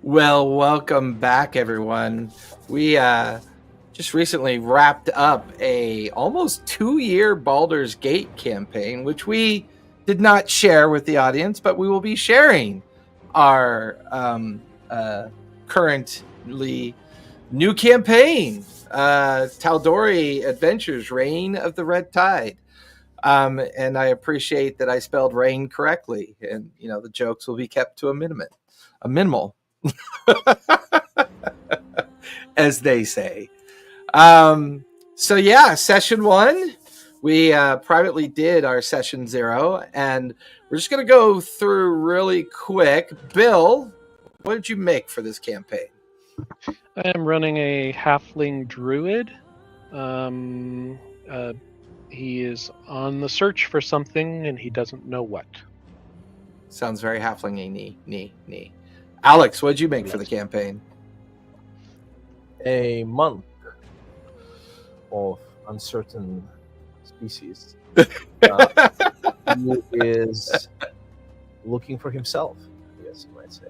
Well, welcome back, everyone. We just recently wrapped up a almost 2-year Baldur's Gate campaign, which we did not share with the audience, but we will be sharing our currently new campaign, Tal'Dorei Adventures: Reign of the Red Tide. And I appreciate that I spelled rain correctly, and the jokes will be kept to a minimal, as they say. So yeah, session 1, we privately did our session 0, and we're just going to go through really quick. Bill, what did you make for this campaign? I am running a halfling druid. He is on the search for something, and he doesn't know what. Sounds very halfling-y. Alex, what did you make for the campaign? A monk of uncertain species who is looking for himself, I guess you might say.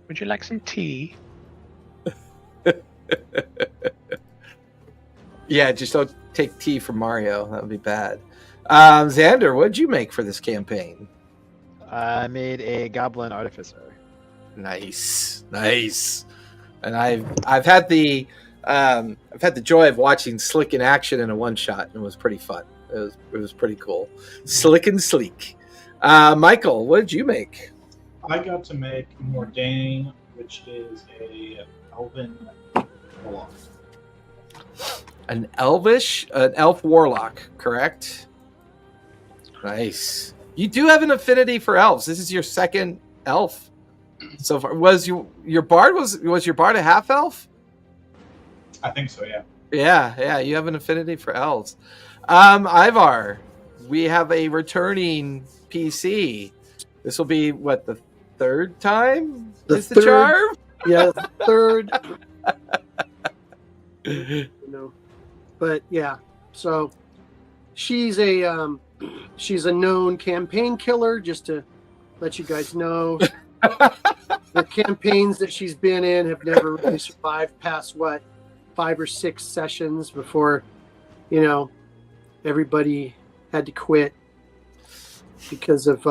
Would you like some tea? Yeah, just don't take tea from Mario. That would be bad. Xander, what did you make for this campaign? I made a goblin artificer. Nice. And I've had the joy of watching Slick in action in a one shot, and it was pretty fun. It was pretty cool. Slick and sleek. Michael, what did you make? I got to make Mordain, which is a elven warlock. An elf warlock, correct? Nice. You do have an affinity for elves. This is your second elf so far. Was your bard a half elf? I think so, yeah. Yeah, you have an affinity for elves. Ivar, we have a returning PC. This will be what, the third time? The charm? Yeah, third. But yeah, so she's a known campaign killer, just to let you guys know. The campaigns that she's been in have never really survived past 5 or 6 sessions before everybody had to quit because of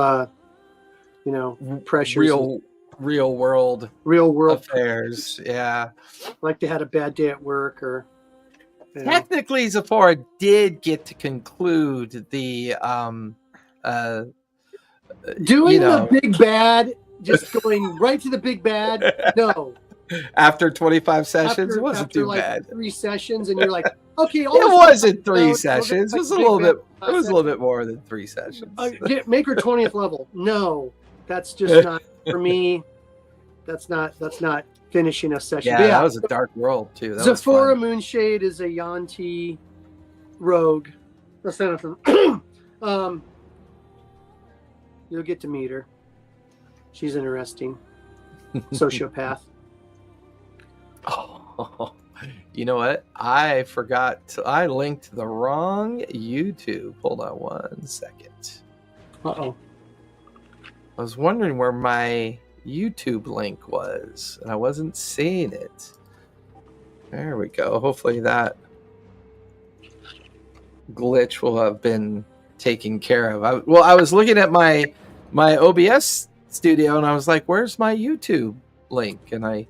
pressures, real world affairs. Yeah, like they had a bad day at work, or technically Zephora did get to conclude the doing the big bad, just going right to the big bad. No, after 25 sessions, it wasn't too bad. 3 sessions, and you're like, okay, it wasn't 3 sessions. It was a little bit. It was a little bit more than 3 sessions. Make her 20th level. No, that's just not for me. That's not finishing a session. Yeah, that was a dark world too. Zephora Moonshade is a Yanti rogue. That's not nothing. You'll get to meet her. She's interesting. Sociopath. Oh, you know what? I forgot. I linked the wrong YouTube. Hold on 1 second. Uh-oh. I was wondering where my YouTube link was, and I wasn't seeing it. There we go. Hopefully that glitch will have been taken care of. I was looking at my OBS studio, and I was like, where's my YouTube link? And I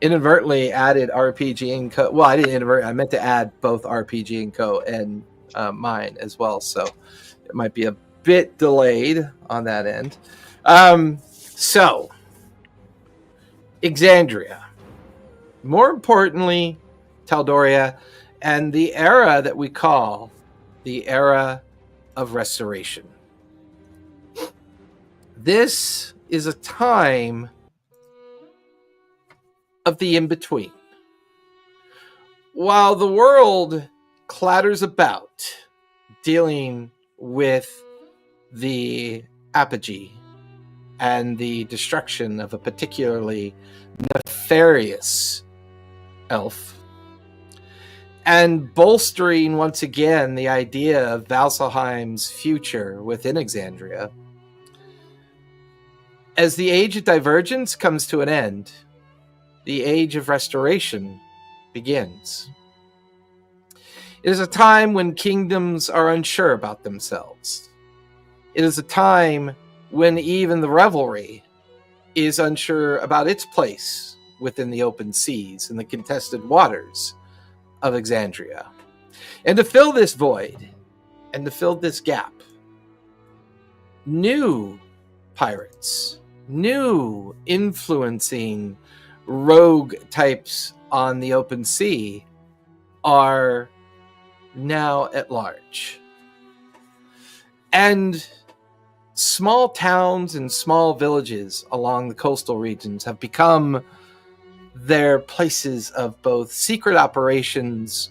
inadvertently added RPG&Co. Well, I didn't inadvertently. I meant to add both RPG&Co and mine as well, so it might be a bit delayed on that end. So Exandria, more importantly, Tal'Dorei, and the era that we call the era of restoration. This is a time of the in-between. While the world clatters about dealing with the apogee and the destruction of a particularly nefarious elf, and bolstering once again the idea of Valsalheim's future within Exandria, as the Age of Divergence comes to an end, the Age of Restoration begins. It is a time when kingdoms are unsure about themselves. It is a time when even the revelry is unsure about its place within the open seas and the contested waters of Exandria. And to fill this void, and to fill this gap, new pirates, new influencing rogue types on the open sea are now at large. And small towns and small villages along the coastal regions have become their places of both secret operations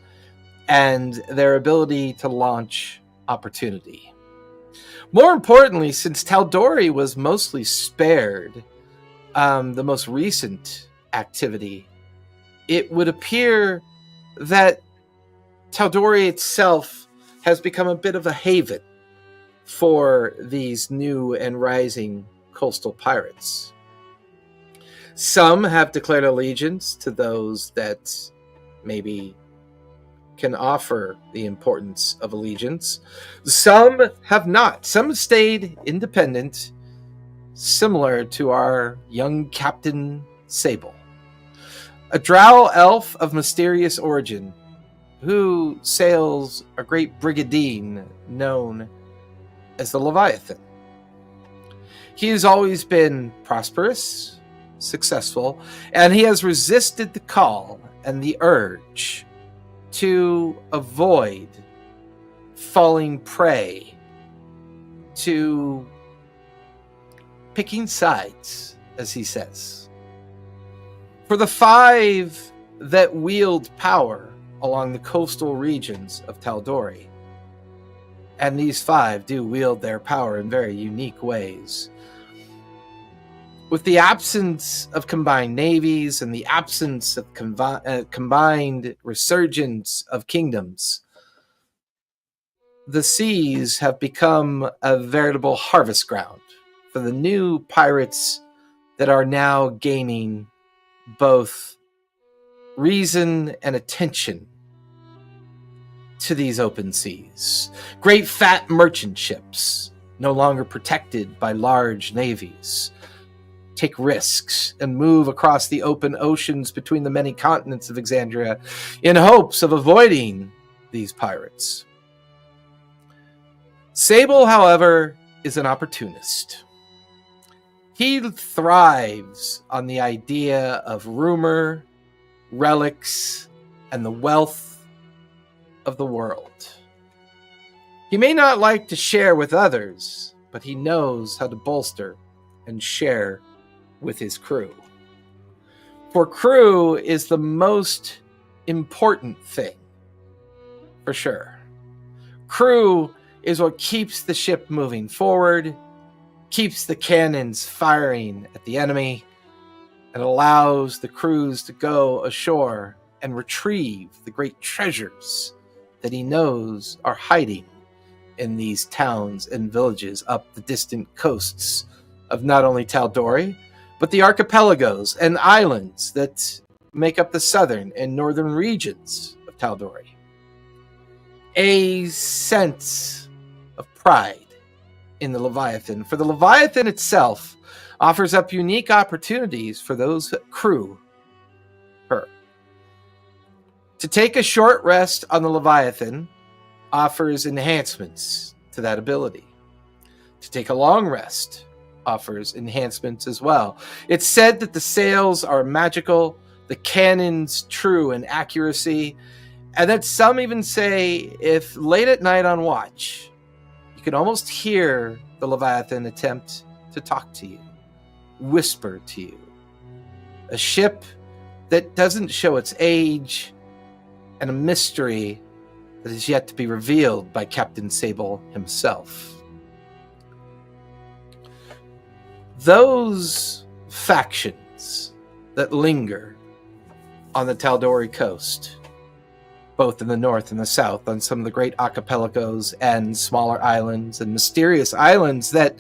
and their ability to launch opportunity. More importantly, since Tal'Dorei was mostly spared the most recent activity, it would appear that Tal'Dorei itself has become a bit of a haven for these new and rising coastal pirates. Some have declared allegiance to those that maybe can offer the importance of allegiance. Some have not. Some have stayed independent, similar to our young Captain Sable, a drow elf of mysterious origin who sails a great brigantine known as the Leviathan. He has always been prosperous, successful, and he has resisted the call and the urge to avoid falling prey to picking sides, as he says. For the 5 that wield power along the coastal regions of Tal'Dorei, and these 5 do wield their power in very unique ways. With the absence of combined navies and the absence of combined resurgence of kingdoms, the seas have become a veritable harvest ground for the new pirates that are now gaining both reason and attention to these open seas. Great fat merchant ships, no longer protected by large navies, take risks and move across the open oceans between the many continents of Exandria in hopes of avoiding these pirates. Sable, however, is an opportunist. He thrives on the idea of rumor, relics, and the wealth of the world. He may not like to share with others, but he knows how to bolster and share with his crew. For crew is the most important thing, for sure. Crew is what keeps the ship moving forward, keeps the cannons firing at the enemy, and allows the crews to go ashore and retrieve the great treasures that he knows are hiding in these towns and villages up the distant coasts of not only Tal'Dorei, but the archipelagos and islands that make up the southern and northern regions of Tal'Dorei. A sense of pride in the Leviathan, for the Leviathan itself offers up unique opportunities for those that crew her. To take a short rest on the Leviathan offers enhancements to that ability. To take a long rest offers enhancements as well. It's said that the sails are magical, the cannons true in accuracy, and that some even say if late at night on watch, you can almost hear the Leviathan attempt to talk to you, whisper to you. A ship that doesn't show its age, and a mystery that is yet to be revealed by Captain Sable himself. Those factions that linger on the Tal'Dorei coast, both in the north and the south, on some of the great archipelagos and smaller islands and mysterious islands that,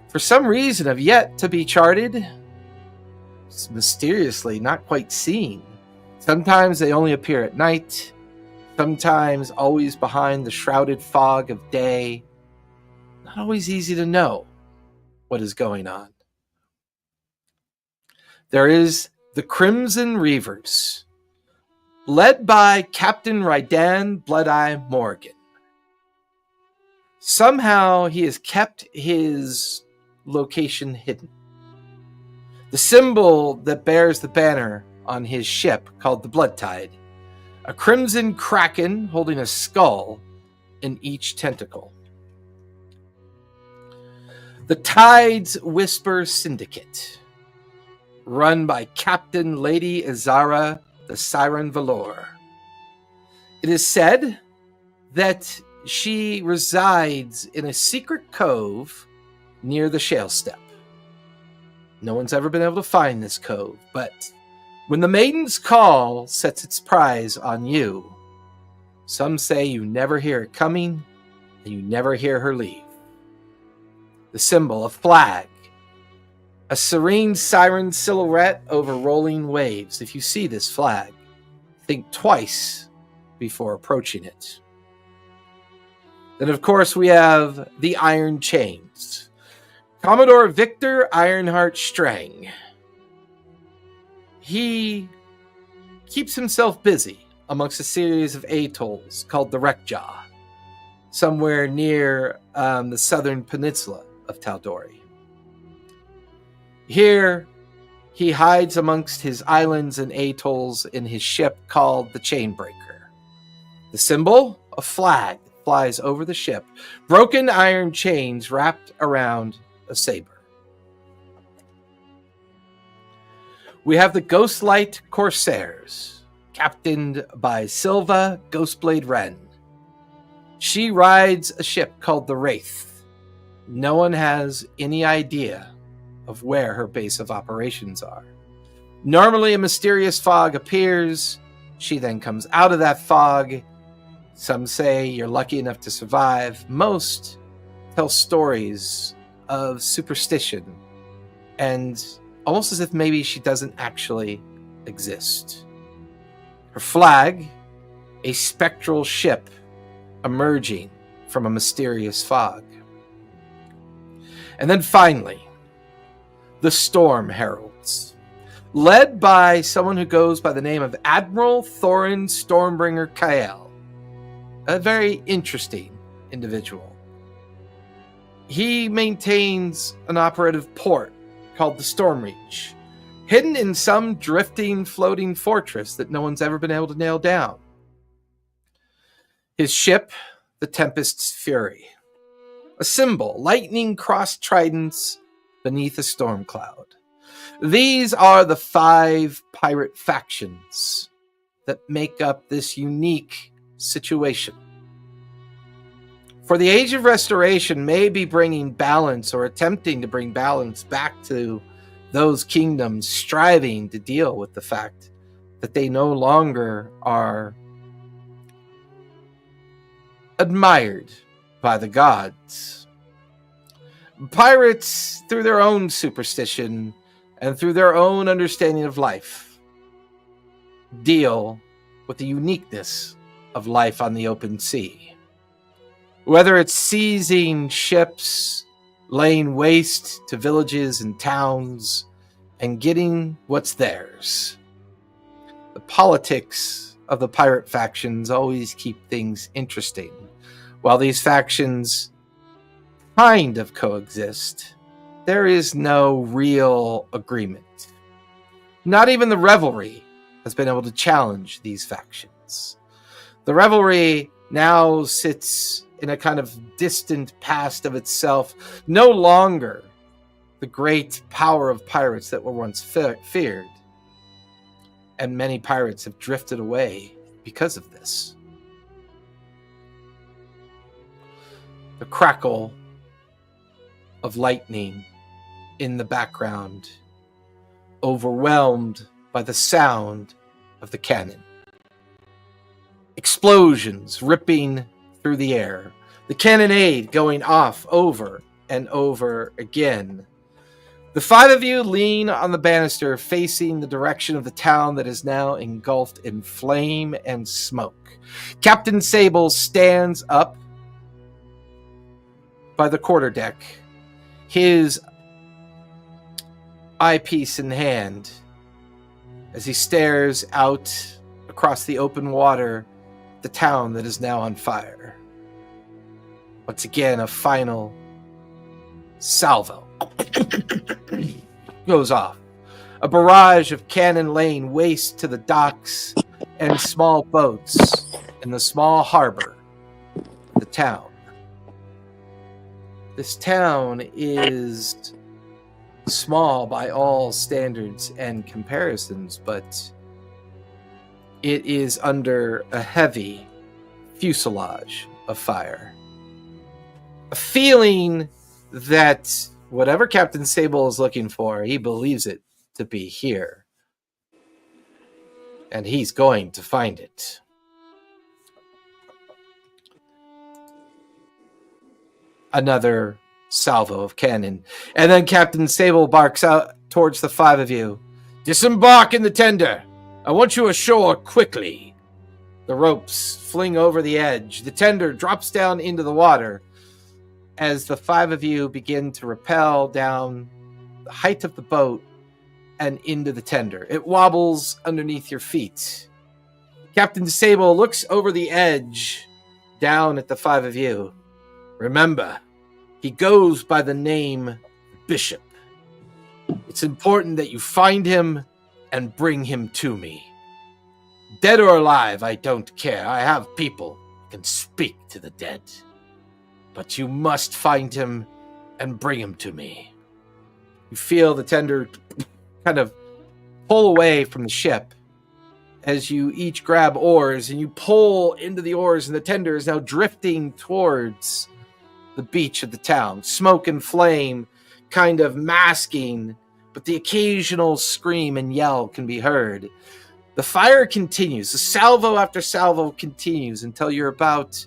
for some reason, have yet to be charted, mysteriously not quite seen. Sometimes they only appear at night, sometimes always behind the shrouded fog of day. Not always easy to know what is going on. There is the Crimson Reavers, led by Captain Rydan Blood-Eye Morgan. Somehow he has kept his location hidden. The symbol that bears the banner on his ship, called the Blood Tide, a crimson kraken holding a skull in each tentacle. The Tide's Whisper Syndicate, run by Captain Lady Azara the Siren Valor. It is said that she resides in a secret cove near the Shale Step. No one's ever been able to find this cove, but when the Maiden's Call sets its prize on you, some say you never hear it coming and you never hear her leave. The symbol, a flag, a serene siren silhouette over rolling waves. If you see this flag, think twice before approaching it. Then, of course, we have the Iron Chains. Commodore Victor Ironheart Strang. He keeps himself busy amongst a series of atolls called the Wreckjaw, somewhere near the southern peninsula of Tal'Dorei. Here, he hides amongst his islands and atolls in his ship called the Chainbreaker. The symbol, a flag, flies over the ship, broken iron chains wrapped around a saber. We have the Ghostlight Corsairs, captained by Silva Ghostblade Wren. She rides a ship called the Wraith. No one has any idea of where her base of operations are. Normally, a mysterious fog appears. She then comes out of that fog. Some say you're lucky enough to survive. Most tell stories of superstition and almost as if maybe she doesn't actually exist. Her flag, a spectral ship emerging from a mysterious fog. And then finally, the Storm Heralds, led by someone who goes by the name of Admiral Thorin Stormbringer Kael, a very interesting individual. He maintains an operative port called the Stormreach, hidden in some drifting, floating fortress that no one's ever been able to nail down. His ship, the Tempest's Fury, a symbol, lightning crossed tridents beneath a storm cloud. These are the 5 pirate factions that make up this unique situation. For the Age of Restoration may be bringing balance or attempting to bring balance back to those kingdoms, striving to deal with the fact that they no longer are admired by the gods. Pirates, through their own superstition and through their own understanding of life, deal with the uniqueness of life on the open sea. Whether it's seizing ships, laying waste to villages and towns, and getting what's theirs. The politics of the pirate factions always keep things interesting. While these factions kind of coexist, there is no real agreement. Not even the Revelry has been able to challenge these factions. The Revelry now sits in a kind of distant past of itself, no longer the great power of pirates that were once feared. And many pirates have drifted away because of this. The crackle of lightning in the background, overwhelmed by the sound of the cannon. Explosions ripping through the air. The cannonade going off over and over again. The five of you lean on the banister, facing the direction of the town that is now engulfed in flame and smoke. Captain Sable stands up by the quarterdeck, his eyepiece in hand, as he stares out across the open water, the town that is now on fire. Once again, a final salvo goes off. A barrage of cannon lane wastes to the docks and small boats in the small harbor of the town. This town is small by all standards and comparisons, but it is under a heavy fuselage of fire. A feeling that whatever Captain Sable is looking for, he believes it to be here. And he's going to find it. Another salvo of cannon. And then Captain Sable barks out towards the five of you. Disembark in the tender. I want you ashore quickly. The ropes fling over the edge. The tender drops down into the water as the five of you begin to rappel down the height of the boat and into the tender. It wobbles underneath your feet. Captain Sable looks over the edge down at the five of you. Remember, he goes by the name Bishop. It's important that you find him and bring him to me. Dead or alive, I don't care. I have people who can speak to the dead. But you must find him and bring him to me. You feel the tender kind of pull away from the ship as you each grab oars and you pull into the oars, and the tender is now drifting towards the beach of the town. Smoke and flame kind of masking, but the occasional scream and yell can be heard. The fire continues. The salvo after salvo continues until you're about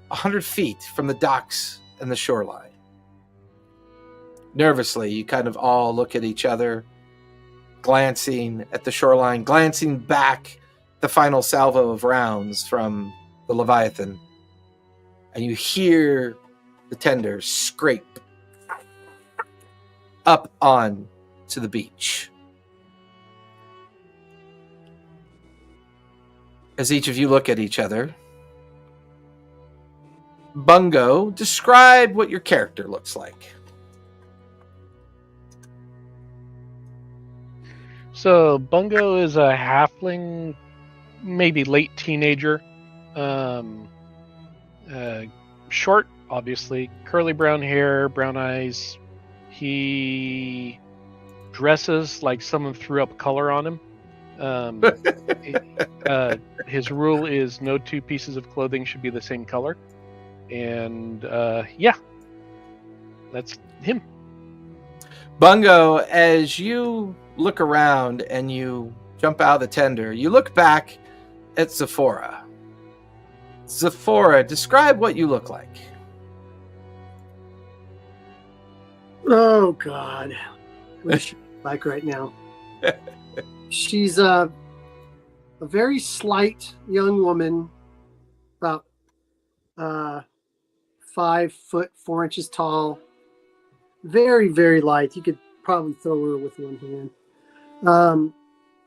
100 feet from the docks and the shoreline. Nervously, you kind of all look at each other, glancing at the shoreline, glancing back the final salvo of rounds from the Leviathan. And you hear the tender scrape up on to the beach. As each of you look at each other, Bungo, describe what your character looks like. So Bungo is a halfling, maybe late teenager. Short, obviously, curly brown hair, brown eyes. He dresses like someone threw up color on him. His rule is no two pieces of clothing should be the same color. And yeah, that's him. Bungo, as you look around and you jump out of the tender, you look back at Zephora. Zephora, describe what you look like. Oh, God. What does she look like right now? She's a very slight young woman, about 5 foot 4 inches tall. Very, very light. You could probably throw her with one hand.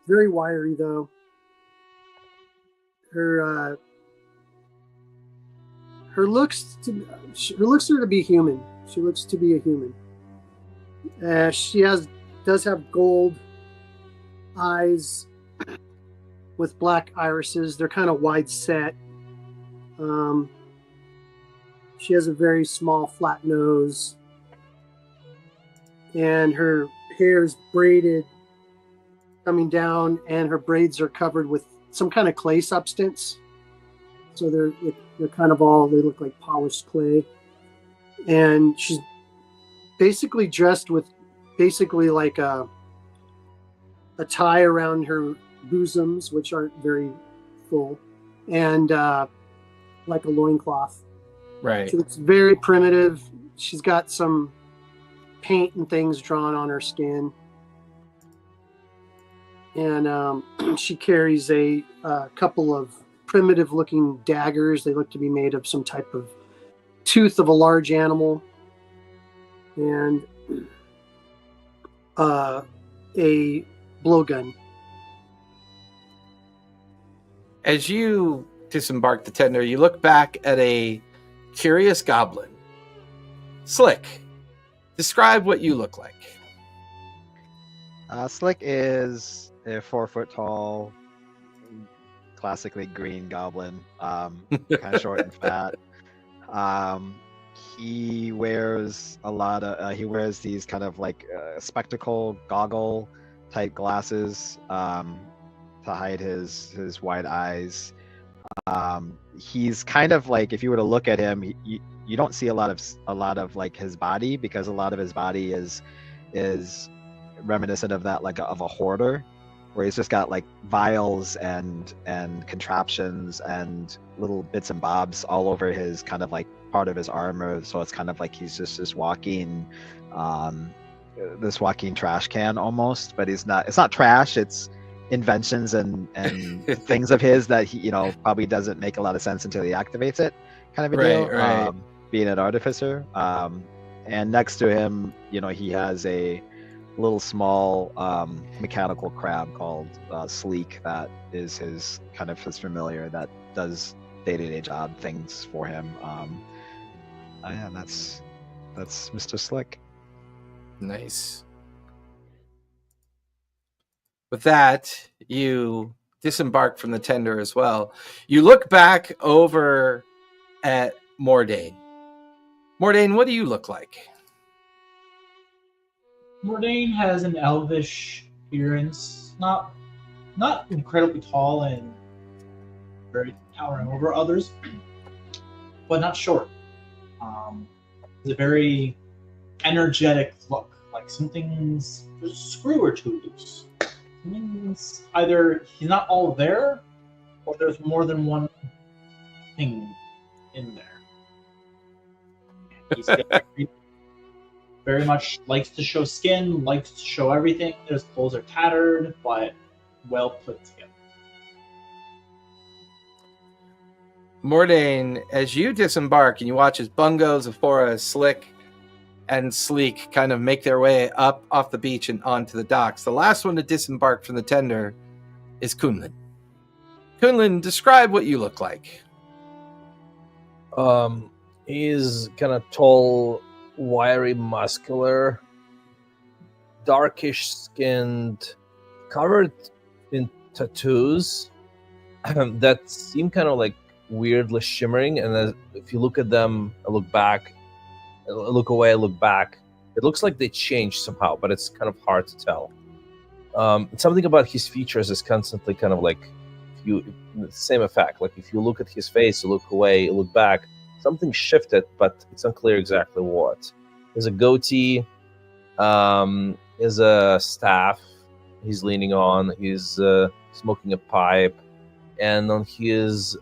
Very wiry, though. Her looks her to be human. She looks to be a human. She does have gold eyes with black irises. They're kind of wide set. She has a very small, flat nose, and her hair is braided coming down, and her braids are covered with some kind of clay substance. So they're kind of they look like polished clay. And she's basically dressed with like a tie around her bosoms, which aren't very full, and like a loincloth. Right. So it's very primitive. She's got some paint and things drawn on her skin. And she carries a couple of primitive-looking daggers. They look to be made of some type of tooth of a large animal. And a blowgun. As you disembark the tender, you look back at a curious goblin. Slick, describe what you look like. Slick is a 4 foot tall, classically green goblin, kind of short and fat. He wears he wears these kind of like spectacle goggle type glasses to hide his wide eyes. He's kind of like, if you were to look at him, you don't see a lot of like his body, because a lot of his body is reminiscent of that, like of a hoarder, where he's just got like vials and contraptions and little bits and bobs all over his kind of like part of his armor. So it's kind of like he's just this walking trash can almost. But it's not trash, it's inventions and things of his that he probably doesn't make a lot of sense until he activates it, kind of a deal. Right. Being an artificer. And next to him, he has a little small mechanical crab called Sleek, that is his familiar that does day-to-day job things for him. Yeah, that's Mr. Slick. Nice. With that, you disembark from the tender as well. You look back over at Mordain. Mordain, what do you look like? Mordain has an elvish appearance, not incredibly tall and very towering over others, but not short. It's a very energetic look, like there's a screw or two loose. It means either he's not all there, or there's more than one thing in there. He's very much likes to show skin, likes to show everything. His clothes are tattered, but well put together. Mordain, as you disembark and you watch as Bungo, Zephora, Slick, and Sleek kind of make their way up off the beach and onto the docks, the last one to disembark from the tender is Kunlin. Kunlin, describe what you look like. He's kind of tall, wiry, muscular, darkish skinned, covered in tattoos that seem kind of like weirdly shimmering. And if you look at them, I look back, I look away, I look back, it looks like they changed somehow, but it's kind of hard to tell. Something about his features is constantly kind of like, same effect. Like if you look at his face, you look away, you look back, something shifted, but it's unclear exactly what. There's a goatee, there's a staff he's leaning on, he's smoking a pipe, and on his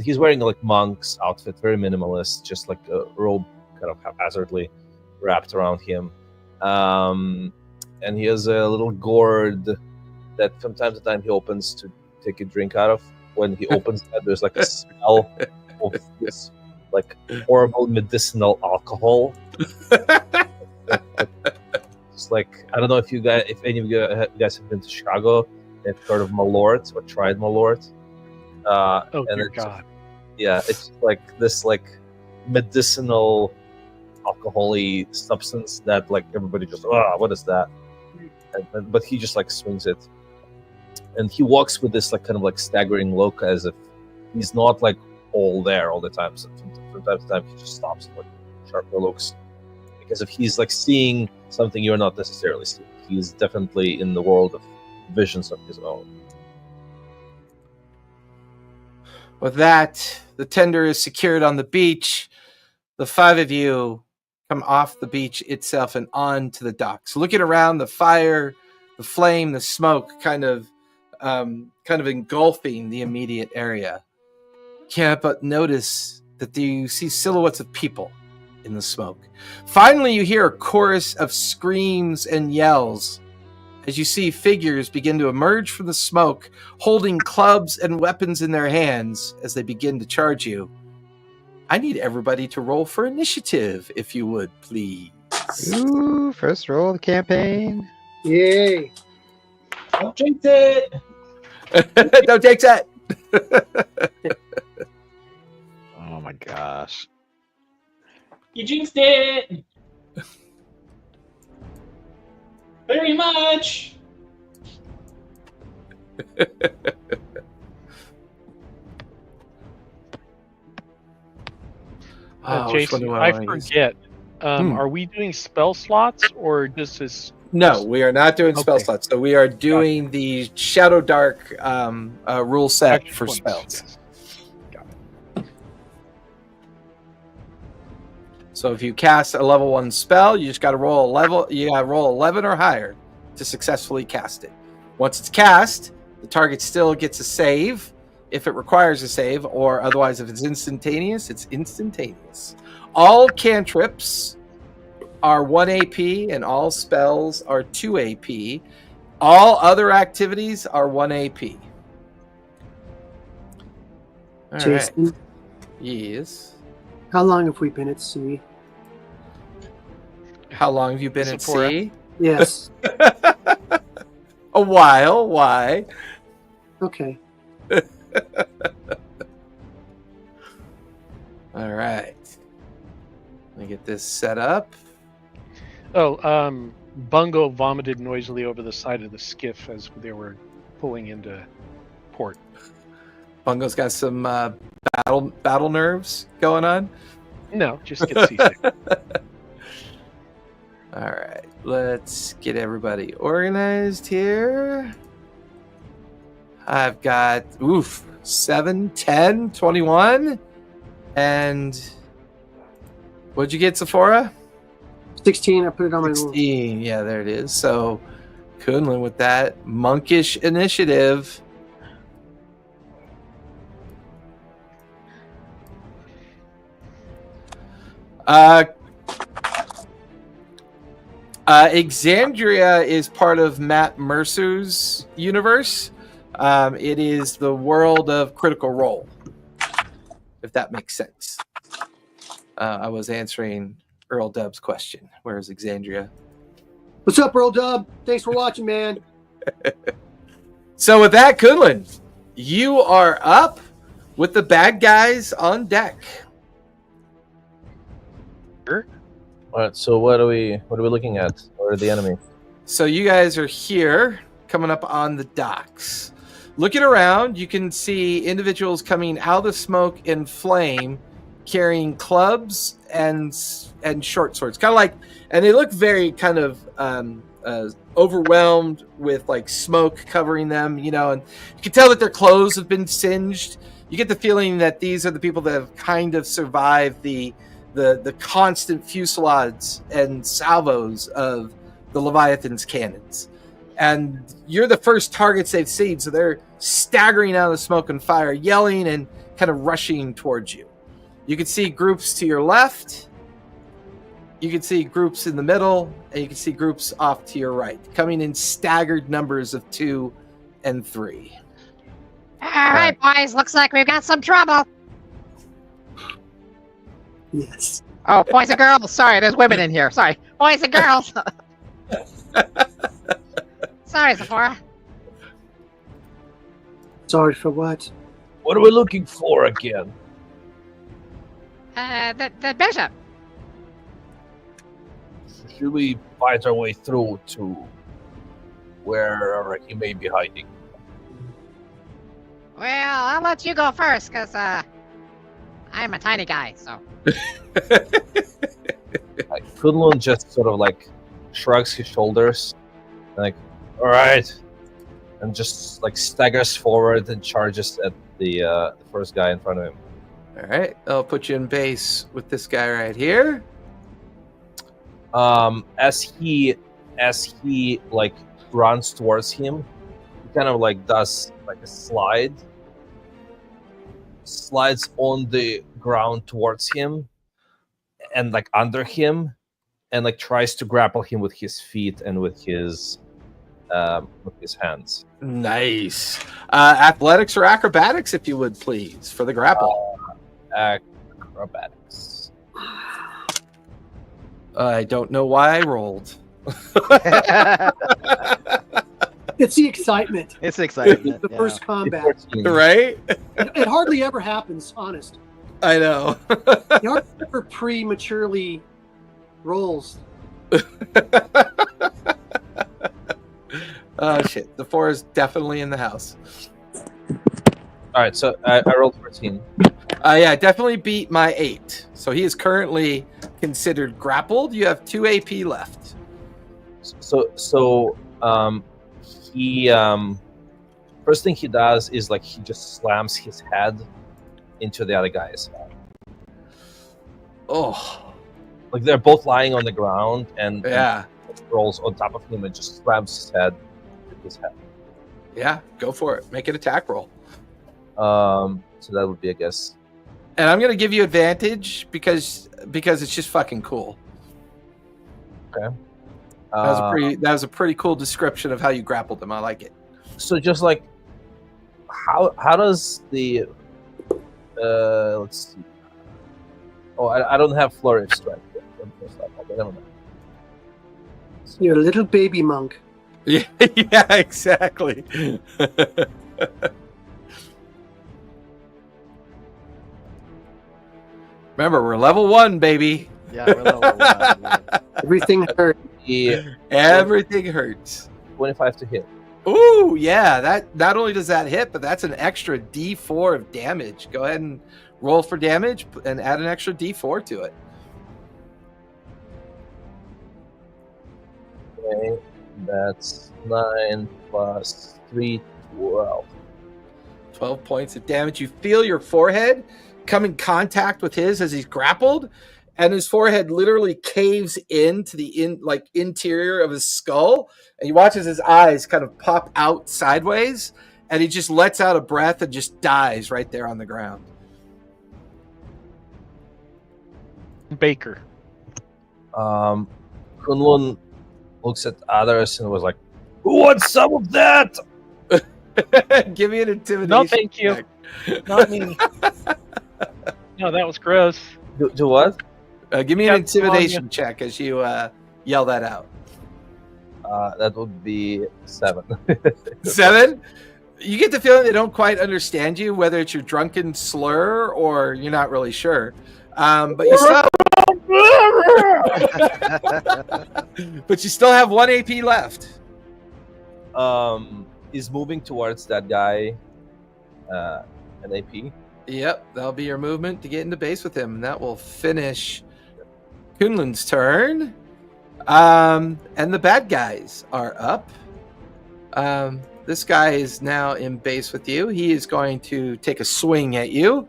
he's wearing like monk's outfit, very minimalist, just like a robe kind of haphazardly wrapped around him. And he has a little gourd that from time to time he opens to take a drink out of. When he opens that, there's like a smell of this like horrible medicinal alcohol. Just like, I don't know if any of you guys have been to Chicago and heard of Malort or tried Malort. Oh dear God! Yeah, it's like this like medicinal alcohol-y substance that like everybody just what is that? But he just like swings it, and he walks with this like kind of like staggering look, as if he's not like all there all the time. So from time to time he just stops and like sharply looks, because if he's like seeing something you're not necessarily seeing, he's definitely in the world of visions of his own. With that, the tender is secured on the beach. The five of you come off the beach itself and onto the docks. Looking around, the fire, the flame, the smoke kind of engulfing the immediate area. Can't but notice that you see silhouettes of people in the smoke. Finally, you hear a chorus of screams and yells as you see figures begin to emerge from the smoke, holding clubs and weapons in their hands as they begin to charge you. I need everybody to roll for initiative, if you would, please. Ooh, first roll of the campaign. Yay. Don't jinx it. Don't take that. Oh my gosh. You jinxed it. Very much. Oh, which one Jason, do I wanna use? forget. Are we doing spell slots or this is? No, we are not doing spell Okay. slots. So we are doing the Shadow Dark rule set Action for points, spells. yes. So if you cast a level 1 spell, you just got to roll a level. You got to roll 11 or higher to successfully cast it. Once it's cast, the target still gets a save if it requires a save, or otherwise, if it's instantaneous, it's instantaneous. All cantrips are 1 AP, and all spells are 2 AP. All other activities are 1 AP. All right. Jason, Yes. how long have we been at sea? How long have you been at Sephora. sea? Yes. A while. Why? Okay. All right. Let me get this set up. Oh, Bungo vomited noisily over the side of the skiff as they were pulling into port. Bungo's got some battle nerves going on. No, just get seasick. All right. Let's get everybody organized here. I've got 7, 10, 21. And what'd you get, Sephora? 16, I put it on my little... 16. Yeah, there it is. So Kunlun with that monkish initiative. Exandria is part of Matt Mercer's universe. It is the world of Critical Role, if that makes sense. I was answering Earl Dub's question. Where is Exandria? What's up, Earl Dub? Thanks for watching, man. So with that, Kunlun, you are up with the bad guys on deck. All right. So what are we looking at? Where are the enemy? So you guys are here, coming up on the docks. Looking around, you can see individuals coming out of smoke and flame, carrying clubs and short swords. Kind of like, and they look very kind of overwhelmed with like smoke covering them, you know, and you can tell that their clothes have been singed. You get the feeling that these are the people that have kind of survived the constant fusillades and salvos of the Leviathan's cannons. And you're the first targets they've seen, so they're staggering out of the smoke and fire, yelling and kind of rushing towards you. You can see groups to your left, you can see groups in the middle, and you can see groups off to your right, coming in staggered numbers of 2 and 3. All right, boys. Looks like we've got some trouble. Yes. Oh, boys and girls. Sorry, there's women in here. Sorry. Boys and girls. Sorry, Sephora. Sorry for what? What are we looking for again? The bishop. Should we fight our way through to where he may be hiding? Well, I'll let you go first, because, I'm a tiny guy, so. Kunlun just sort of like shrugs his shoulders, like, all right, and just like staggers forward and charges at the first guy in front of him. All right, I'll put you in base with this guy right here. As he like runs towards him, he kind of like does like a slides on the ground towards him, and like under him, and like tries to grapple him with his feet and with his hands. Nice. Athletics or acrobatics, if you would, please, for the grapple. Acrobatics. I don't know why I rolled. It's the excitement. It's excitement. The yeah. first combat. 14. Right? It hardly ever happens, honest. I know. You hardly ever prematurely rolls. Oh, shit. The 4 is definitely in the house. All right, so I rolled 14. Yeah, I definitely beat my 8. So he is currently considered grappled. You have 2 AP left. So he first thing he does is like he just slams his head into the other guy's head. Oh, Like they're both lying on the ground, and yeah. he rolls on top of him and just slams his head with his head. Yeah, go for it. Make an attack roll. So that would be, I guess. And I'm going to give you advantage because it's just fucking cool. Okay. That was a pretty cool description of how you grappled him. I like it. So just like how does the let's see. Oh, I don't have flurry of strength. Okay, never mind. You're a little baby monk. Yeah, yeah, exactly. Remember, we're level 1, baby. Yeah, we're level 1. Yeah. Everything hurt. Everything hurts. 25 to hit. Ooh, yeah. That not only does that hit, but that's an extra D4 of damage. Go ahead and roll for damage and add an extra D4 to it. Okay, that's 9 plus 3, 12. 12 points of damage. You feel your forehead come in contact with his as he's grappled, and his forehead literally caves into the interior of his skull, and you watch as his eyes kind of pop out sideways, and he just lets out a breath and just dies right there on the ground. Baker. Kunlun looks at others and was like, "Who wants some of that?" Give me an intimidation. No, thank you. check. Not me. No, that was gross. Do what? Give me an That's wrong, intimidation check as you yell that out. That would be 7. 7? You get the feeling they don't quite understand you, whether it's your drunken slur or you're not really sure. But you still have 1 AP left. Is moving towards that guy an AP? Yep, that'll be your movement to get into base with him, and that will finish Kunlun's turn. And the bad guys are up. This guy is now in base with you. He is going to take a swing at you.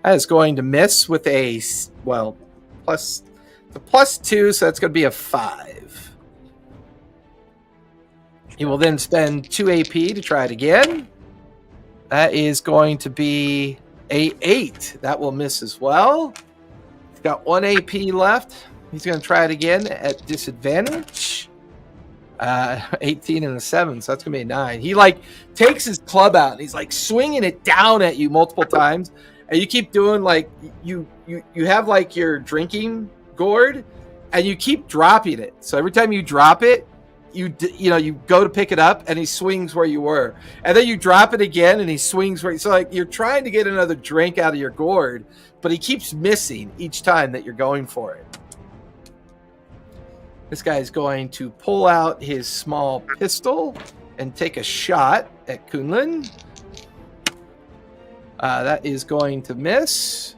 That is going to miss with a +2, so that's going to be a 5. He will then spend 2 AP to try it again. That is going to be a 8. That will miss as well. He's got 1 AP left. He's going to try it again at disadvantage. 18 and a 7, so that's going to be a 9. He takes his club out and he's swinging it down at you multiple times. And you keep doing you have your drinking gourd, and you keep dropping it. So every time you drop it, you go to pick it up, and he swings where you were, and then you drop it again, and he swings where. So you're trying to get another drink out of your gourd, but he keeps missing each time that you're going for it. This guy is going to pull out his small pistol and take a shot at Kunlun. That is going to miss.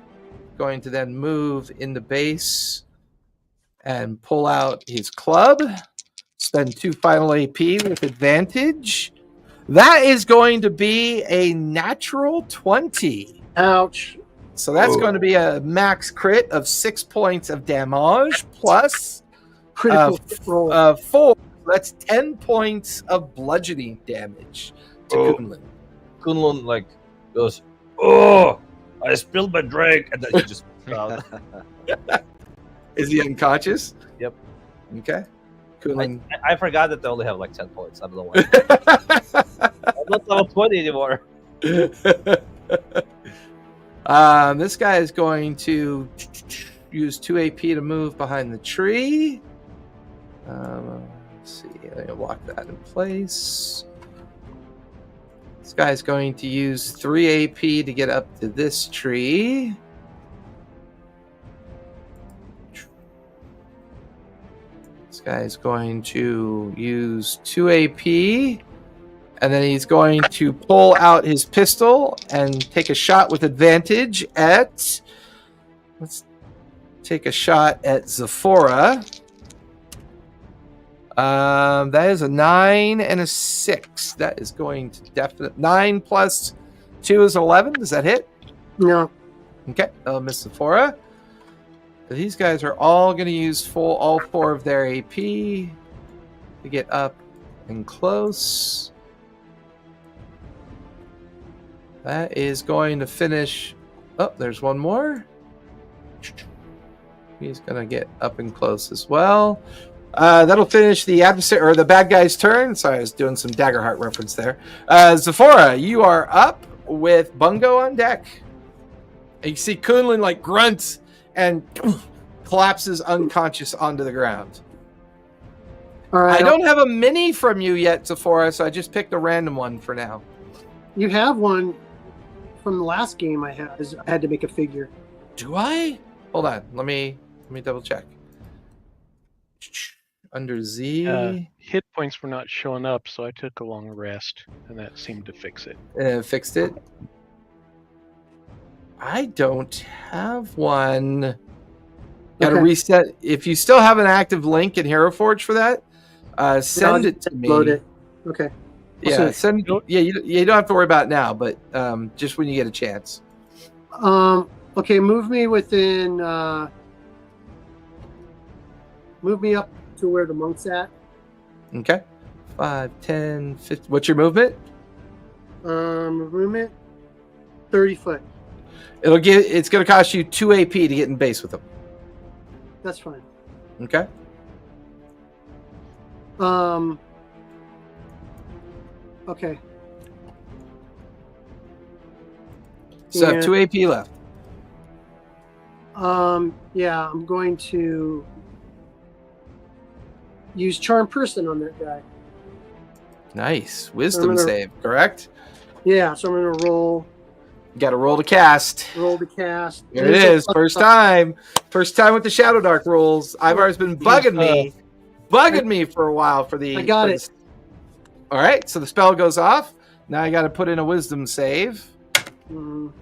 Going to then move into base and pull out his club. Spend 2 final AP with advantage. That is going to be a natural 20. Ouch. So that's going to be a max crit of 6 points of damage plus Critical roll. 4. That's 10 points of bludgeoning damage to Kunlun. Kunlun goes, "Oh, I spilled my drink," and then he just crowd. Is he unconscious? Yep. Okay. Kunlun. I forgot that they only have like 10 points. I don't know why. I'm not level 20 anymore. This guy is going to use 2 AP to move behind the tree. Let's see. Let me lock that in place. This guy's going to use 3 AP to get up to this tree. This guy's going to use 2 AP, and then he's going to pull out his pistol and take a shot with advantage at... Let's take a shot at Zephora. That is a 9 and a 6. That is going to definitely... 9 plus 2 is 11. Does that hit? No. Okay, I'll miss Zephora. These guys are all going to use all 4 of their AP to get up and close. That is going to finish... Oh, there's one more. He's going to get up and close as well. That'll finish the adversary or the bad guy's turn. Sorry, I was doing some Daggerheart reference there. Zephora, you are up with Bungo on deck. And you see Kunlun like grunts and collapses unconscious onto the ground. All right. I don't have a mini from you yet, Zephora, so I just picked a random one for now. You have one from the last game I had to make a figure. Do I? Hold on. Let me double check. Under Z. Hit points were not showing up, so I took a long rest, and that seemed to fix it. Fixed it. I don't have one. Gotta reset. If you still have an active link in Hero Forge for that, send it to me. Load it. Okay. Yeah, send. Yeah, you don't have to worry about it now, but just when you get a chance. Okay, move me within. Move me up to where the monk's at. Okay. 5, 10, 50. What's your movement? Movement 30 foot. It's going to cost you 2 AP to get in base with them. That's fine. Okay. Okay. So 2 AP left. Yeah, I'm going to use Charm Person on that guy. Nice. Wisdom save, correct? Yeah, so I'm going to roll. You got to roll to cast. Roll to cast. There it is. First time. First time with the Shadow Dark rules. Ivar's been bugging me for a while for the... I got it. All right, so the spell goes off. Now I got to put in a Wisdom save.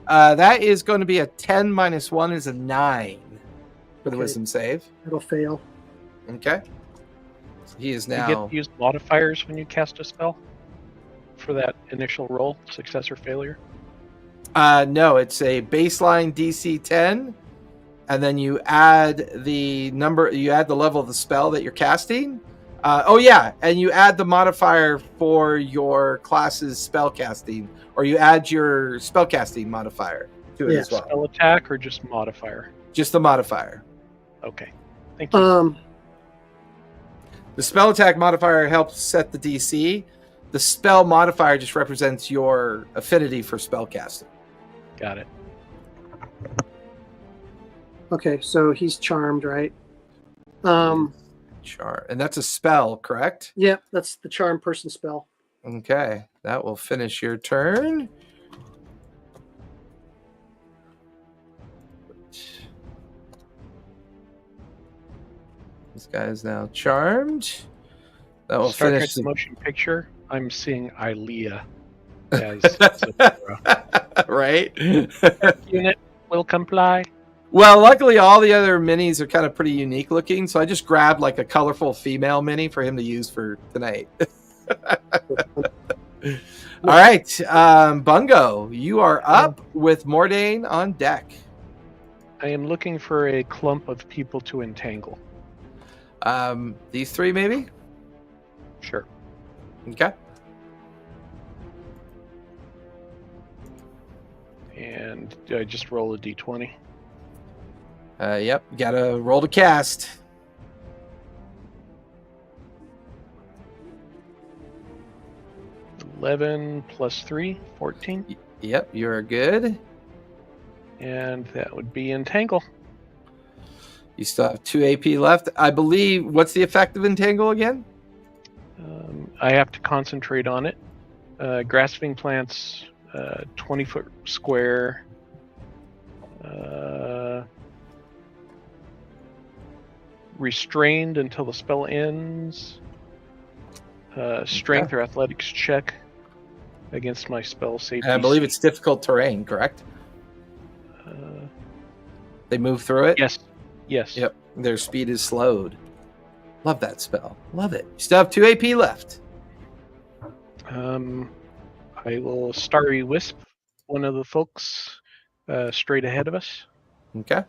That is going to be a 10 minus 1 is a 9 for the Wisdom save. It'll fail. Okay. So he is now... You get to use modifiers when you cast a spell for that initial roll, success or failure? No, it's a baseline DC 10, and then you add the level of the spell that you're casting. And you add the modifier for your class's spell casting, or you add your spell casting modifier to it as well. Spell attack or just modifier? Just the modifier. Okay, thank you. The spell attack modifier helps set the DC. The spell modifier just represents your affinity for spell casting. Got it. Okay, so he's charmed, right? And that's a spell, correct? Yep, that's the Charm Person spell. Okay, that will finish your turn. This guy is now charmed. That will Star finish Trek's motion picture. I'm seeing Ilea as right. Unit will comply. Well, luckily all the other minis are kind of pretty unique looking, so I just grabbed like a colorful female mini for him to use for tonight. All right, Bungo, you are up with Mordain on deck. I am looking for a clump of people to entangle. These 3 maybe? Sure. Okay. And do I just roll a d20? Yep, you gotta roll to cast. $11 plus 3, 14. Yep, you're good. And that would be Entangle. You still have 2 AP left. I believe, what's the effect of Entangle again? I have to concentrate on it. Grasping plants, 20-foot square. Restrained until the spell ends. Strength or athletics check against my spell safety. I believe it's difficult terrain, correct? They move through it? Yes. Yes. Yep. Their speed is slowed. Love that spell. Love it. You still have 2 AP left. I will Starry Wisp one of the folks straight ahead of us. Okay.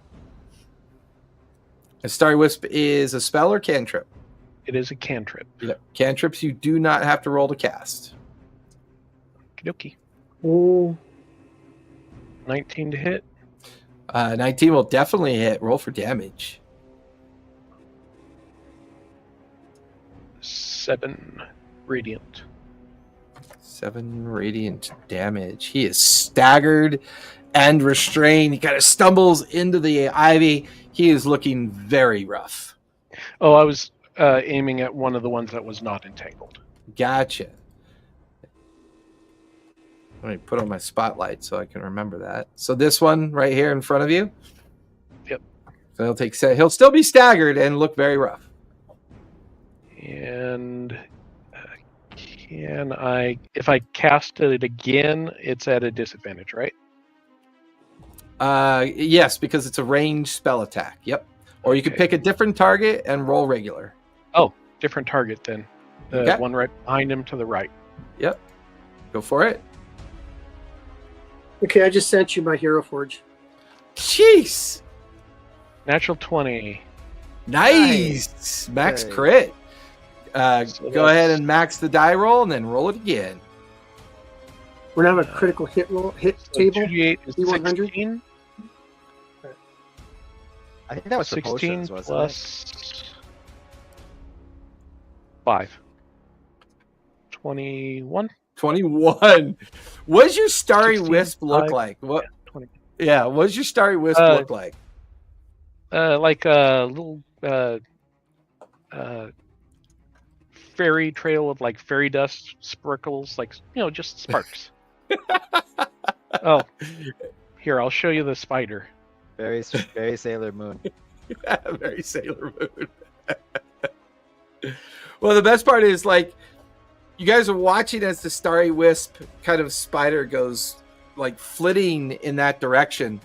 A Starry Wisp is a spell or cantrip? It is a cantrip. Yep. Cantrips you do not have to roll to cast. Okie Oh, 19 to hit. 19 will definitely hit. Roll for damage. 7 radiant. 7 radiant damage. He is staggered and restrained. He kind of stumbles into the ivy. He is looking very rough. Oh, I was aiming at one of the ones that was not entangled. Gotcha. Let me put on my spotlight so I can remember that. So this one right here in front of you. Yep. So he'll still be staggered and look very rough. And if I cast it again, it's at a disadvantage, right? Yes, because it's a ranged spell attack. Yep. Or you could pick a different target and roll regular. Oh, different target then. The Okay. one right behind him to the right. Yep. Go for it. okay. I just sent you my Hero Forge. Jeez. Natural 20. Nice. Max Hey. crit. So Go ahead that's- and max the die roll and then roll it again. We're gonna have a critical hit table. 2d8 is D100? 16. I think that was the 16 potions, wasn't plus 5. 21? 21. What does your Starry 16, Wisp look 5, like? What? 20. Yeah, what does your Starry Wisp Uh, look like? Like a little fairy trail of like fairy dust sparkles, like, just sparks. Oh, here, I'll show you the spider. Very, very Sailor Moon. Very Sailor Moon. Well, the best part is, like, you guys are watching as the Starry Wisp kind of spider goes, like, flitting in that direction.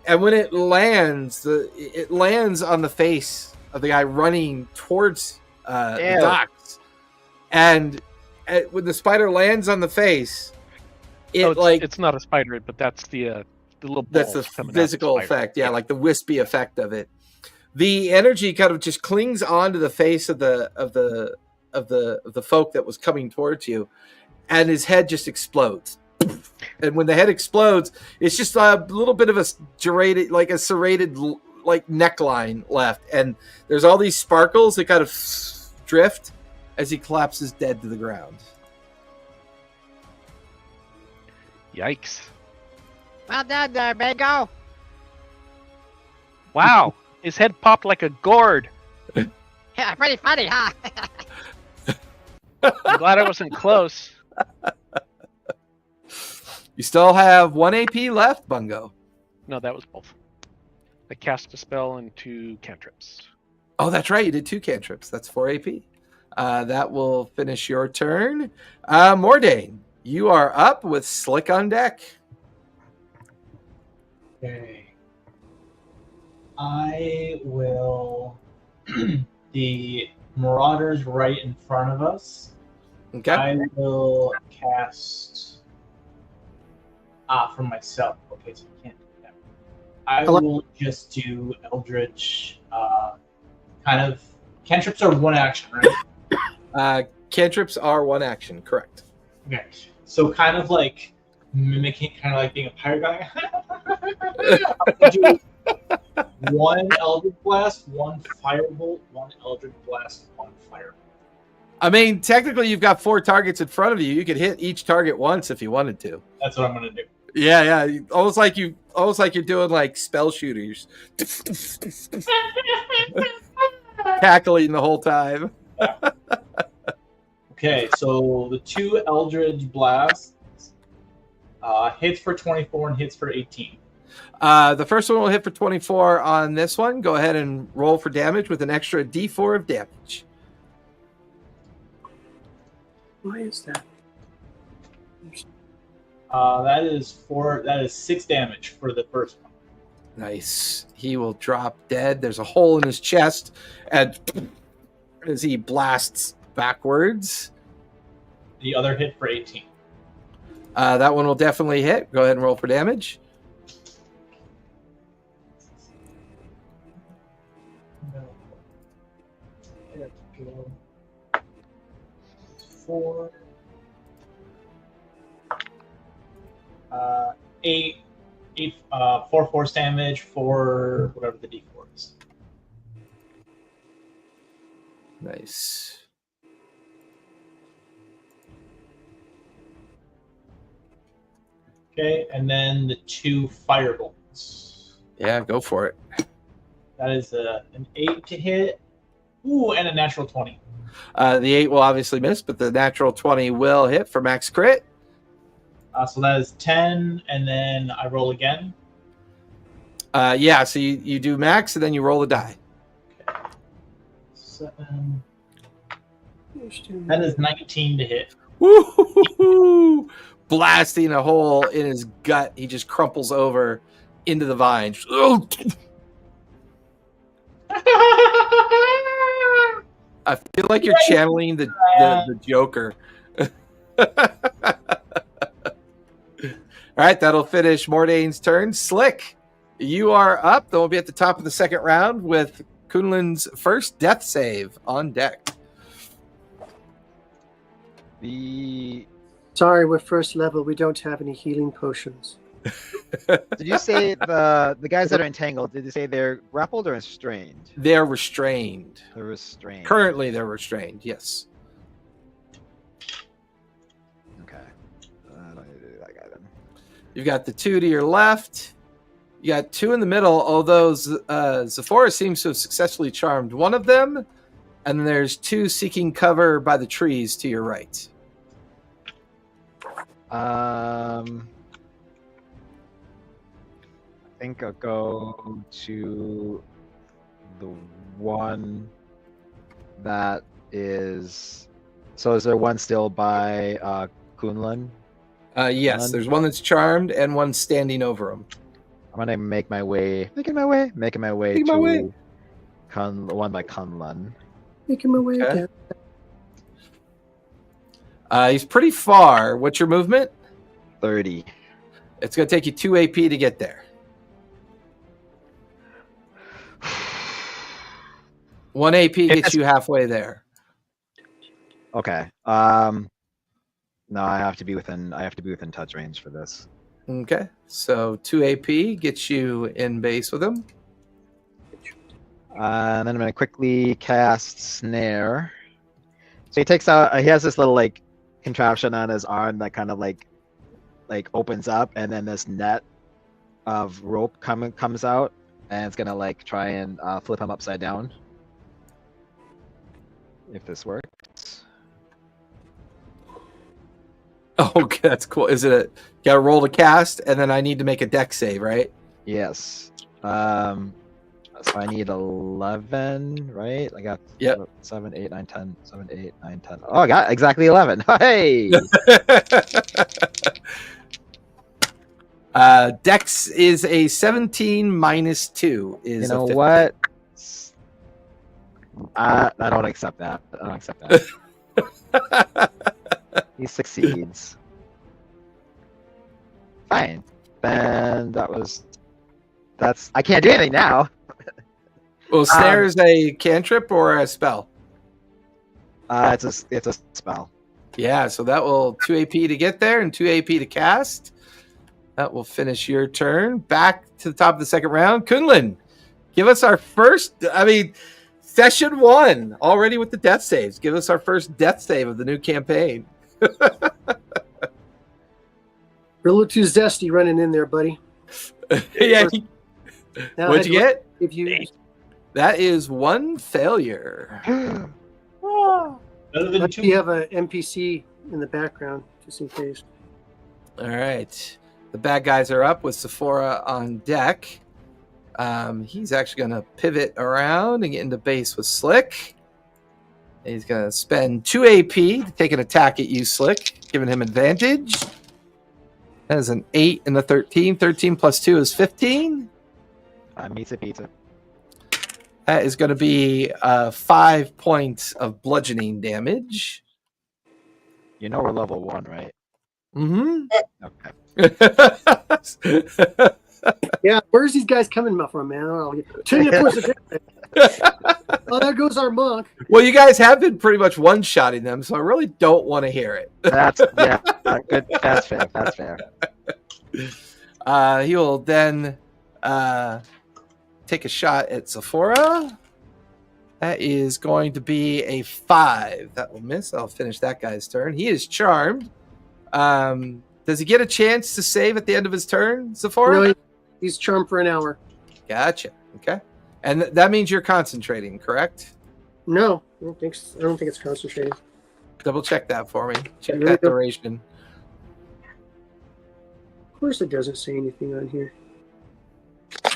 And when it lands, it lands on the face of the guy running towards the Ew. docks. And when the spider lands on the face, It's not a spider, but that's the little that's the balls coming out of the physical spider. effect, yeah, like the wispy effect of it. The energy kind of just clings onto the face of the folk that was coming towards you, and his head just explodes. And when the head explodes, it's just a little bit of a serrated like neckline left, and there's all these sparkles that kind of drift as he collapses dead to the ground. Yikes. Well done there, Bingo. Wow, his head popped like a gourd. Yeah, pretty funny, huh? I'm glad I wasn't close. You still have 1 AP left, Bungo. No, that was both. I cast a spell and 2 cantrips. Oh, that's right. You did 2 cantrips. That's 4 AP. That will finish your turn. Mordain, you are up with Slick on deck. Okay. I will. The Marauders right in front of us. Okay. I will cast. For myself. Okay, so I can't do that. I will just do Eldritch. Kind of. Cantrips are one action, right? Cantrips are 1 action, correct. Okay. So kind of like mimicking, kind of like being a pirate guy. 1 Eldritch Blast, 1 Firebolt, 1 Eldritch Blast, 1 Firebolt. I mean, technically, you've got 4 targets in front of you. You could hit each target once if you wanted to. That's what I'm gonna do. Yeah. Almost like you're doing like spell shooters, cackling the whole time. Okay, so the 2 Eldritch Blasts hits for 24 and hits for 18. The first one will hit for 24 on this one. Go ahead and roll for damage with an extra D4 of damage. Why is that? That is 6 damage for the first one. Nice. He will drop dead. There's a hole in his chest, and as he blasts backwards. The other hit for 18. That one will definitely hit. Go ahead and roll for damage. Four. 8 4 force damage for whatever the D4 is. Nice. Okay, and then the 2 firebolts. Yeah, go for it. That is an 8 to hit. Ooh, and a natural 20. The 8 will obviously miss, but the natural 20 will hit for max crit. So that is 10, and then I roll again. Yeah, so you do max, and then you roll the die. Okay. 7. That is 19 to hit. Woo-hoo-hoo-hoo! Blasting a hole in his gut. He just crumples over into the vine. I feel like you're channeling the Joker. All right, that'll finish Mordane's turn. Slick, you are up. Then we'll be at the top of the second round with Kunlin's first death save on deck. Sorry, we're first level. We don't have any healing potions. Did you say the guys that are entangled? Did you say they're grappled or restrained? They're restrained. They're restrained. Currently, they're restrained. Yes. Okay. I don't need to do that guy then. You've got the 2 to your left. You got 2 in the middle, although Zephora seems to have successfully charmed one of them. And there's 2 seeking cover by the trees to your right. I think I'll go to the one that is. So is there one still by Kunlun? Yes, None? there's one that's charmed and one standing over him. I'm gonna making my way to the one by Kunlun. Making my way Okay. down. He's pretty far. What's your movement? 30. It's going to take you 2 AP to get there. 1 AP gets you halfway there. Okay. No, I have to be within touch range for this. Okay. So 2 AP gets you in base with him. And then I'm gonna quickly cast Snare. So he takes out. He has this little like contraption on his arm that kind of like opens up, and then this net of rope comes out, and it's gonna like try and flip him upside down. If this works. Okay, that's cool. Is it you got to roll to cast, and then I need to make a deck save, right? Yes. So I need 11, right? I got 7, 8, 9, 10. 7, 8, 9, 10. Oh, I got exactly 11. Hey! Dex is a 17 minus 2. Is You know a 15. what? I don't accept that. He succeeds. Fine. Then that's. I can't do anything now. Well, snare is a cantrip or a spell? It's a spell. Yeah, so that will 2 AP to get there and 2 AP to cast. That will finish your turn. Back to the top of the second round. Kunlun, give us our first, session 1, already with the death saves. Give us our first death save of the new campaign. Real too zesty running in there, buddy. Yeah. Now, What'd you get? If you That is 1 failure. Better than But two. you have a NPC in the background, just in case. All right. The bad guys are up with Sephora on deck. He's actually going to pivot around and get into base with Slick. He's going to spend 2 AP to take an attack at you, Slick, giving him advantage. That is an 8 and a 13. 13 plus 2 is 15. Meets a pizza. That is going to be 5 points of bludgeoning damage. You know we're level 1, right? Mm-hmm. Okay. Yeah, where's these guys coming from, man? Oh, there goes our monk. Well, you guys have been pretty much one-shotting them, so I really don't want to hear it. That's good. That's fair. That's fair. He will then take a shot at Sephora. That is going to be a 5. That will miss. I'll finish that guy's turn. He is charmed. Does he get a chance to save at the end of his turn, Sephora? No, he's charmed for an hour. Gotcha. Okay. And that means you're concentrating, correct? No, I don't think it's concentrating. Double check that for me. Check Really that don't- duration. Of course, it doesn't say anything on here. I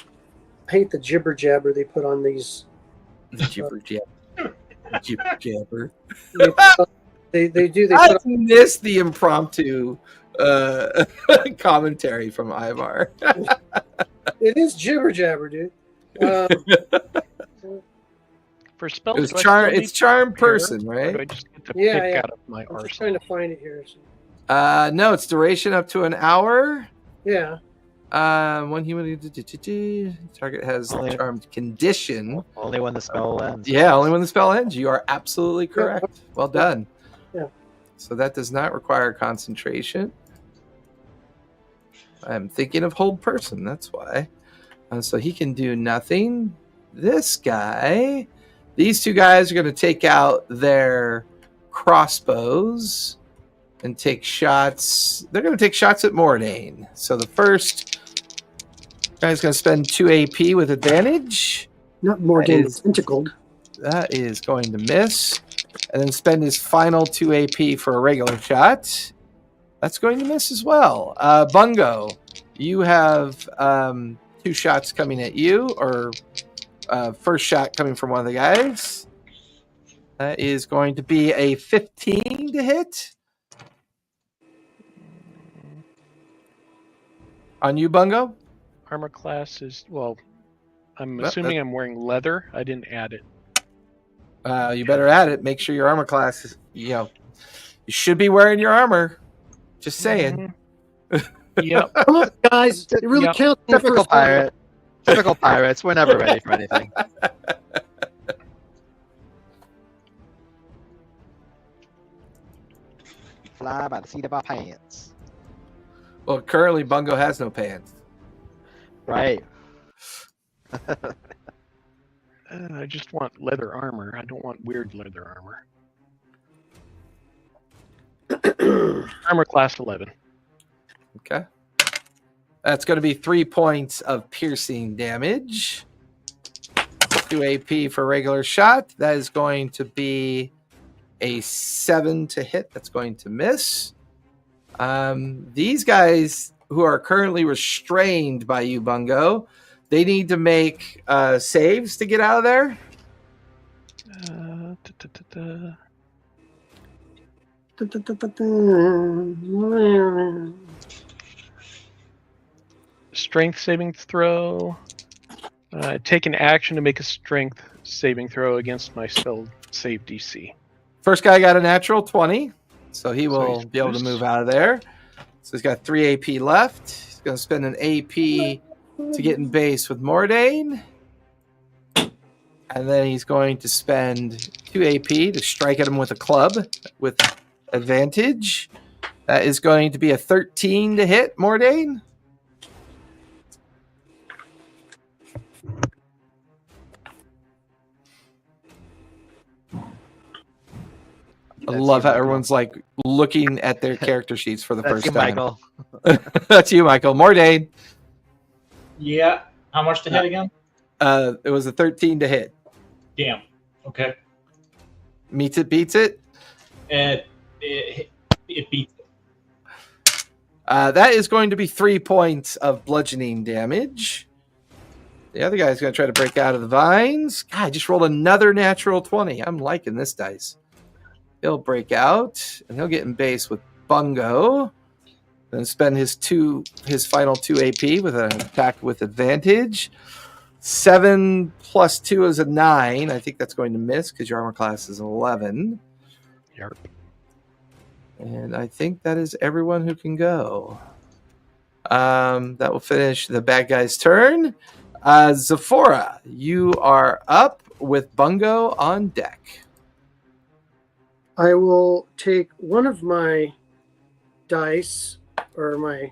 hate the jibber jabber they put on these. Jibber jabber. Jibber jabber. They do. They I put missed the impromptu commentary from Ivar. it is jibber jabber, dude. For spells, It was do I charm. still It's need charm prepare, person, or right? do I just get to Yeah, pick yeah. out of my I'm just arsenal? trying to find it here. So. No, it's duration up to an hour. Yeah. One human target has Only- charmed condition. Only when the spell ends. Yeah, only when the spell ends. You are absolutely correct. Well done. Yeah. So that does not require concentration. I'm thinking of hold person. That's why. So he can do nothing. This guy, these 2 guys are going to take out their crossbows and take shots. They're going to take shots at Mordain. So the first guy's going to spend 2 AP with advantage. Not more That than is- tentacled. That is going to miss. And then spend his final 2 AP for a regular shot. That's going to miss as well. Bungo, you have 2 shots coming at you, or first shot coming from one of the guys. That is going to be a 15 to hit. On you, Bungo? Armor class is, well, I'm Well, assuming I'm wearing leather. I didn't add it. You better add it. Make sure your armor class is, you should be wearing your armor. Just saying. Yep. Come on, guys. It really Yep. counts. in the Typical first round. pirate. Typical pirates. We're never ready for anything. Fly by the seat of our pants. Well, currently Bungo has no pants. Right. I just want leather armor. I don't want weird leather armor. Armor class 11. Okay. That's going to be 3 points of piercing damage. 2 AP for regular shot. That is going to be a 7 to hit. That's going to miss. These guys who are currently restrained by you, Bungo, they need to make saves to get out of there. Strength saving throw. Take an action to make a strength saving throw against my spell save DC. First guy got a natural 20, so he will he's be able to boost. move out of there. So he's got 3 AP left. He's going to spend an AP to get in base with Mordain. And then he's going to spend 2 AP to strike at him with a club with advantage. That is going to be a 13 to hit Mordain. I That's love you, how Michael. everyone's like looking at their character sheets for the That's first you, time. Michael. That's you, Michael. Mordane. Yeah. How much to hit again? It was a 13 to hit. Damn. Okay. Meets it, beats it. It beats it. That is going to be 3 points of bludgeoning damage. The other guy's going to try to break out of the vines. God, I just rolled another natural 20. I'm liking this dice. He'll break out, and he'll get in base with Bungo. Then spend his final 2 AP with an attack with advantage. 7 plus 2 is a 9. I think that's going to miss because your armor class is 11. Yarp. And I think that is everyone who can go. That will finish the bad guy's turn. Zephora, you are up with Bungo on deck. I will take one of my dice or my,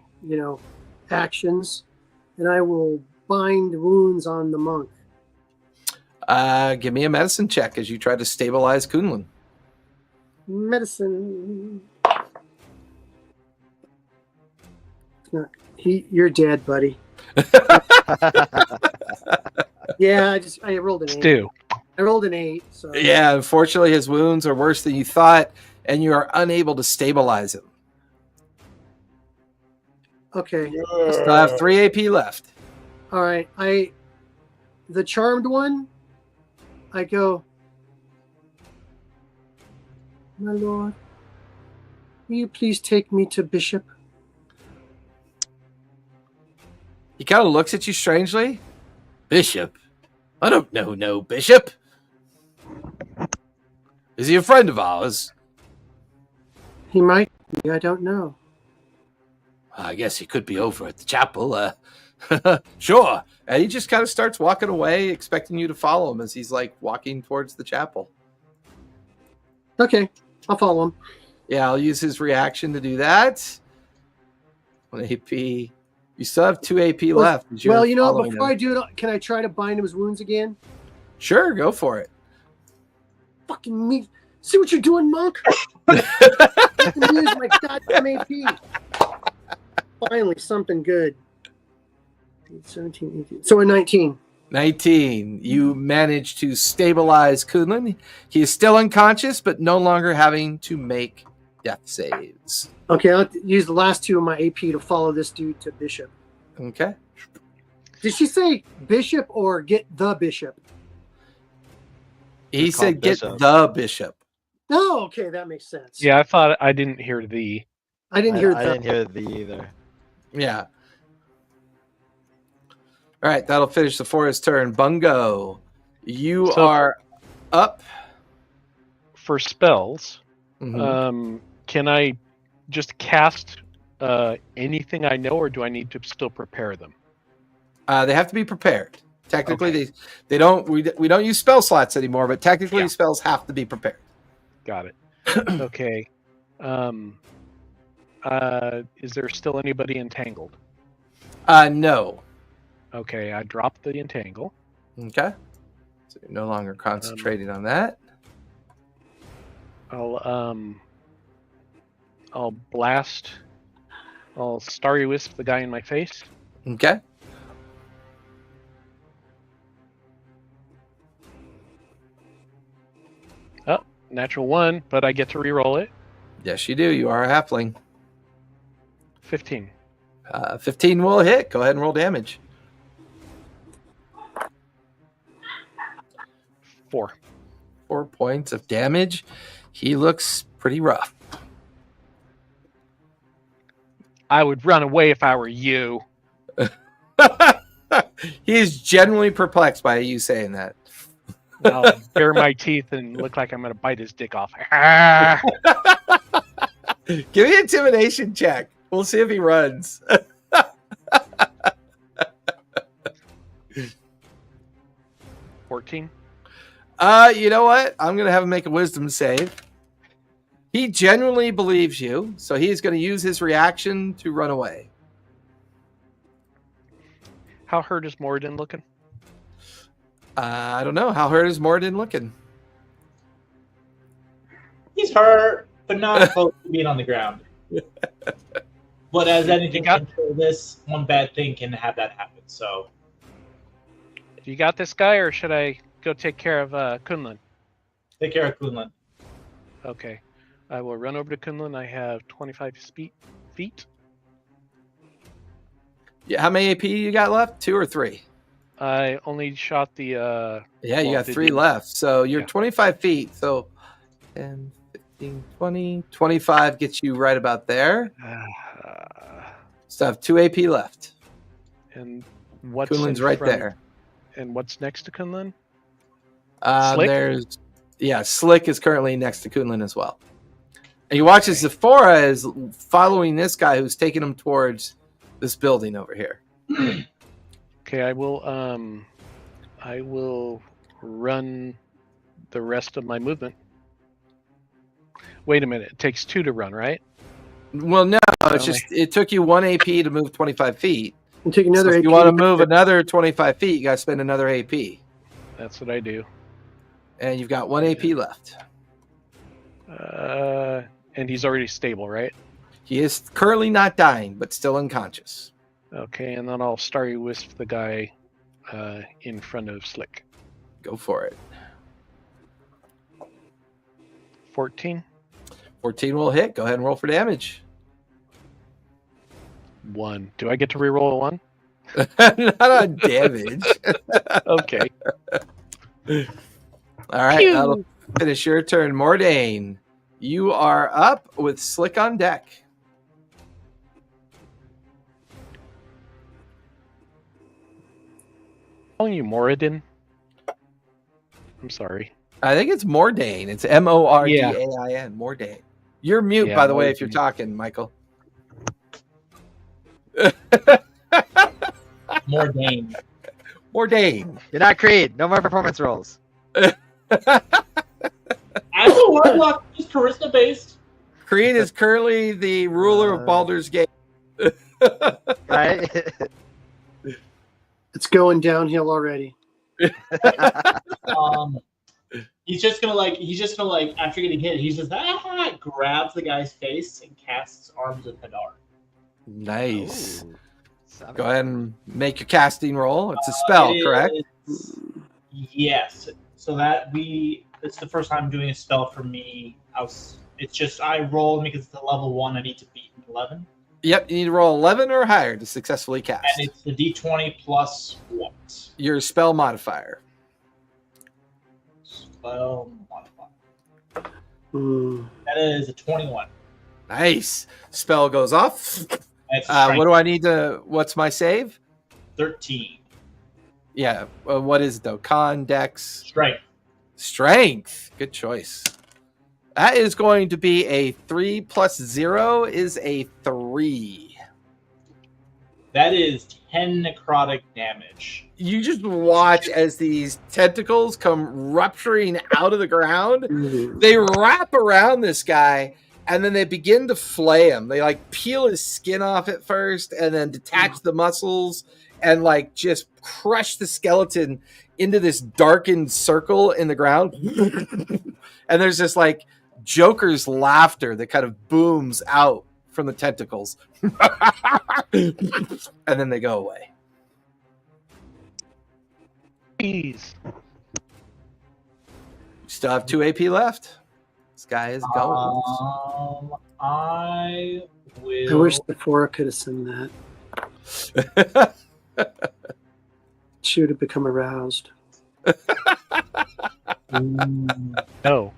actions, and I will bind wounds on the monk. Give me a medicine check as you try to stabilize Kunlun. Medicine. You're dead, buddy. Yeah, I rolled an 8. Stu. I rolled an 8. So Yeah, unfortunately, his wounds are worse than you thought, and you are unable to stabilize him. okay. Still have 3 AP left. All right. The charmed one. I go. My lord, will you please take me to Bishop? He kind of looks at you strangely. Bishop? I don't know no Bishop. Is he a friend of ours? He might be. I don't know. I guess he could be over at the chapel. Sure. And he just kind of starts walking away, expecting you to follow him as he's like walking towards the chapel. Okay, I'll follow him. Yeah, I'll use his reaction to do that. 1 AP. You still have 2 AP left. as you're Well, following before him. I do it, can I try to bind his wounds again? Sure, go for it. Fucking me. See what you're doing, monk? Fucking use my goddamn AP. Finally, something good. 17, 18. So a 19. 19. You manage to stabilize Kunlun. He is still unconscious, but no longer having to make death saves. Okay, I'll use the last 2 of my AP to follow this dude to Bishop. Okay. Did she say Bishop or get the Bishop? He It's said called get Bishop. the bishop. Oh, okay, that makes sense. Yeah, I thought I didn't hear the. I didn't hear I that. didn't hear the either. Yeah. All right, that'll finish the forest turn. Bungo, you So- are up. For spells, Mhm. can I just cast anything I know, or do I need to still prepare them? They have to be prepared. Technically, Okay. they don't. We don't use spell slots anymore, but technically, Yeah. spells have to be prepared. Got it. Okay. Is there still anybody entangled? No. Okay, I dropped the entangle. Okay. So you're no longer concentrating on that. I'll blast. I'll starry wisp the guy in my face. Okay. Oh, natural 1, but I get to re-roll it. Yes, you do. You are a halfling. 15. 15 will hit. Go ahead and roll damage. 4. 4 points of damage. He looks pretty rough. I would run away if I were you. He is genuinely perplexed by you saying that. I'll bare my teeth and look like I'm going to bite his dick off. Ah! Give me an intimidation check. We'll see if he runs. 14. You know what? I'm going to have him make a wisdom save. He genuinely believes you, so he's going to use his reaction to run away. How hurt is Moradin looking? I don't know. How hurt is Morden looking? He's hurt, but not close to being on the ground. But as anything can kill this, one bad thing can have that happen. So, You got this guy, or should I go take care of Kunlun? take care of Kunlun. Okay. I will run over to Kunlun. I have 25 feet. Yeah, how many AP you got left? 2 or 3? I only shot the. Yeah, you well, got 3 left. So you're 25 feet. So 10, 15, 20, 25 gets you right about there. So I have 2 AP left. And what's Kunlun's in right front- there. And what's next to Kunlun? Slick? Slick is currently next to Kunlun as well. And you watch as Zephora is following this guy who's taking him towards this building over here. Okay, I will run the rest of my movement. Wait a minute, it takes 2 to run, right? Well, no, it's just it took you 1 AP to move 25 feet. And take another So if AP. you want to move another 25 feet, you got to spend another AP. That's what I do. And you've got 1 AP left. And he's already stable, right? He is currently not dying, but still unconscious. Okay, and then I'll Starry Wisp the guy in front of Slick. Go for it. 14. 14 will hit. Go ahead and roll for damage. 1. Do I get to reroll a 1? Not on damage. Okay. All right, Pew! that'll finish your turn. Mordain, you are up with Slick on deck. Calling you Moradin? I'm sorry. I think it's Mordain. It's Mordain. Mordain. You're mute, Yeah, by the way, if you're Mordain. talking, Michael. Mordain. Mordain. You're not Creed. No more performance rolls. I'm a warlock, just charisma based. Creed is currently the ruler of Baldur's Gate. Right? It's going downhill already. He's just gonna after getting hit, he's just grabs the guy's face and casts Arms of Hadar. Nice. Ooh, 7. Go ahead and make your casting roll. It's a spell, correct? Yes. So it's the first time doing a spell for me. It's just I roll because it's a level 1. I need to beat 11. Yep, you need to roll 11 or higher to successfully cast. And it's the D20 plus what? Your spell modifier. Spell modifier. Hmm. That is a 21. Nice. Spell goes off. That's What do I need to... What's my save? 13. Yeah. What is it, though? Con, Dex? Strength. Strength. Good choice. That is going to be a 3 plus 0 is a 3. That is 10 necrotic damage. You just watch as these tentacles come rupturing out of the ground. Mhm. They wrap around this guy, and then they begin to flay him. They like peel his skin off at first, and then detach the muscles, and like just crush the skeleton into this darkened circle in the ground. And there's this like Joker's laughter that kind of booms out from the tentacles. And then they go away. Jeez. You still have 2 AP left. This guy is going. I will. I wish the Sephora could have sung that. She would have become aroused. No.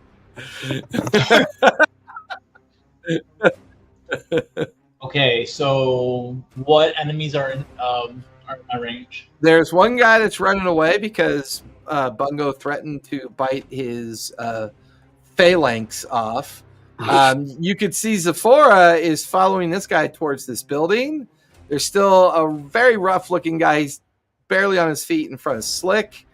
Okay, so what enemies are in my range? There's one guy that's running away because Bungo threatened to bite his phalanx off. You could see Zephora is following this guy towards this building. There's still a very rough-looking guy. He's barely on his feet in front of Slick.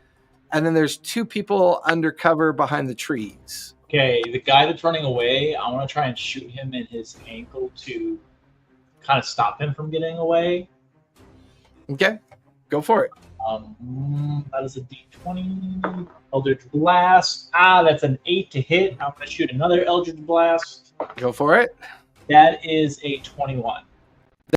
And then there's 2 people undercover behind the trees. Okay, the guy that's running away, I want to try and shoot him in his ankle to kind of stop him from getting away. Okay, go for it. That is a D20. Eldritch Blast. That's an 8 to hit. I'm going to shoot another Eldritch Blast. Go for it. That is a 21.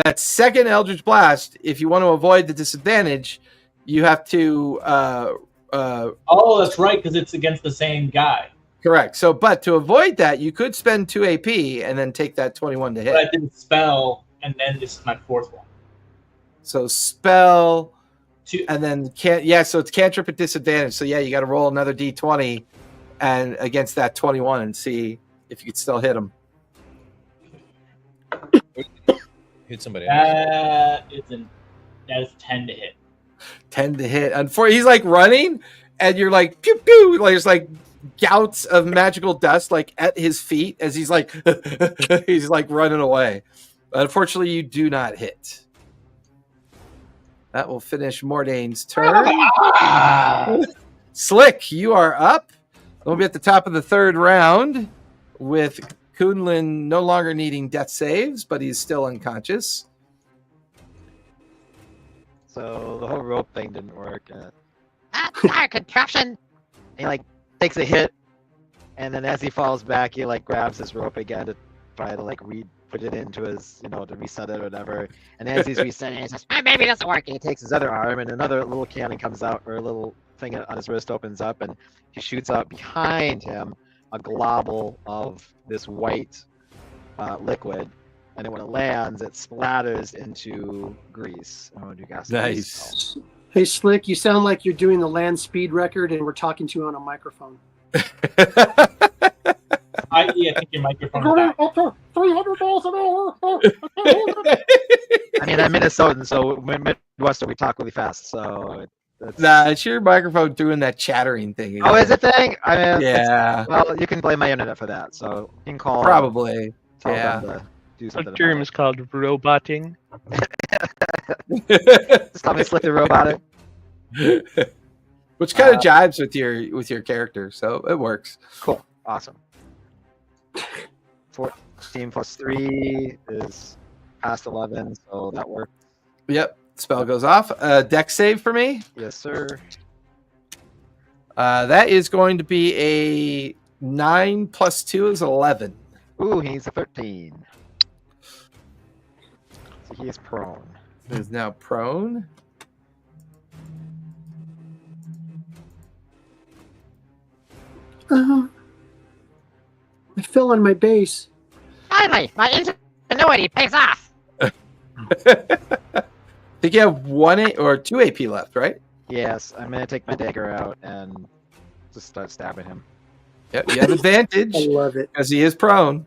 That second Eldritch Blast, if you want to avoid the disadvantage, you have to... oh, that's right, because it's against the same guy. Correct. So, but to avoid that, you could spend 2 AP and then take that 21 to hit. But I didn't spell, and then this is my fourth one. So spell, 2. and then so it's cantrip at disadvantage. So yeah, you got to roll another D20 and against that 21 and see if you could still hit him. Hit somebody else. That is 10 to hit. 10 to hit. And he's like running, and you're like pew pew, like there's like gouts of magical dust like at his feet as he's like he's like running away. Unfortunately, you do not hit. That will finish Mordane's turn. Slick, you are up. We'll be at the top of the third round with Kunlun no longer needing death saves, but he's still unconscious. So the whole rope thing didn't work. Our contraption. He like takes a hit, and then as he falls back, he like grabs his rope again to try to like put it into his, to reset it or whatever. And as he's resetting, he says, Maybe it doesn't work. he takes his other arm, and another little cannon comes out, or a little thing on his wrist opens up, and he shoots out behind him a globule of this white liquid. And then when it lands, it splatters into grease. I want you guys. Nice. Hey, Slick, you sound like you're doing the land speed record and we're talking to you on a microphone. I think your microphone is out. Up to 300 miles an hour. I mean, I'm Minnesotan, so when Midwestern, we talk really fast. So Nah, it's your microphone doing that chattering thing again. Oh, is it thing? I mean, yeah. Well, you can blame my internet for that. So you can call. Probably. Tell Yeah. them to do The something. term is called roboting. Just tell me Slick the robotic. Which kind of jibes with your character, so it works. Cool. Awesome. 14 plus 3 is past 11, so that works. Yep. Spell goes off. Dex save for me. Yes, sir. That is going to be a 9 plus 2 is 11. Ooh, he's a 13. So he is prone. He is now prone. I fell on my base. Finally, my ingenuity pays off. I think you have 1 or 2 AP left, right? Yes, I'm gonna take my dagger out and just start stabbing him. Yep, you have advantage I love it. because he is prone.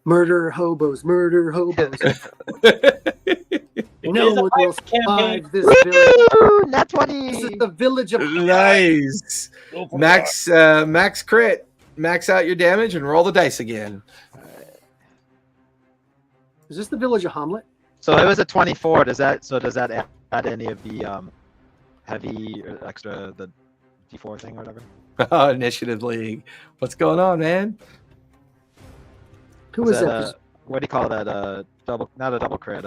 Murder hobos, murder hobos. No one will survive this village. Woo! Not 20. This is the village of Nice. Max crit. Max out your damage and roll the dice again. Is this the village of Hamlet? So it was a 24. Does that add any of the heavy or extra the D4 thing or whatever? Oh, Initiative League. What's going on, man? Who is that? What do you call that? Not a double crit.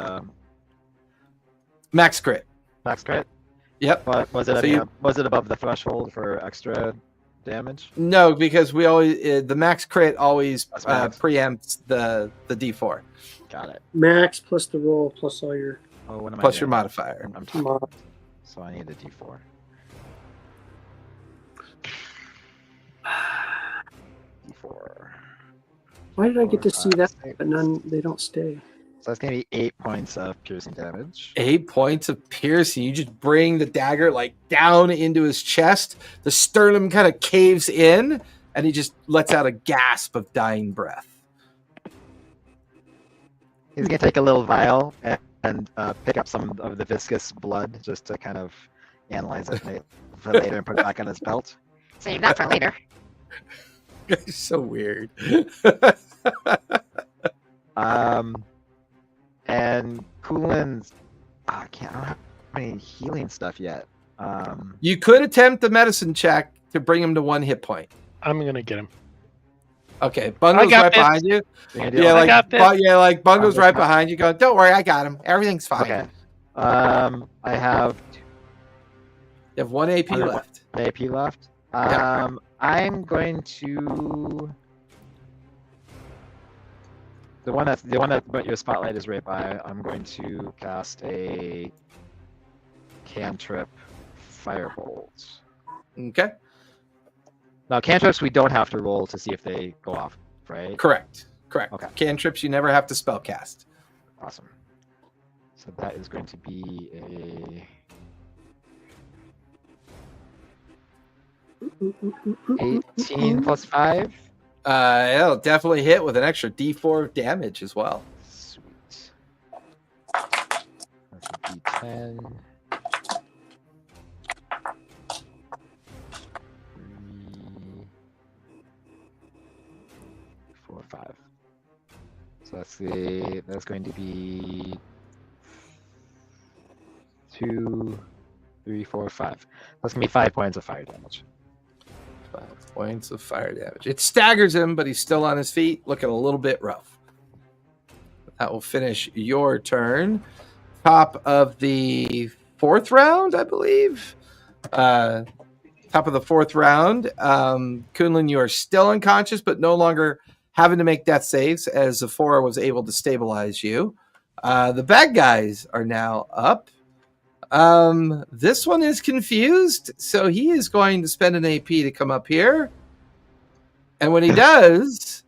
Max crit. Max crit. Yep. But was it So was it above the threshold for extra damage? No, because we always the max crit always That's max. preempts the D4 Got it. Max plus the roll plus all your. Oh, what am I plus your doing? modifier. I'm so I need a D4. D4. Why did I get to see that? 6. But none, they don't stay. So that's gonna be 8 points of piercing damage. 8 points of piercing. You just bring the dagger like down into his chest. The sternum kind of caves in, and he just lets out a gasp of dying breath. He's gonna take a little vial and pick up some of the viscous blood just to kind of analyze it for later and put it back on his belt. Save that for later. It's so weird. And Coolin's, I don't have any healing stuff yet. You could attempt the medicine check to bring him to 1 hit point. I'm gonna get him. Okay, Bungo's got right this. behind you. Yeah, I got this. Bungo's right behind you. Going, don't worry, I got him. Everything's fine. Okay. I have You have 1 AP Other- left. AP left. Yeah. I'm going to the one that your spotlight is right by. I'm going to cast a cantrip firebolt. Okay. Now cantrips we don't have to roll to see if they go off, right? Correct. Okay. Cantrips you never have to spell cast. Awesome. So that is going to be a 18 plus 5. It'll definitely hit with an extra D4 of damage as well. Sweet. That's a D10. 3, 4, 5. So that's going to be 2, 3, 4, 5. That's gonna be 5 points of fire damage. 5 points of fire damage. It staggers him, but he's still on his feet, looking a little bit rough. That will finish your turn. Top of the 4th round, I believe. Top of the 4th round. Kunlun, you are still unconscious, but no longer having to make death saves, as Zephora was able to stabilize you. The bad guys are now up. This one is confused, so he is going to spend an AP to come up here. And when he does,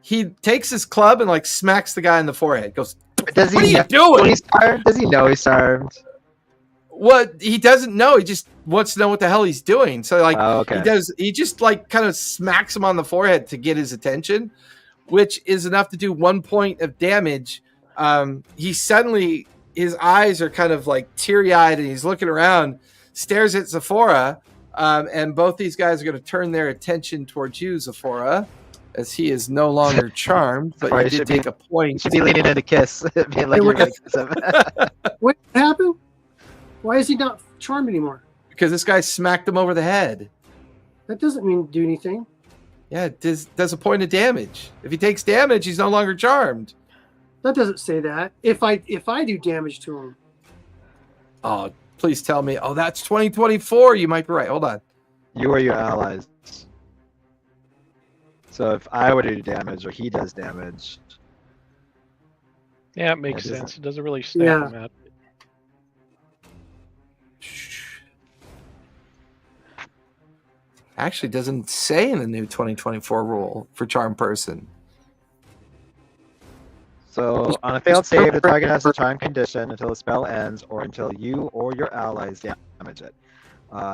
he takes his club and like smacks the guy in the forehead. Goes, Does "What are he you know doing?" he's armed? Does he know he's armed? What he doesn't know, he just wants to know what the hell he's doing. So like Oh, okay. he just like kind of smacks him on the forehead to get his attention, which is enough to do 1 point of damage. He suddenly, his eyes are kind of like teary-eyed and he's looking around, stares at Zephora, and both these guys are going to turn their attention towards you, Zephora, as he is no longer charmed, but Zephora you did should take be- a point. Should be leaning in to kiss, being like, Hey, you're what- gonna kiss him. What happened? Why is he not charmed anymore? Because this guy smacked him over the head. That doesn't mean do anything. Yeah, it does a point of damage. If he takes damage, he's no longer charmed. That doesn't say that. If I do damage to him, Oh, please tell me. Oh, that's 2024. You might be right. Hold on. You or your allies. So if I were to do damage or he does damage, Yeah, it makes It sense. It doesn't really snap Yeah. him out. Actually, doesn't say in the new 2024 rule for charm person. so on a failed save, the target has a charm condition until the spell ends or until you or your allies damage it.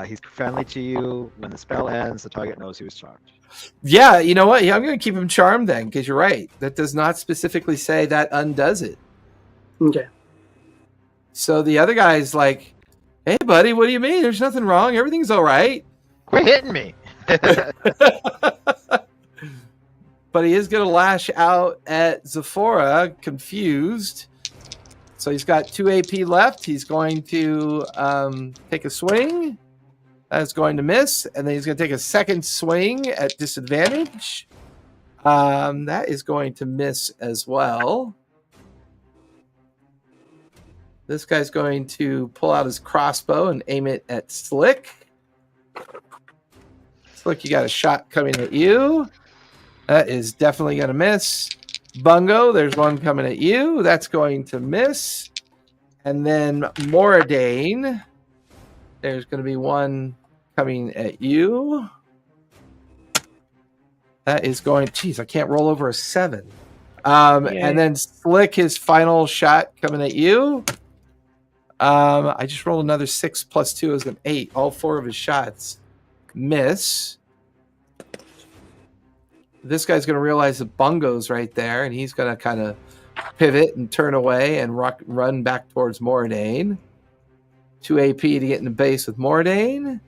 He's friendly to you. When the spell ends, the target knows he was charmed. Yeah, you know what? Yeah, I'm going to keep him charmed then, because you're right. That does not specifically say that undoes it. okay. So the other guy's like, "Hey, buddy, what do you mean? There's nothing wrong. Everything's all right." Quit hitting me! But he is going to lash out at Zephora, confused. So he's got 2 AP left. He's going to take a swing. That's going to miss. And then he's going to take a second swing at disadvantage. That is going to miss as well. This guy's going to pull out his crossbow and aim it at Slick. Slick, you got a shot coming at you. That is definitely going to miss. Bungo, there's one coming at you. That's going to miss. And then Moradane, there's going to be one coming at you. That is going... Jeez, I can't roll over a 7. And then Slick, his final shot coming at you. I just rolled another 6 plus 2 is an 8. All 4 of his shots miss. This guy's going to realize that Bungo's right there, and he's going to kind of pivot and turn away and run back towards Moradane. 2 AP to get in the base with Moradane.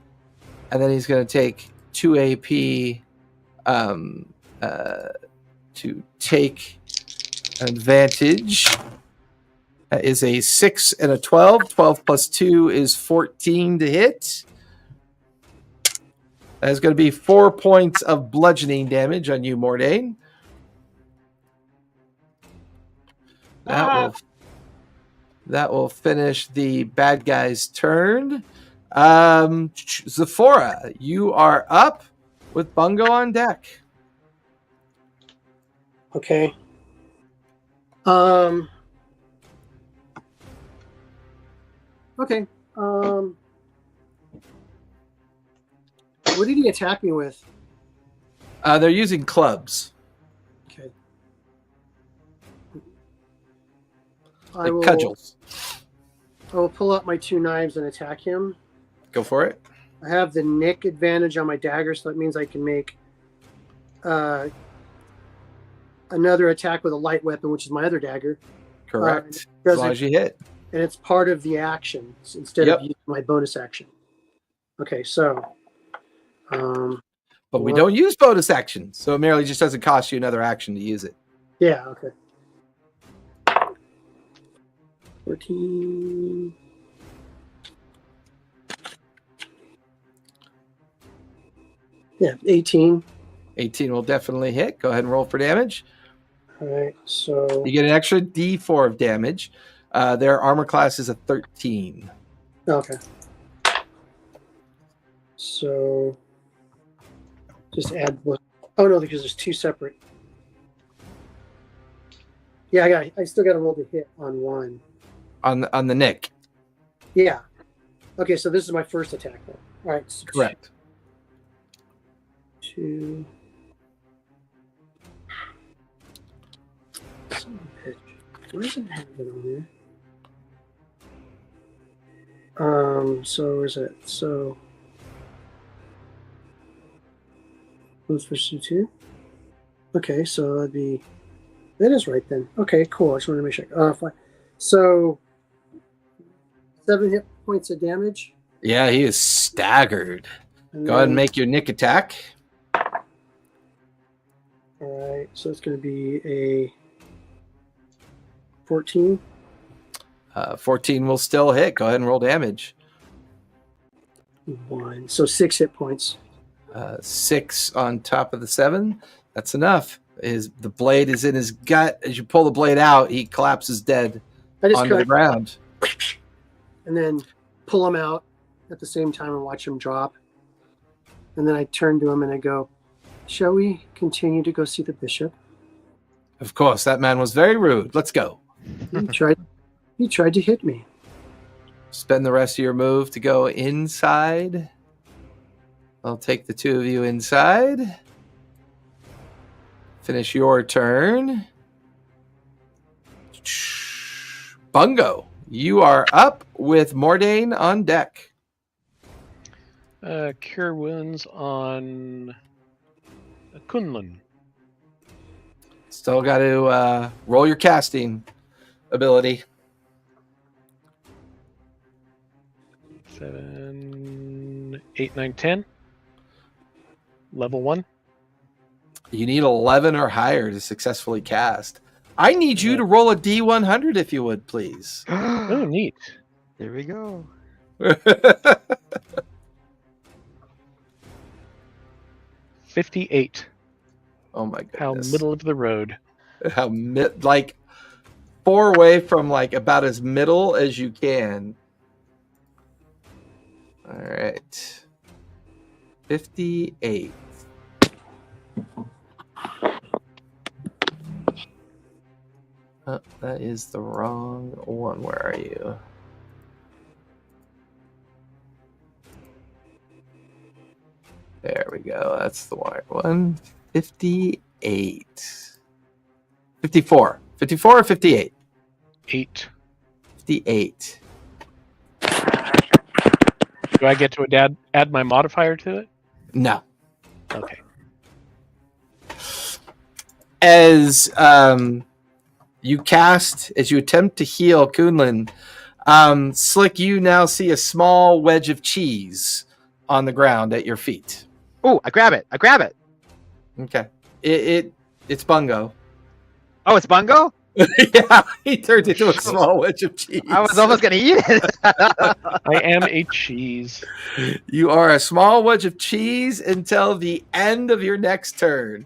And then he's going to take 2 AP to take advantage. That is a 6 and a 12. 12 plus 2 is 14 to hit. That is going to be 4 points of bludgeoning damage on you, Moradane. That will finish the bad guy's turn. Zephora, you are up with Bungo on deck. Okay. Okay. What did he attack me with? They're using clubs. Okay. Like cudgels. I will pull out my 2 knives and attack him. Go for it. I have the nick advantage on my dagger, so that means I can make another attack with a light weapon, which is my other dagger. Correct. As long as you hit. And it's part of the action instead of using my bonus action. Okay, so. But we don't use bonus actions, so it merely just doesn't cost you another action to use it. Yeah, okay. 14. Yeah, 18. 18 will definitely hit. Go ahead and roll for damage. All right, so You get an extra D4 of damage. Their armor class is a 13. okay. So just add one. Oh no, because there's 2 separate. Yeah, I still got to roll the hit on 1. On the nick. Yeah. Okay, so this is my first attack then. All right. So Correct. 2. Son of a bitch. Where does it have it on there? So where's it? So those for 2. Okay, so that is right then. Okay, cool. I just wanted to make sure. Fine. So 7 hit points of damage. Yeah, he is staggered. And Go ahead and then- make your nick attack. All right, so it's going to be a 14. 14 will still hit. Go ahead and roll damage. 1. So 6 hit points. 6 on top of the 7. That's enough. The blade is in his gut. As you pull the blade out, he collapses dead I just onto the cut ground. and then pull him out at the same time and watch him drop. And then I turn to him and I go, "Shall we continue to go see the bishop? Of course, that man was very rude. Let's go. He tried to hit me." Spend the rest of your move to go inside. I'll take the 2 of you inside. Finish your turn. Bungo, you are up with Mordain on deck. Cure wounds on Kunlun. Still got to roll your casting ability. 7, 8, 9, 10. Level 1. You need 11 or higher to successfully cast. I need you to roll a D100 if you would, please. Oh, neat. Here we go. 58. Oh my goodness. How middle of the road. How like 4 away from like about as middle as you can. All right. 58. Oh, that is the wrong one. Where are you? There we go. That's the right one. 58. 54. 54 or 58? 8. 58. Do I get to add my modifier to it? No. Okay. As you attempt to heal Kunlun, Slick, you now see a small wedge of cheese on the ground at your feet. Oh, I grab it. Okay. It's Bungo. Oh, it's Bungo? Yeah, he turned into a small wedge of cheese. I was almost going to eat it. I am a cheese. You are a small wedge of cheese until the end of your next turn.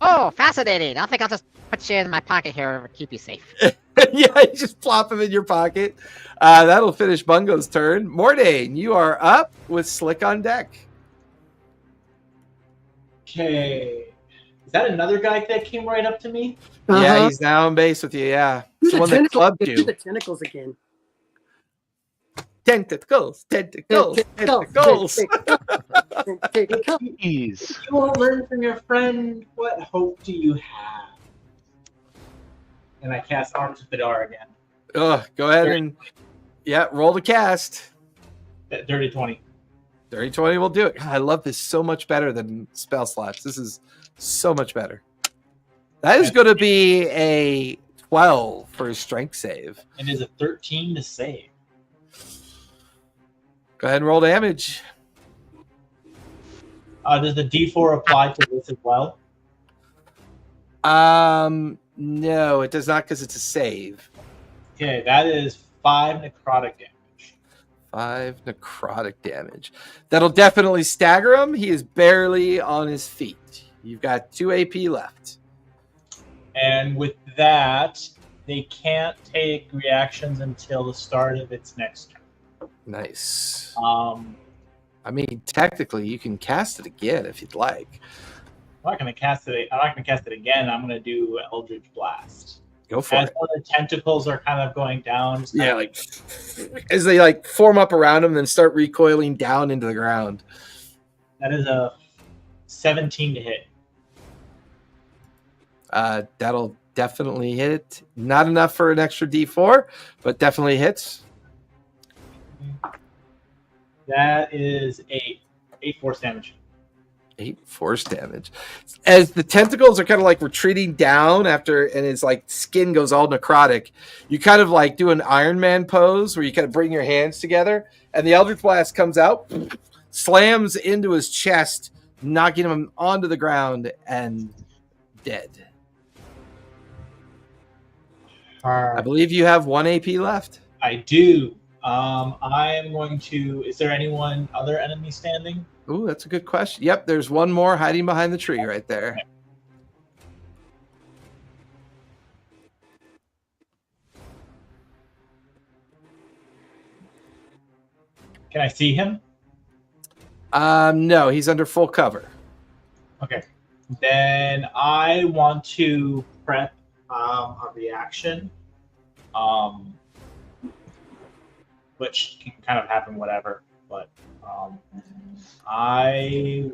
Oh, fascinating. I think I'll just put you in my pocket here and keep you safe. Yeah, you just plop him in your pocket. That'll finish Bungo's turn. Mordane, you are up with Slick on deck. Okay. Is that another guy that came right up to me? Yeah, he's now on base with you. Yeah, it's the one that clubbed Do you. the tentacles again. Tentacles. Tentacles. Jeez. You won't learn from your friend. What hope do you have? And I cast Arms of Vidar again. Go ahead and roll the cast. That dirty 20. Dirty 20 will do it. God, I love this so much better than spell slots. This is so much better. That is going to be a 12 for a strength save. It is a 13 to save. Go ahead and roll damage. Does the D4 apply to this as well? No, it does not because it's a save. Okay, that is 5 necrotic damage. 5 necrotic damage. That'll definitely stagger him. He is barely on his feet. You've got 2 AP left. And with that, they can't take reactions until the start of its next turn. Nice. I mean, technically, you can cast it again if you'd like. I'm not going to cast it again. I'm going to do Eldritch Blast. Go for As it. all the tentacles are kind of going down. Yeah, like as they like form up around him, then start recoiling down into the ground. That is a 17 to hit. That'll definitely hit. Not enough for an extra D4, but definitely hits. That is 8 force damage. 8 force damage. As the tentacles are kind of like retreating down after, and his like skin goes all necrotic, you kind of like do an Iron Man pose where you kind of bring your hands together, and the Eldritch Blast comes out, slams into his chest, knocking him onto the ground and dead. I believe you have 1 AP left. I do. I am going to. Is there anyone other enemy standing? Ooh, that's a good question. Yep, there's one more hiding behind the tree right there. Okay. Can I see him? No, he's under full cover. Okay. Then I want to prep a reaction, which can kind of happen whatever, but I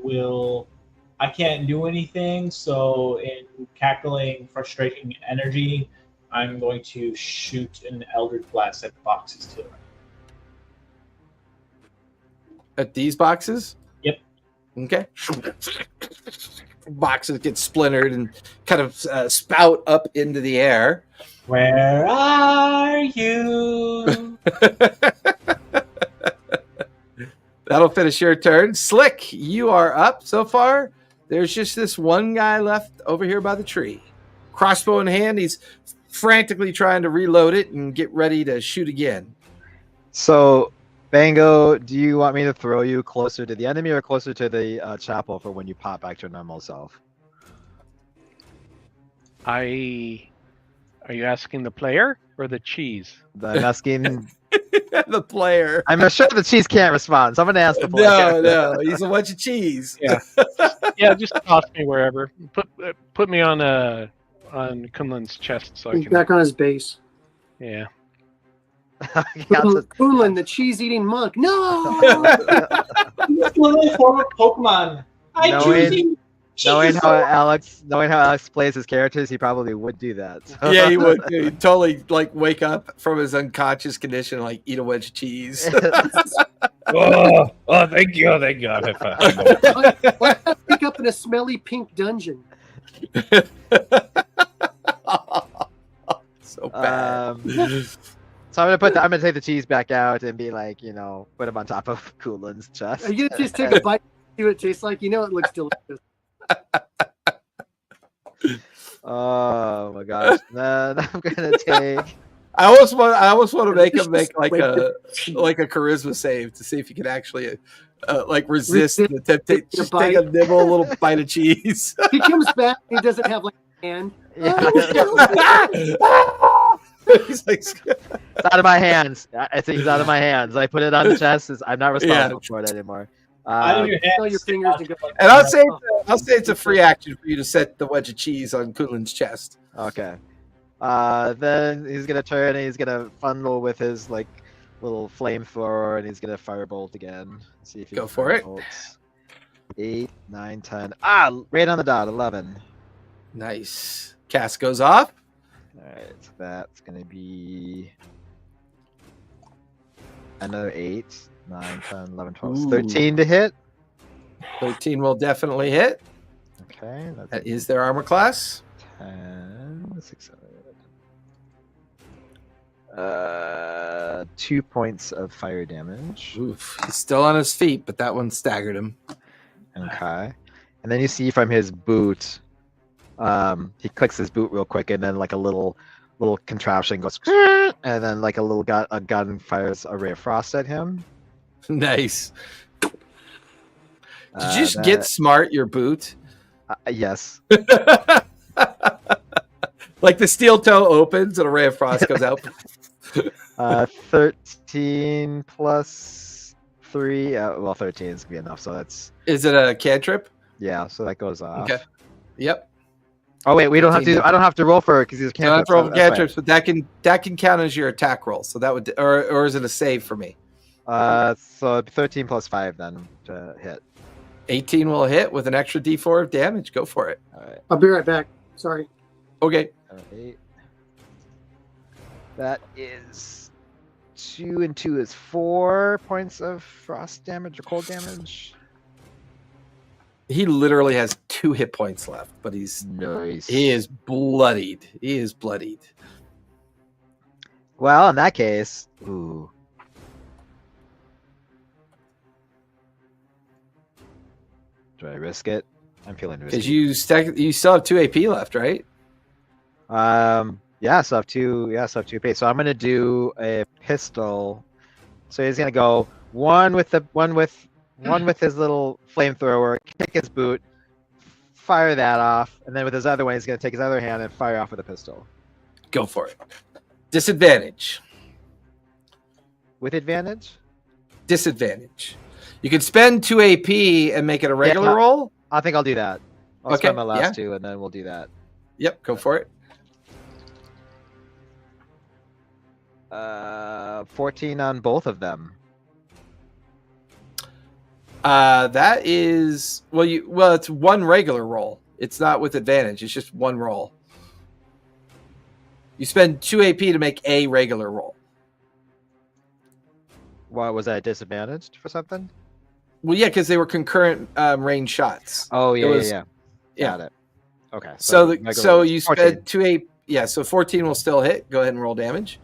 can't do anything, so in cackling frustrating energy, I'm going to shoot an Eldritch Blast at the boxes to the right. At these boxes? Yep. Okay. Boxes get splintered and kind of spout up into the air. Where are you? That'll finish your turn. Slick, you are up so far. There's just this one guy left over here by the tree. Crossbow in hand, he's frantically trying to reload it and get ready to shoot again. So, Bango, do you want me to throw you closer to the enemy or closer to the chapel for when you pop back to your normal self? Are you asking the player or the cheese? I'm asking The player. I'm sure the cheese can't respond, so I'm going to ask the player. No, he's a bunch of cheese. Yeah, yeah. Just toss me wherever. Put me on Kunlin's chest so I He's can. back on his base. Yeah. Kunlin, the cheese-eating monk. No! It's literally a form of Pokemon. Knowing how Alex plays his characters, he probably would do that. So. Yeah, he would. He'd totally like wake up from his unconscious condition, and, like eat a wedge of cheese. Oh, thank you. Why not pick up in a smelly pink dungeon? So bad. So I'm gonna take the cheese back out and be like, put him on top of Kulin's chest. Are you gonna just take a bite, see what it tastes like? You know it looks delicious. Oh my gosh! Then I'm gonna take. I almost want to make him make like a charisma save to see if he can actually resist the temptation. Just take a nibble, a little bite of cheese. He comes back. He doesn't have like a hand. Yeah. He's like, It's out of my hands. I think he's out of my hands. I put it on the chest. I'm not responsible for it anymore. Out of your head. Smell your fingers and go. and I'll say it's a free action for you to set the wedge of cheese on Kulin's chest. Okay. Then he's gonna turn and he's gonna funnel with his like little flamethrower and he's gonna firebolt again. See if he Go for it. firebolts. 8, 9, 10. Ah, right on the dot. 11. Nice. Cast goes off. All right, so that's gonna be another 8, 9, 10, 11, 12, Ooh. 13 to hit. 13 will definitely hit. Okay, That that's is their armor class. 10, 6, 7. 2 points of fire damage. Oof. He's still on his feet, but that one staggered him. Okay, and then you see from his boot, he clicks his boot real quick, and then like a little contraption goes, and then like a gun fires a ray of frost at him. Nice. Did you just get smart, your boot? Yes. Like the steel toe opens and a ray of frost goes out. 13 plus 3. Well, 13 is gonna be enough. So that's Is it a cantrip? yeah. So that goes off. Okay. Yep. Oh wait, we don't have 13 to. I don't have to roll for it because he's a You don't have cantrip. to roll cantrips, but that can count as your attack roll. So that would, or is it a save for me? So 13 plus 5 then to hit. 18 will hit with an extra D4 of damage. Go for it. All right. I'll be right back. Sorry. Okay. 8. That is 2 and 2 is 4 points of frost damage or cold damage. He literally has 2 hit points left, but he is bloodied. He is bloodied. Well, in that case, ooh. Do I risk it? I'm feeling risky. Because you still have 2 AP left, right? Yeah, so I have 2. Yeah, so I have 2 AP. So I'm gonna do a pistol. So he's gonna go one with his little flamethrower, kick his boot, fire that off, and then with his other one, he's gonna take his other hand and fire off with a pistol. Go for it. Disadvantage. With advantage? Disadvantage. You can spend 2 AP and make it a regular Yeah. roll. I think I'll do that. I'll Okay, spend my last yeah. 2, and then we'll do that. Yep, go for it. 14 on both of them. That is it's one regular roll. It's not with advantage. It's just one roll. You spend 2 AP to make a regular roll. Why was I disadvantaged for something? Well, yeah, because they were concurrent range shots. Oh yeah, was- yeah. yeah. Got it. Okay. So regular- you 14. spent 2 AP. Yeah, so 14 will still hit. Go ahead and roll damage.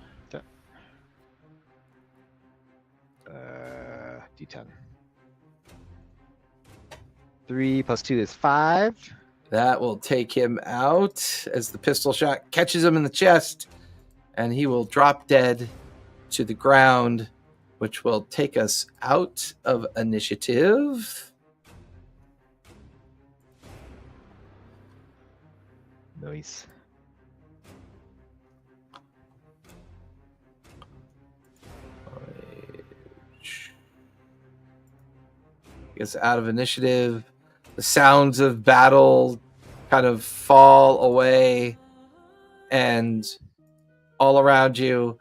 D10. 3 plus 2 is 5. That will take him out as the pistol shot catches him in the chest, and he will drop dead to the ground, which will take us out of initiative. Nice. Gets out of initiative. The sounds of battle kind of fall away, and all around you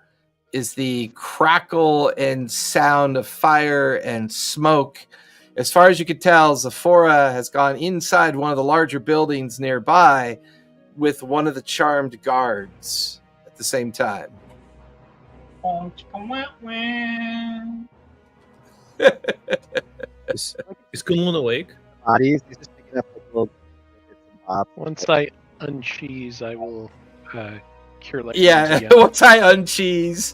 is the crackle and sound of fire and smoke. As far as you can tell, Zephora has gone inside one of the larger buildings nearby with one of the charmed guards at the same time. Is Kunlun awake? Bodies. He's just picking up like little bits and bobs. Once I uncheese, I will cure like Yeah, again. once I uncheese.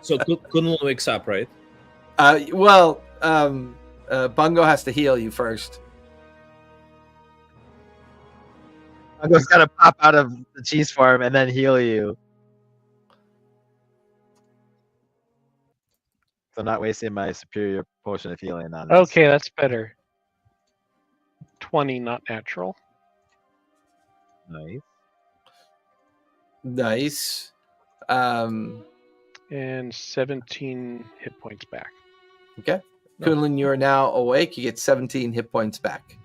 So Kunlun wakes up, right? Bungo has to heal you first. I'm just gonna pop out of the cheese farm and then heal you. So I'm not wasting my superior potion of healing on this. Okay, that's better. 20, not natural. Nice. Nice. And 17 hit points back. Okay. Kunlun, you are now awake. You get 17 hit points back.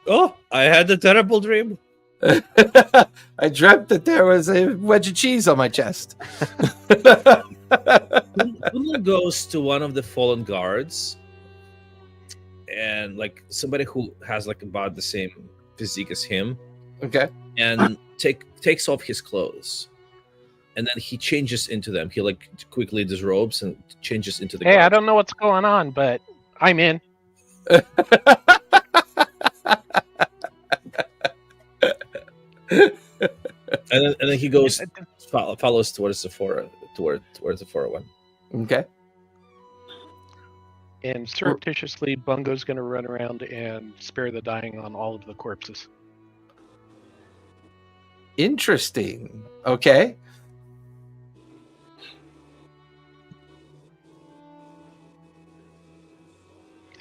Oh, I had a terrible dream. I dreamt that there was a wedge of cheese on my chest. Kunlun goes to one of the fallen guards, and like somebody who has like about the same physique as him, Okay. and takes off his clothes, and then he changes into them. He like quickly disrobes and changes into the. Hey, I guards. don't know what's going on, but I'm in. And then he goes follows towards the towards the 401. Okay. And surreptitiously, Bungo's going to run around and spare the dying on all of the corpses. Interesting. Okay.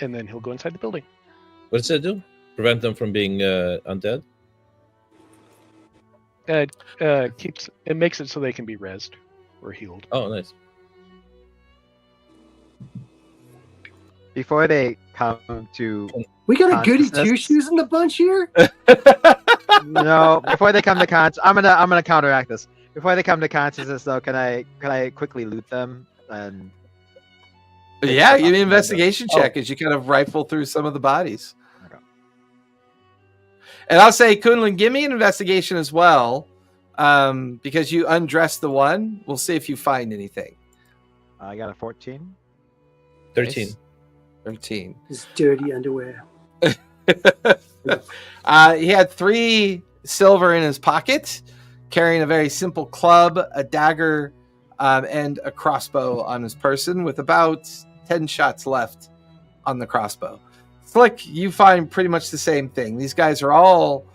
And then he'll go inside the building. What does it do? Prevent them from being undead? It makes it so they can be rezzed or healed. Oh, nice. Before they come to We got a goody Consciousness. two shoes in the bunch here. no, before they come to I'm gonna counteract this. Before they come to consciousness, though, can I quickly loot them and? Yeah, give me an investigation Oh. check as you kind of rifle through some of the bodies. Okay. And I'll say, Kunlun, give me an investigation as well, because you undressed the one. We'll see if you find anything. I got a 14. 13. Nice. 13. His dirty underwear. He had 3 silver in his pocket, carrying a very simple club, a dagger, and a crossbow on his person, with about 10 shots left on the crossbow. Slick, you find pretty much the same thing. These guys are all...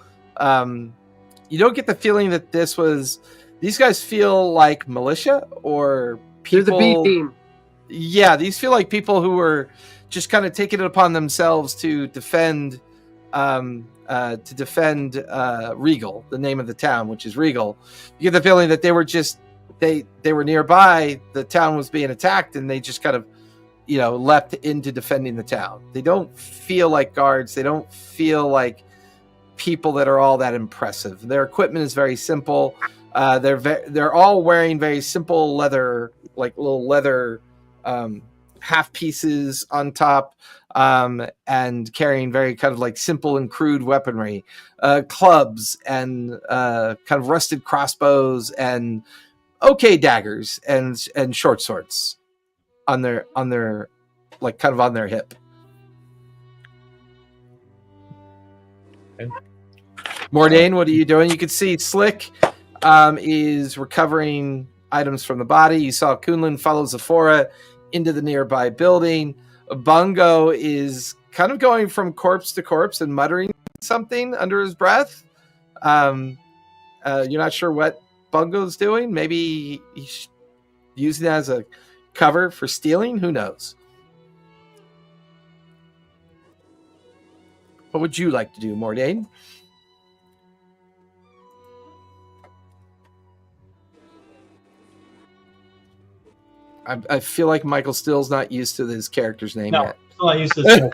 you don't get the feeling that these guys feel like militia or They're people... the B team. Yeah, these feel like people who were just kind of taking it upon themselves to defend Regal, the name of the town, which is Regal. You get the feeling that they were just they were nearby, the town was being attacked, and they just kind of leapt into defending the town. They don't feel like guards. They don't feel like people that are all that impressive. Their equipment is very simple. They're all wearing very simple leather, like little leather half pieces on top, and carrying very kind of like simple and crude weaponry, clubs and kind of rusted crossbows and okay daggers and short swords on their like kind of on their hip. Okay. Mordain, what are you doing? You can see Slick is recovering items from the body. You saw Kunlun follow Zephora into the nearby building. Bungo is kind of going from corpse to corpse and muttering something under his breath. You're not sure what Bungo's doing. Maybe he's using it as a cover for stealing. Who knows? What would you like to do, Mordain? I feel like Michael Still's not used to his character's name No, yet. still not used to this.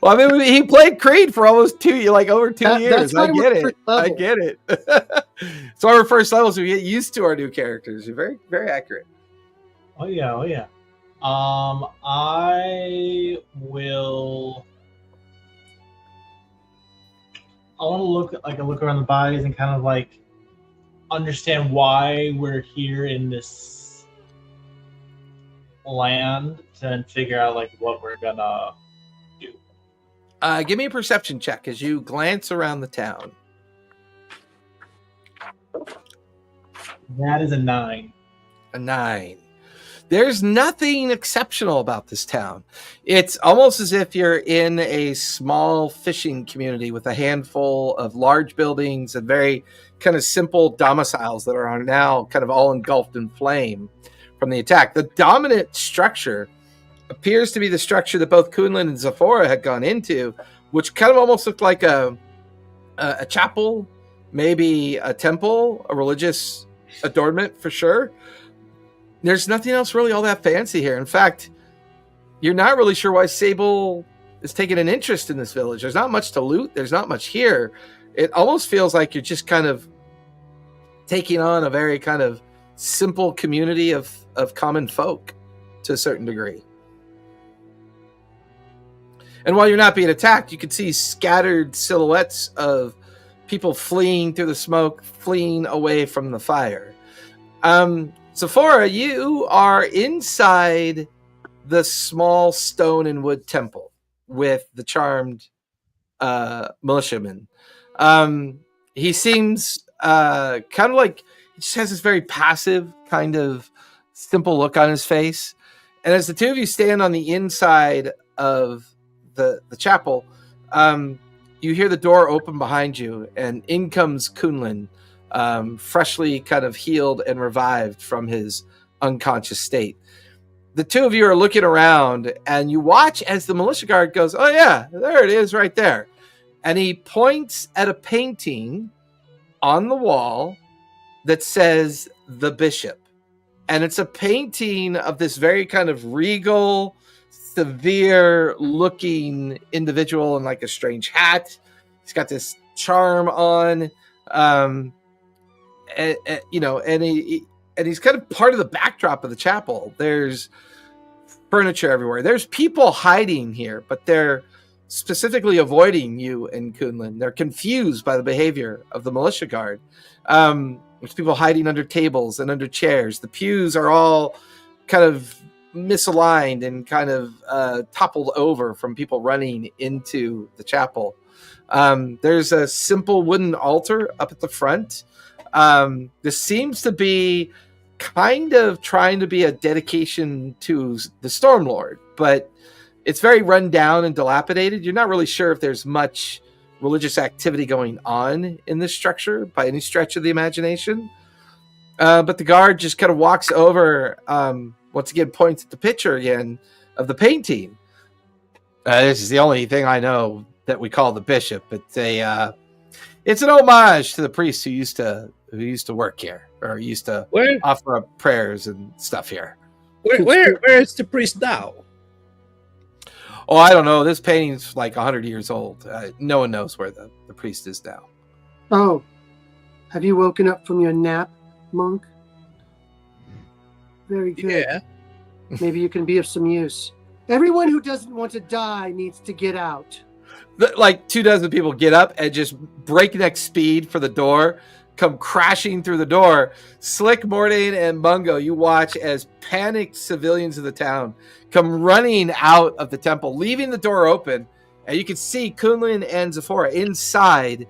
Well, I mean, he played Creed for almost over 2 years. That's why I get we're it. first I level. get it. So our first levels, we get used to our new characters. You're very, very accurate. Oh yeah. I will. I want to look around the bodies and kind of like understand why we're here in this land, to then figure out like what we're gonna do. Give me a perception check as you glance around the town. That is a 9. A 9. There's nothing exceptional about this town. It's almost as if you're in a small fishing community with a handful of large buildings and very kind of simple domiciles that are now kind of all engulfed in flame from the attack. The dominant structure appears to be the structure that both Kunlun and Zephora had gone into, which kind of almost looked like a chapel, maybe a temple, a religious adornment for sure. There's nothing else really all that fancy here. In fact, you're not really sure why Sable is taking an interest in this village. There's not much to loot. There's not much here. It almost feels like you're just kind of taking on a very kind of simple community of common folk to a certain degree. And while you're not being attacked, you can see scattered silhouettes of people fleeing through the smoke, fleeing away from the fire. Zephora, you are inside the small stone and wood temple with the charmed militiaman. He seems kind of like he just has this very passive kind of simple look on his face. And as the two of you stand on the inside of the chapel, you hear the door open behind you, and in comes Kunlun, freshly kind of healed and revived from his unconscious state. The two of you are looking around, and you watch as the militia guard goes, "Oh yeah, there it is right there." And he points at a painting on the wall that says "The Bishop." And it's a painting of this very kind of regal, severe looking individual in like a strange hat. He's got this charm on, and he's kind of part of the backdrop of the chapel. There's furniture everywhere. There's people hiding here, but they're specifically avoiding you and Kunlun. They're confused by the behavior of the militia guard. There's people hiding under tables and under chairs. The pews are all kind of misaligned and kind of toppled over from people running into the chapel. There's a simple wooden altar up at the front. This seems to be kind of trying to be a dedication to the Stormlord, but it's very run down and dilapidated. You're not really sure if there's much religious activity going on in this structure by any stretch of the imagination. But the guard just kind of walks over, once again points at the picture again of the painting. This is the only thing I know that we call the bishop. It's an homage to the priest who used to work here, or used to offer up prayers and stuff here. Where is the priest now? Oh, I don't know. This painting's like 100 years old. No one knows where the priest is now. Oh, have you woken up from your nap, monk? Very good. Yeah. Maybe you can be of some use. Everyone who doesn't want to die needs to get out. Like 24 people get up and just breakneck speed for the door, come crashing through the door. Slick, Mordain, and Mungo, you watch as panicked civilians of the town come running out of the temple, leaving the door open, and you can see Kunlun and Zephora inside,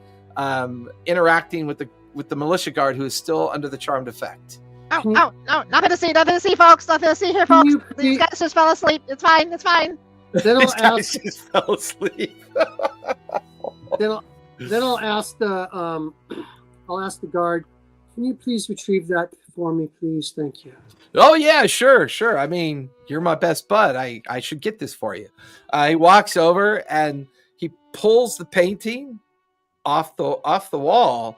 interacting with the militia guard who is still under the charmed effect. Oh, no, nothing to see, folks. Nothing to see here, folks. These guys just fell asleep. It's fine. Then These guys just fell asleep. Then I'll ask the guard. Can you please retrieve that for me, please? Thank you. Oh yeah, sure. I mean, you're my best bud. I should get this for you. He walks over and he pulls the painting off the wall,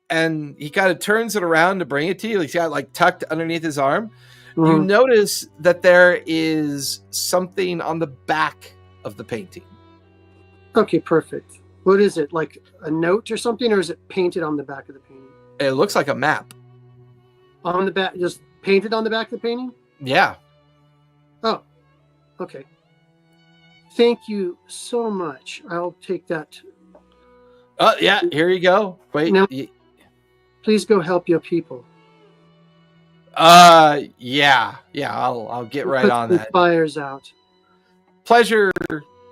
and he kind of turns it around to bring it to you. He's got it like tucked underneath his arm. Mm-hmm. You notice that there is something on the back of the painting. Okay, perfect. What is it? Like a note or something, or is it painted on the back of the painting? It looks like a map. On the back, just painted on the back of the painting? Yeah. Oh, okay. Thank you so much. I'll take that. Oh, yeah, here you go. Wait. Now, please go help your people. Yeah, I'll get right Put on the that. Fires out. Pleasure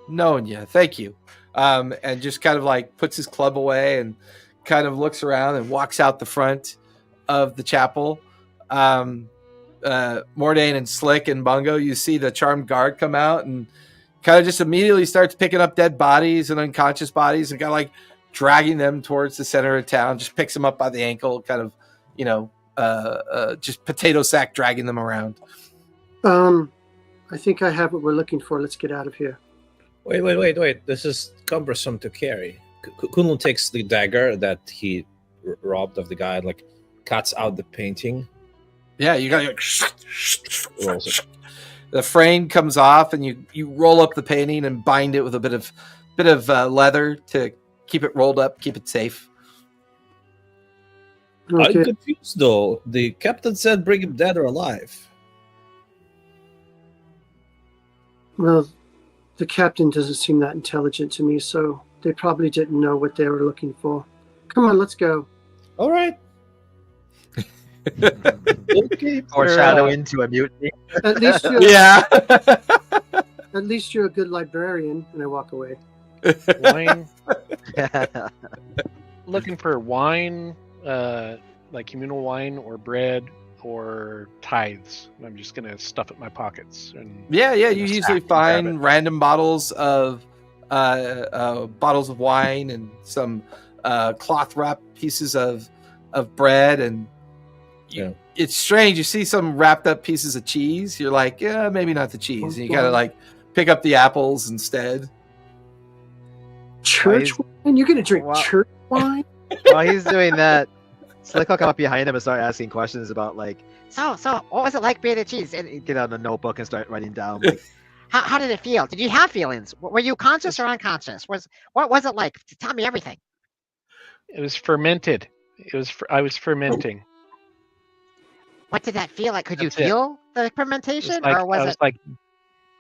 knowing you. Thank you. And just kind of like puts his club away and kind of looks around and walks out the front of the chapel. Mordain and Slick and Bungo, you see the charmed guard come out and kind of just immediately starts picking up dead bodies and unconscious bodies and kind of like dragging them towards the center of town, just picks them up by the ankle, kind of, just potato sack dragging them around. I think I have what we're looking for. Let's get out of here. Wait. This is cumbersome to carry. Kunlun takes the dagger that he robbed of the guy, like cuts out the painting. Yeah, you got Rolls it. the frame comes off, and you roll up the painting and bind it with a bit of leather to keep it rolled up, keep it safe. I'm Okay. confused though. The captain said bring him dead or alive. Well, the captain doesn't seem that intelligent to me, so they probably didn't know what they were looking for. Come on, let's go. All right. Okay. Foreshadow into a mutiny. At least you're, Yeah. at least you're a good librarian. And I walk away. Wine. Looking for wine, like communal wine or bread or tithes. I'm just gonna stuff it in my pockets. And Yeah. You Just usually grab it. find random bottles of wine and some cloth wrapped pieces of bread, and it's strange. You see some wrapped up pieces of cheese. You're like, yeah, maybe not the cheese. And you gotta like pick up the apples instead. Church wine? You're gonna drink Wow. church wine? While he's doing that, Slick will come up behind him and start asking questions about like, So, what was it like being a cheese? And get out a notebook and start writing down like, how did it feel? Did you have feelings? Were you conscious or unconscious? What was it like? Tell me everything. it was fermented. I was fermenting. What did that feel like? Could you That's it. feel the It was fermentation, like, or was I it? was like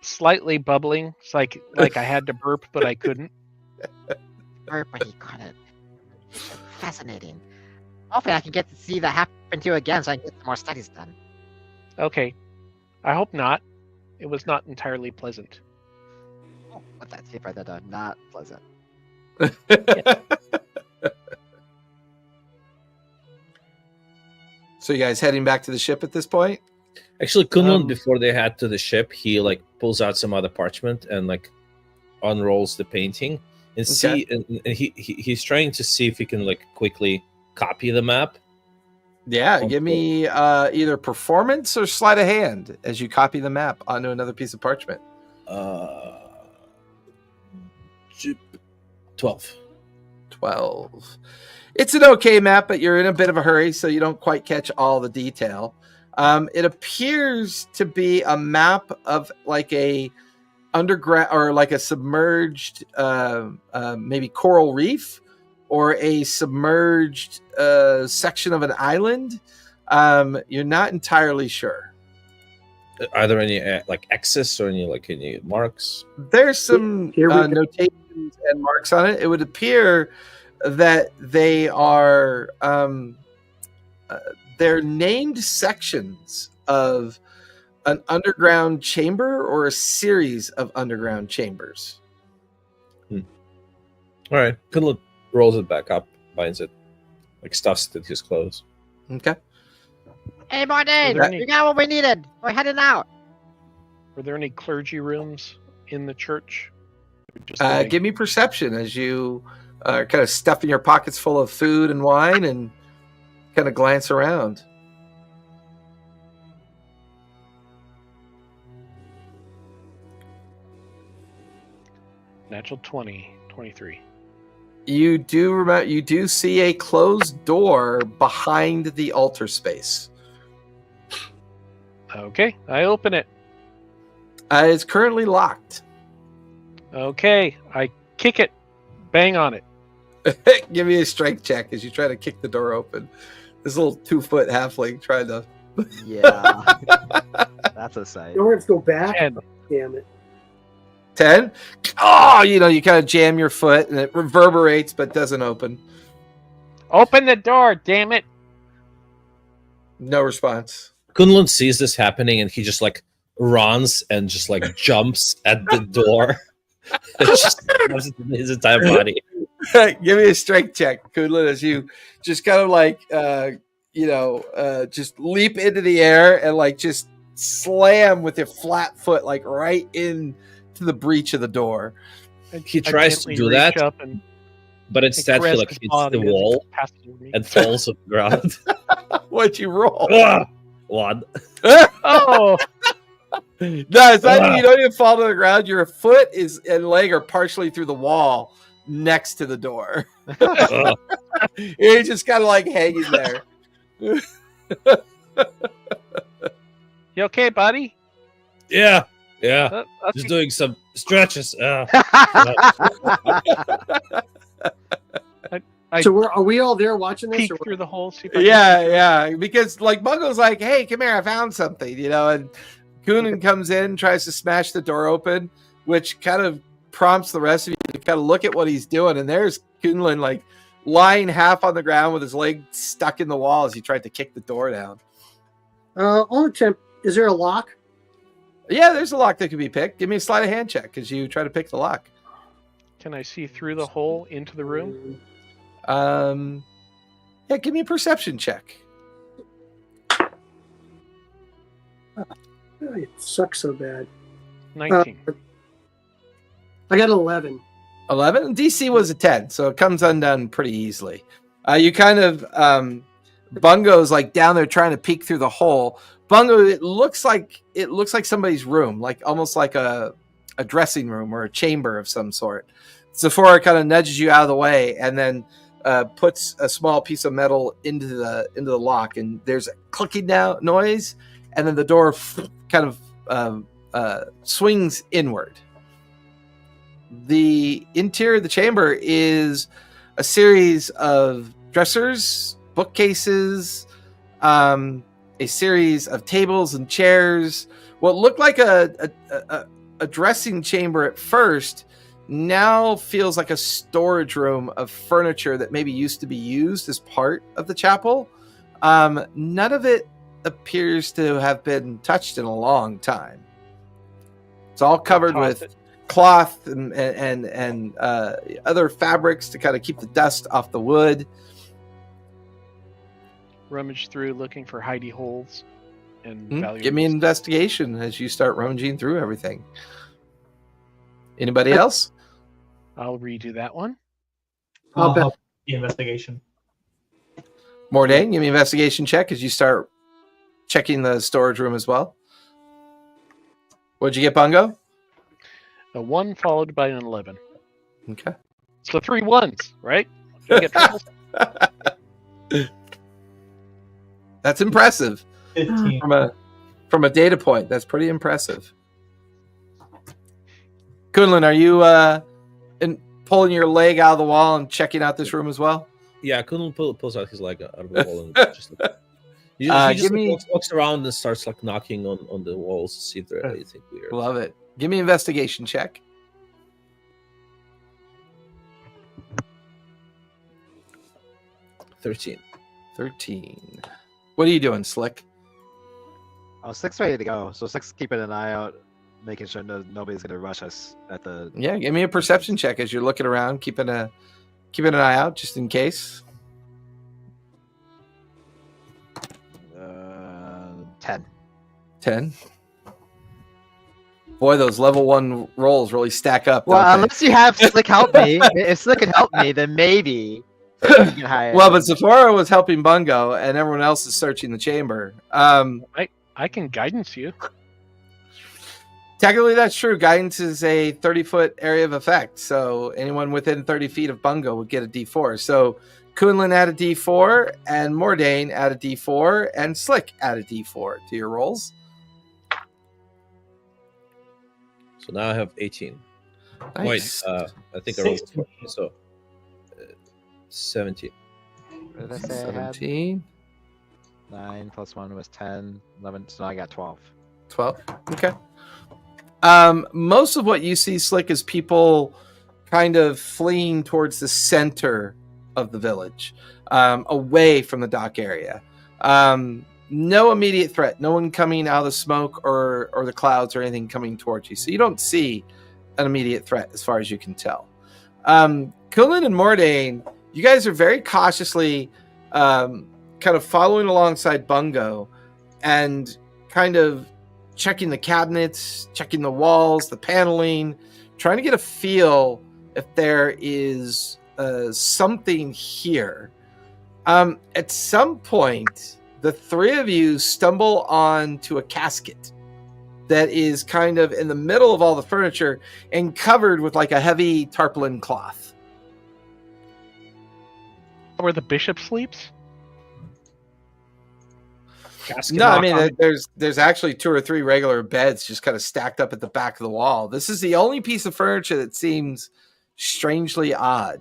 slightly bubbling. It's like I had to burp, but I couldn't. Burp, but he caught it. Fascinating. Hopefully, I can get to see that happen to you again, so I can get some more studies done. Okay. I hope not. It was not entirely pleasant. Oh, what that tape right there done? Not pleasant. So you guys heading back to the ship at this point? Actually, Kunlun, before they head to the ship, he like pulls out some other parchment and like unrolls the painting and see. And he's trying to see if he can like quickly copy the map. Yeah, give me either performance or sleight of hand as you copy the map onto another piece of parchment. 12. 12. It's an okay map, but you're in a bit of a hurry, so you don't quite catch all the detail. It appears to be a map of like a underground or like a submerged maybe coral reef or a submerged section of an island. You're not entirely sure. Are there any like X's or any marks? There's some notations and marks on it. It would appear that they are they're named sections of an underground chamber or a series of underground chambers. All right, Kunlun rolls it back up, binds it, like stuffs it in his clothes. Okay. Hey, Bourdain, we got what we needed. We're heading out. Were there any clergy rooms in the church? Give me perception as you are kind of stuffing your pockets full of food and wine and kind of glance around. Natural 20, 23. You do see a closed door behind the altar space. Okay, I open it. It's currently locked. Okay, I kick it. Bang on it. Give me a strength check as you try to kick the door open. This little 2-foot halfling trying to. Yeah, that's a sight. Don't have to go back. 10. Damn it. 10? Oh, you kind of jam your foot and it reverberates but doesn't open. Open the door, damn it. No response. Kunlun sees this happening and he just like runs and just like jumps at the door. Just his entire body. Give me a strength check, Kunlun, as you just kind of like, just leap into the air and like just slam with your flat foot like right into the breach of the door. He tries to do that, but instead he like hits the wall and falls to the ground. What'd you roll? 1. Oh, No, it's not. You don't even fall to the ground. Your foot and leg are partially through the wall next to the door. You're just kind of like hanging there. You okay, buddy? Yeah. Okay. Just doing some stretches. So are we all there watching this? Peek Or through the hole. See if I can Yeah, because like Bungo's like, hey, come here, I found something, and Coonan comes in, tries to smash the door open, which kind of prompts the rest of you to kind of look at what he's doing, and there's Coonan like lying half on the ground with his leg stuck in the wall as he tried to kick the door down. I'll attempt. Is there a lock? Yeah, there's a lock that could be picked. Give me a sleight of hand check as you try to pick the lock. Can I see through the hole into the room? Yeah, give me a perception check. It sucks so bad. 19. I got 11. 11? DC was a 10, so it comes undone pretty easily. You kind of, Bungo's like down there trying to peek through the hole. Bungo, it looks like somebody's room, like almost like a dressing room or a chamber of some sort. Sephora kind of nudges you out of the way and then puts a small piece of metal into the lock, and there's a clicking noise, and then the door kind of swings inward. The interior of the chamber is a series of dressers, bookcases, a series of tables and chairs. What looked like a dressing chamber at first now feels like a storage room of furniture that maybe used to be used as part of the chapel. None of it appears to have been touched in a long time. It's all covered with cloth and other fabrics to kind of keep the dust off the wood. Rummage through looking for hidey holes and valuables. Give me an investigation as you start rummaging through everything. Anybody else? I'll redo that one. I'll help the investigation. Mordain, give me an investigation check as you start checking the storage room as well. What'd you get, Bungo? A 1 followed by an 11. Okay. So 3 1s, right? Do I get triples? That's impressive. 15. From a data point, that's pretty impressive. Kunlun, are you pulling your leg out of the wall and checking out this room as well? Yeah, Kunal pulls out his leg out of the wall and just he just walks around and starts like knocking on the walls to see if there's anything weird. Love it. Give me an investigation check. 13. What are you doing, Slick? Oh, Slick's ready to go. So Slick's keeping an eye out, making sure nobody's going to rush us at the... Yeah, give me a perception check as you're looking around, keeping an eye out just in case. 10. Boy, those level 1 rolls really stack up. Well, don't they? unless you have Slick help me. If Slick can help me, then maybe. Well, but Sephora was helping Bungo, and everyone else is searching the chamber. I can guidance you. Technically, that's true. Guidance is a 30-foot area of effect, so anyone within 30 feet of Bungo would get a D4. So Kunlun add a D4, and Mordain add a D4, and Slick add a D4 to your rolls. So now I have 18. Nice. Wait, I think I rolled 16. so 17. What did I say I had? 17. 9 plus 1 was 10. 11. So now I got 12. 12. Okay. Most of what you see, Slick, is people kind of fleeing towards the center of the village, away from the dock area. No immediate threat. No one coming out of the smoke or the clouds or anything coming towards you. So you don't see an immediate threat as far as you can tell. Kulin and Mordain, you guys are very cautiously kind of following alongside Bungo and kind of checking the cabinets, checking the walls, the paneling, trying to get a feel if there is something here. At some point, the three of you stumble onto a casket that is kind of in the middle of all the furniture and covered with like a heavy tarpaulin cloth. Where the bishop sleeps? Casket No, I knock mean on- there's actually 2 or 3 regular beds just kind of stacked up at the back of the wall. This is the only piece of furniture that seems strangely odd.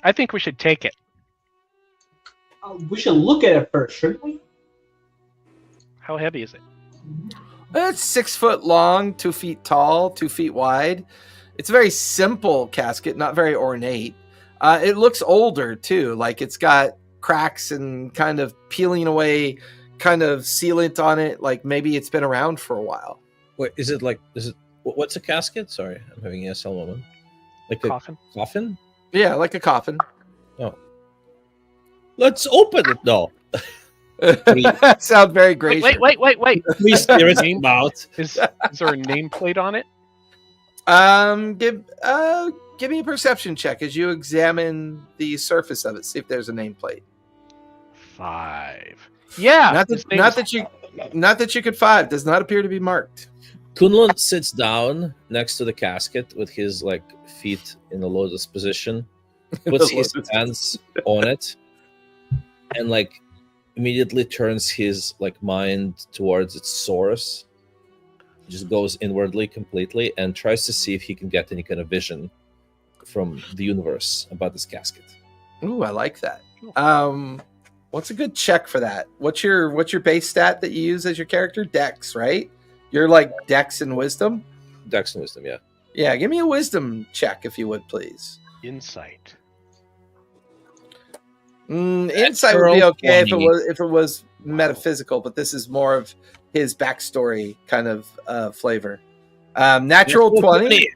I think we should take it. We should look at it first, shouldn't we? How heavy is it? It's 6 foot long, 2 feet tall, 2 feet wide. It's a very simple casket, not very ornate. It looks older too, like it's got cracks and kind of peeling away kind of sealant on it, like maybe it's been around for a while. Wait, is it what's a casket? Sorry, I'm having a SL moment. Like Coffin? a coffin? Yeah, like a coffin. Oh. Let's open it though. Sound very gracious. Wait. Please steer its mouth. Is there a nameplate on it? Give me a perception check as you examine the surface of it. See if there's a nameplate. 5. Yeah. Not that you could 5. Does not appear to be marked. Kunlun sits down next to the casket with his like feet in the lotus position, puts his hands on it, and like immediately turns his like mind towards its source. Just goes inwardly completely and tries to see if he can get any kind of vision from the universe about this casket. Ooh, I like that. What's a good check for that? What's your base stat that you use as your character? Dex, right? You're like Dex and Wisdom? Dex and Wisdom, yeah. Yeah, give me a Wisdom check if you would, please. Insight. Insight would be okay if it was metaphysical, but this is more of his backstory kind of flavor. Natural 20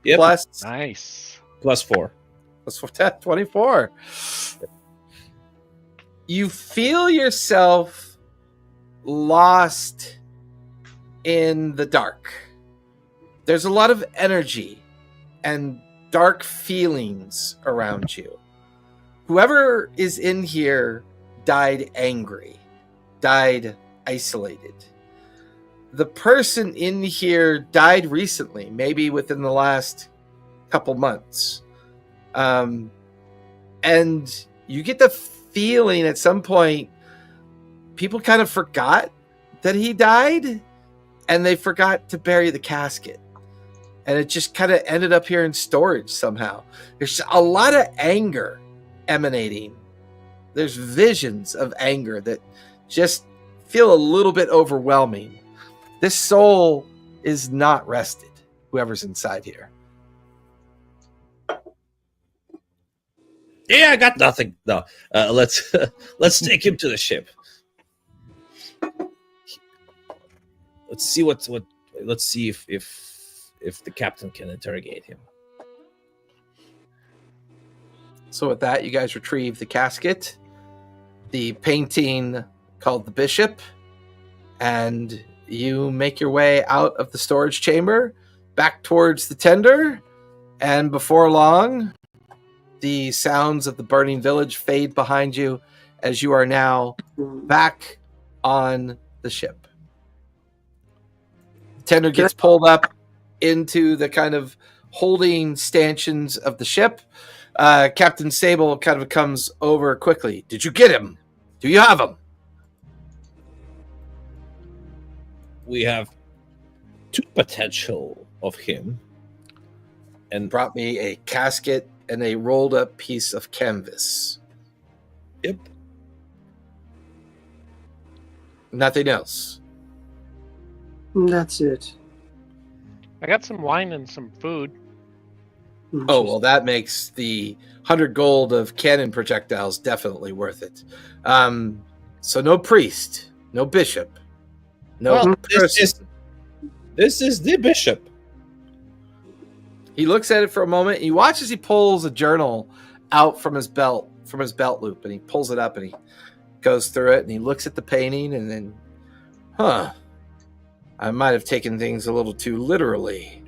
Yep. plus Nice. Plus 4. plus 24. You feel yourself lost in the dark. There's a lot of energy and dark feelings around you. Whoever is in here died angry, died isolated. The person in here died recently, maybe within the last couple months. And you get the feeling at some point people kind of forgot that he died and they forgot to bury the casket. And it just kind of ended up here in storage somehow. There's a lot of anger emanating. There's visions of anger that just feel a little bit overwhelming. This soul is not rested, whoever's inside here. Yeah, I got nothing. No, let's take him to the ship. Let's see Let's see if the captain can interrogate him. So with that, you guys retrieve the casket, the painting called the Bishop, and you make your way out of the storage chamber back towards the tender. And before long, the sounds of the burning village fade behind you as you are now back on the ship. The tender gets pulled up into the kind of holding stanchions of the ship. Captain Sable kind of comes over quickly. Did you get him? Do you have him? We have 2 potential of him. And Brought me a casket and a rolled up piece of canvas. Yep. Nothing else. That's it. I got some wine and some food. Oh, well, that makes the 100 gold of cannon projectiles definitely worth it. So no priest, no bishop, no Well, person. this is the bishop. He looks at it for a moment. And you watch as he pulls a journal out from his belt loop, and he pulls it up and he goes through it and he looks at the painting and then, I might have taken things a little too literally.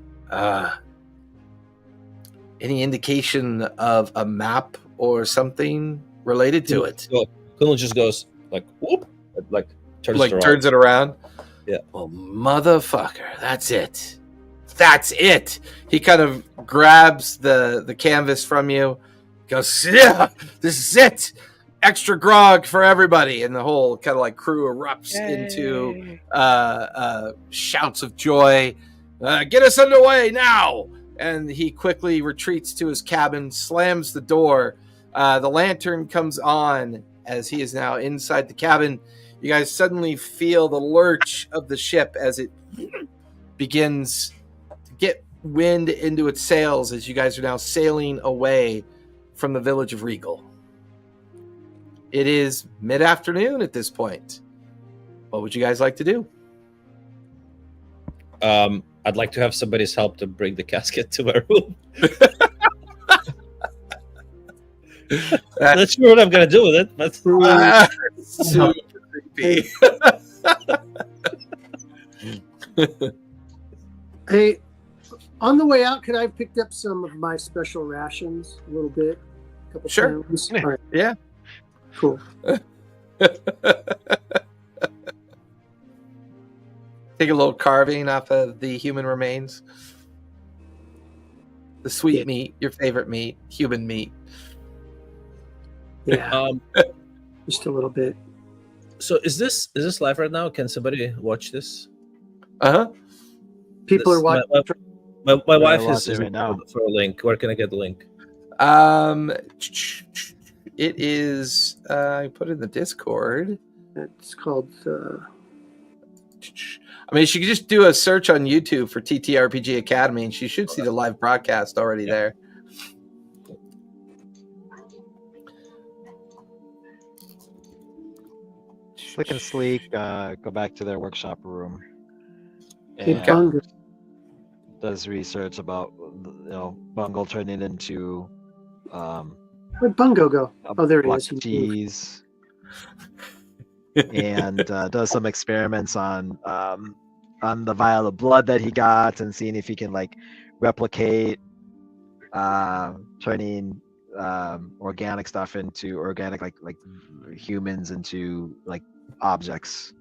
Any indication of a map or something related to it? So Kunal just goes like whoop, like turns it around. Turns it around. Yeah. Well, motherfucker, that's it. That's it. He kind of grabs the canvas from you, goes, yeah, this is it. Extra grog for everybody. And the whole kind of like crew erupts into shouts of joy. Get us underway now. And he quickly retreats to his cabin, slams the door. The lantern comes on as he is now inside the cabin. You guys suddenly feel the lurch of the ship as it begins to get wind into its sails as you guys are now sailing away from the village of Regal. It is mid-afternoon at this point. What would you guys like to do? I'd like to have somebody's help to bring the casket to my room. Not sure what I'm gonna do with it, but super creepy. Hey, on the way out, could I have picked up some of my special rations a little bit? A couple Sure. pounds? Yeah. All right. Yeah. Cool. Take a little carving off of the human remains. The sweet meat, your favorite meat, human meat. Yeah, just a little bit. So is this live right now? Can somebody watch this? Uh-huh. People are watching. My wife watching is right now. for a link. Where can I get the link? It is I put it in the Discord. It's called. I mean, she could just do a search on YouTube for TTRPG Academy, and she should see the live broadcast already there. Slick and Sleek go back to their workshop room Hey, and Bungo. does research about Bungle turning into Where'd Bungo go? a Oh, there he block is. of He moved. cheese, and does some experiments on the vial of blood that he got, and seeing if he can like replicate turning organic stuff into organic like humans into like objects.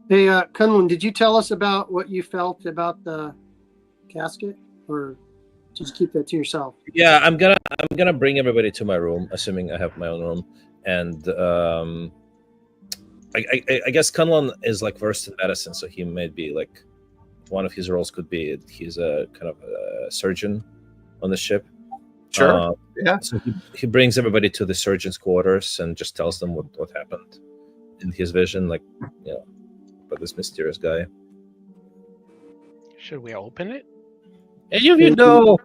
Hey, Kunlun, did you tell us about what you felt about the casket, or just keep that to yourself? Yeah, I'm gonna bring everybody to my room, assuming I have my own room, and I guess Kunlun is like versed in medicine, so he may be like one of his roles could be he's a kind of a surgeon on the ship. Sure. Yeah. So he brings everybody to the surgeon's quarters and just tells them what happened in his vision, like about this mysterious guy. Should we open it? Any of you know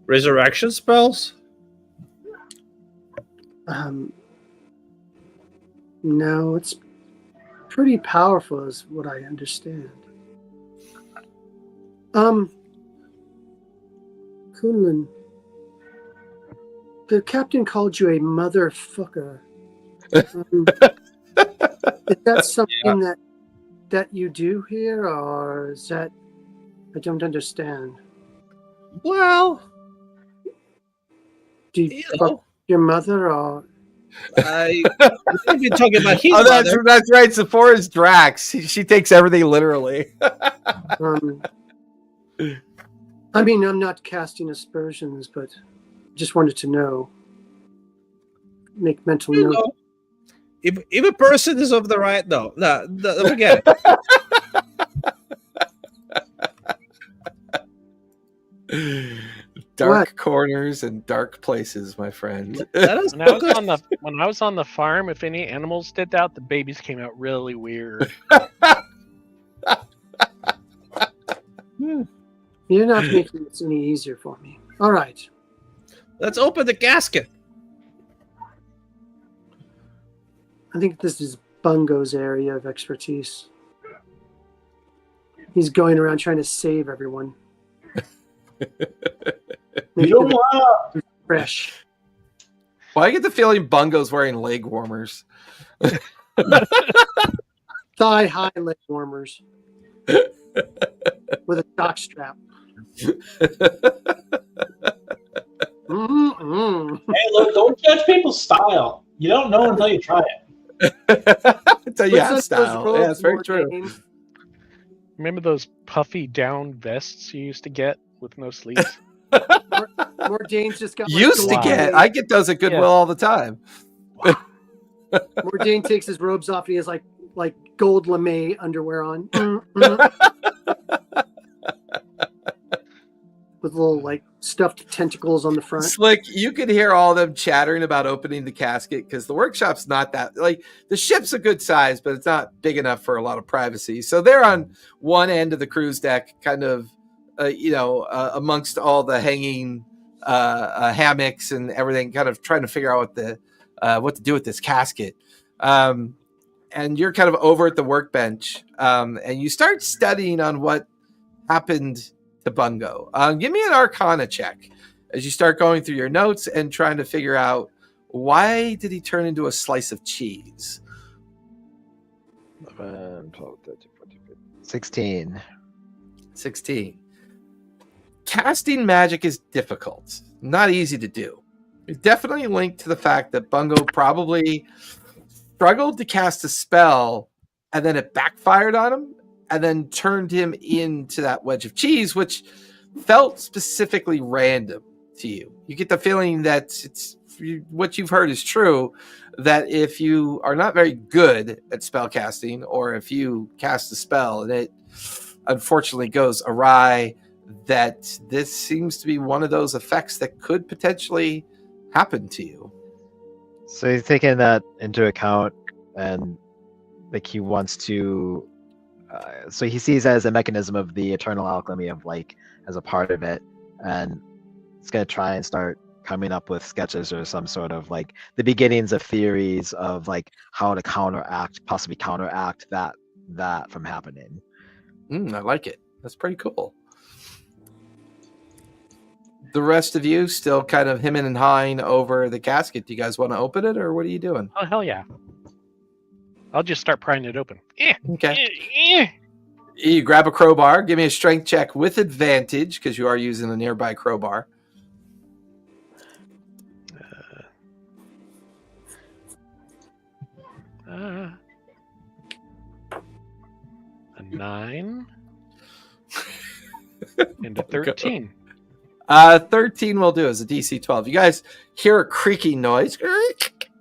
resurrection spells? No, it's pretty powerful, is what I understand. Kunlun, the captain called you a motherfucker. Is that something that you do here, or is that I don't understand? Well, Do you fuck your mother, or I we've been talking about his Oh, mother. that's right. Sephora's Drax. She takes everything literally. I mean, I'm not casting aspersions, but just wanted to know. Make mental You note. know, if a person is of the right, no, forget it. Dark What? corners and dark places, my friend. That is When I was on the farm, if any animals did that, the babies came out really weird. You're not making this any easier for me. All right. Let's open the casket. I think this is Bungo's area of expertise. He's going around trying to save everyone. You don't want Fresh. Well, I get the feeling Bungo's wearing leg warmers. Thigh-high leg warmers. With a jock strap. Mm-mm. Hey, look, don't judge people's style. You don't know until you try it. It's a What's yeah those style. robes, Yeah, it's very true. Mordain? Remember those puffy down vests you used to get with no sleeves? Mordain's just got like Used to gold get. lame. I get those at Goodwill Yes. all the time. Mordain takes his robes off and he has like gold lame underwear on. With little like stuffed tentacles on the front. Slick, you could hear all them chattering about opening the casket because the workshop's not that like the ship's a good size, but it's not big enough for a lot of privacy. So they're on one end of the cruise deck, kind of, amongst all the hanging hammocks and everything, kind of trying to figure out what to do with this casket. And you're kind of over at the workbench, and you start studying on what happened to Bungo. Give me an Arcana check as you start going through your notes and trying to figure out why did he turn into a slice of cheese. 11, 12, 13, 14, 15, 16. 16. Casting magic is difficult, not easy to do. It's definitely linked to the fact that Bungo probably struggled to cast a spell and then it backfired on him and then turned him into that wedge of cheese, which felt specifically random to you. You get the feeling that what you've heard is true, that if you are not very good at spell casting, or if you cast a spell and it unfortunately goes awry, that this seems to be one of those effects that could potentially happen to you. So he's taking that into account, and like he wants to. So he sees as a mechanism of the eternal alchemy of like as a part of it, and it's gonna try and start coming up with sketches or some sort of like the beginnings of theories of like how to possibly counteract that from happening. I like it. That's pretty cool. The rest of you still kind of hemming and hawing over the casket. Do you guys want to open it, or what are you doing? Oh, hell yeah. I'll just start prying it open. Okay. You grab a crowbar. Give me a strength check with advantage because you are using a nearby crowbar. A 9 and a 13. 13 will do as a DC 12. You guys hear a creaking noise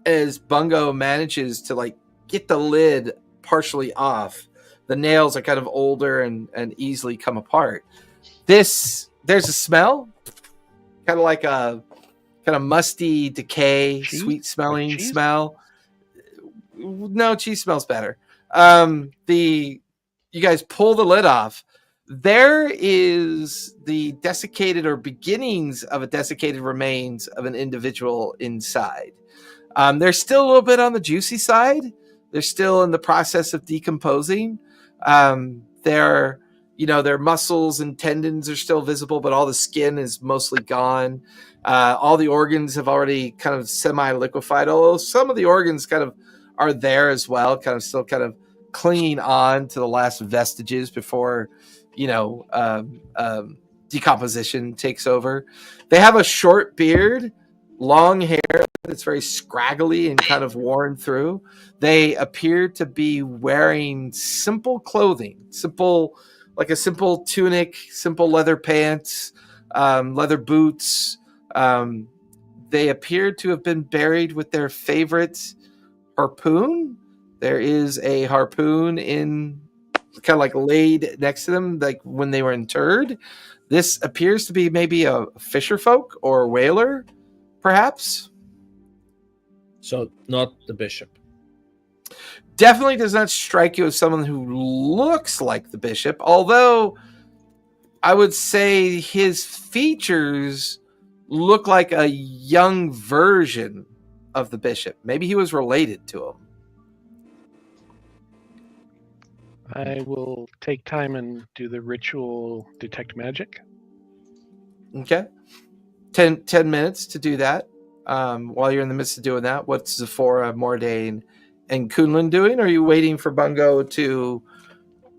as Bungo manages to like get the lid partially off. The nails are kind of older and easily come apart. There's a smell, kind of like a kind of musty decay, Cheese? sweet smelling Like cheese? smell. No, cheese smells better. You guys pull the lid off. There is the desiccated or beginnings of a desiccated remains of an individual inside. They're still a little bit on the juicy side. They're still in the process of decomposing. Their muscles and tendons are still visible, but all the skin is mostly gone. All the organs have already kind of semi-liquefied, although some of the organs kind of are there as well, kind of still kind of clinging on to the last vestiges before, decomposition takes over. They have a short beard, long hair that's very scraggly and kind of worn through. They appear to be wearing simple clothing, like a simple tunic, simple leather pants, leather boots. They appear to have been buried with their favorite harpoon. There is a harpoon in kind of like laid next to them, like when they were interred. This appears to be maybe a fisher folk or a whaler, perhaps. So not the bishop. Definitely does not strike you as someone who looks like the bishop, although I would say his features look like a young version of the bishop. Maybe he was related to him. I will take time and do the ritual detect magic. Okay. 10 minutes to do that. While you're in the midst of doing that, what's Zephora, Mordain, and Kunlun doing? Or are you waiting for Bungo to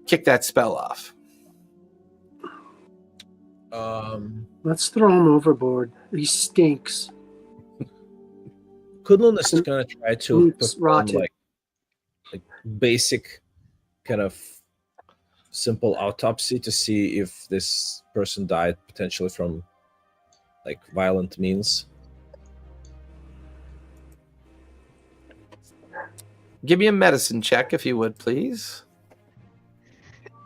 kick that spell off? Let's throw him overboard. He stinks. Kunlun is going to try to Boots perform rotted. like like basic kind of simple autopsy to see if this person died potentially from like violent means. Give me a medicine check if you would, please.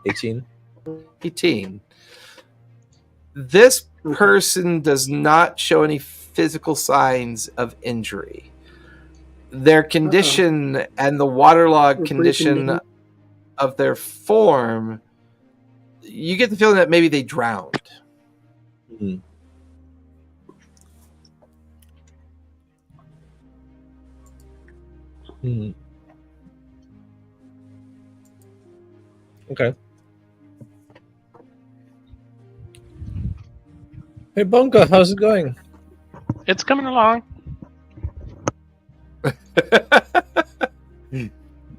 18. 18. This person does not show any physical signs of injury. Their condition and the waterlogged condition of their form, you get the feeling that maybe they drowned. Mhm. Mhm. Okay. Hey Bunko, how's it going? It's coming along.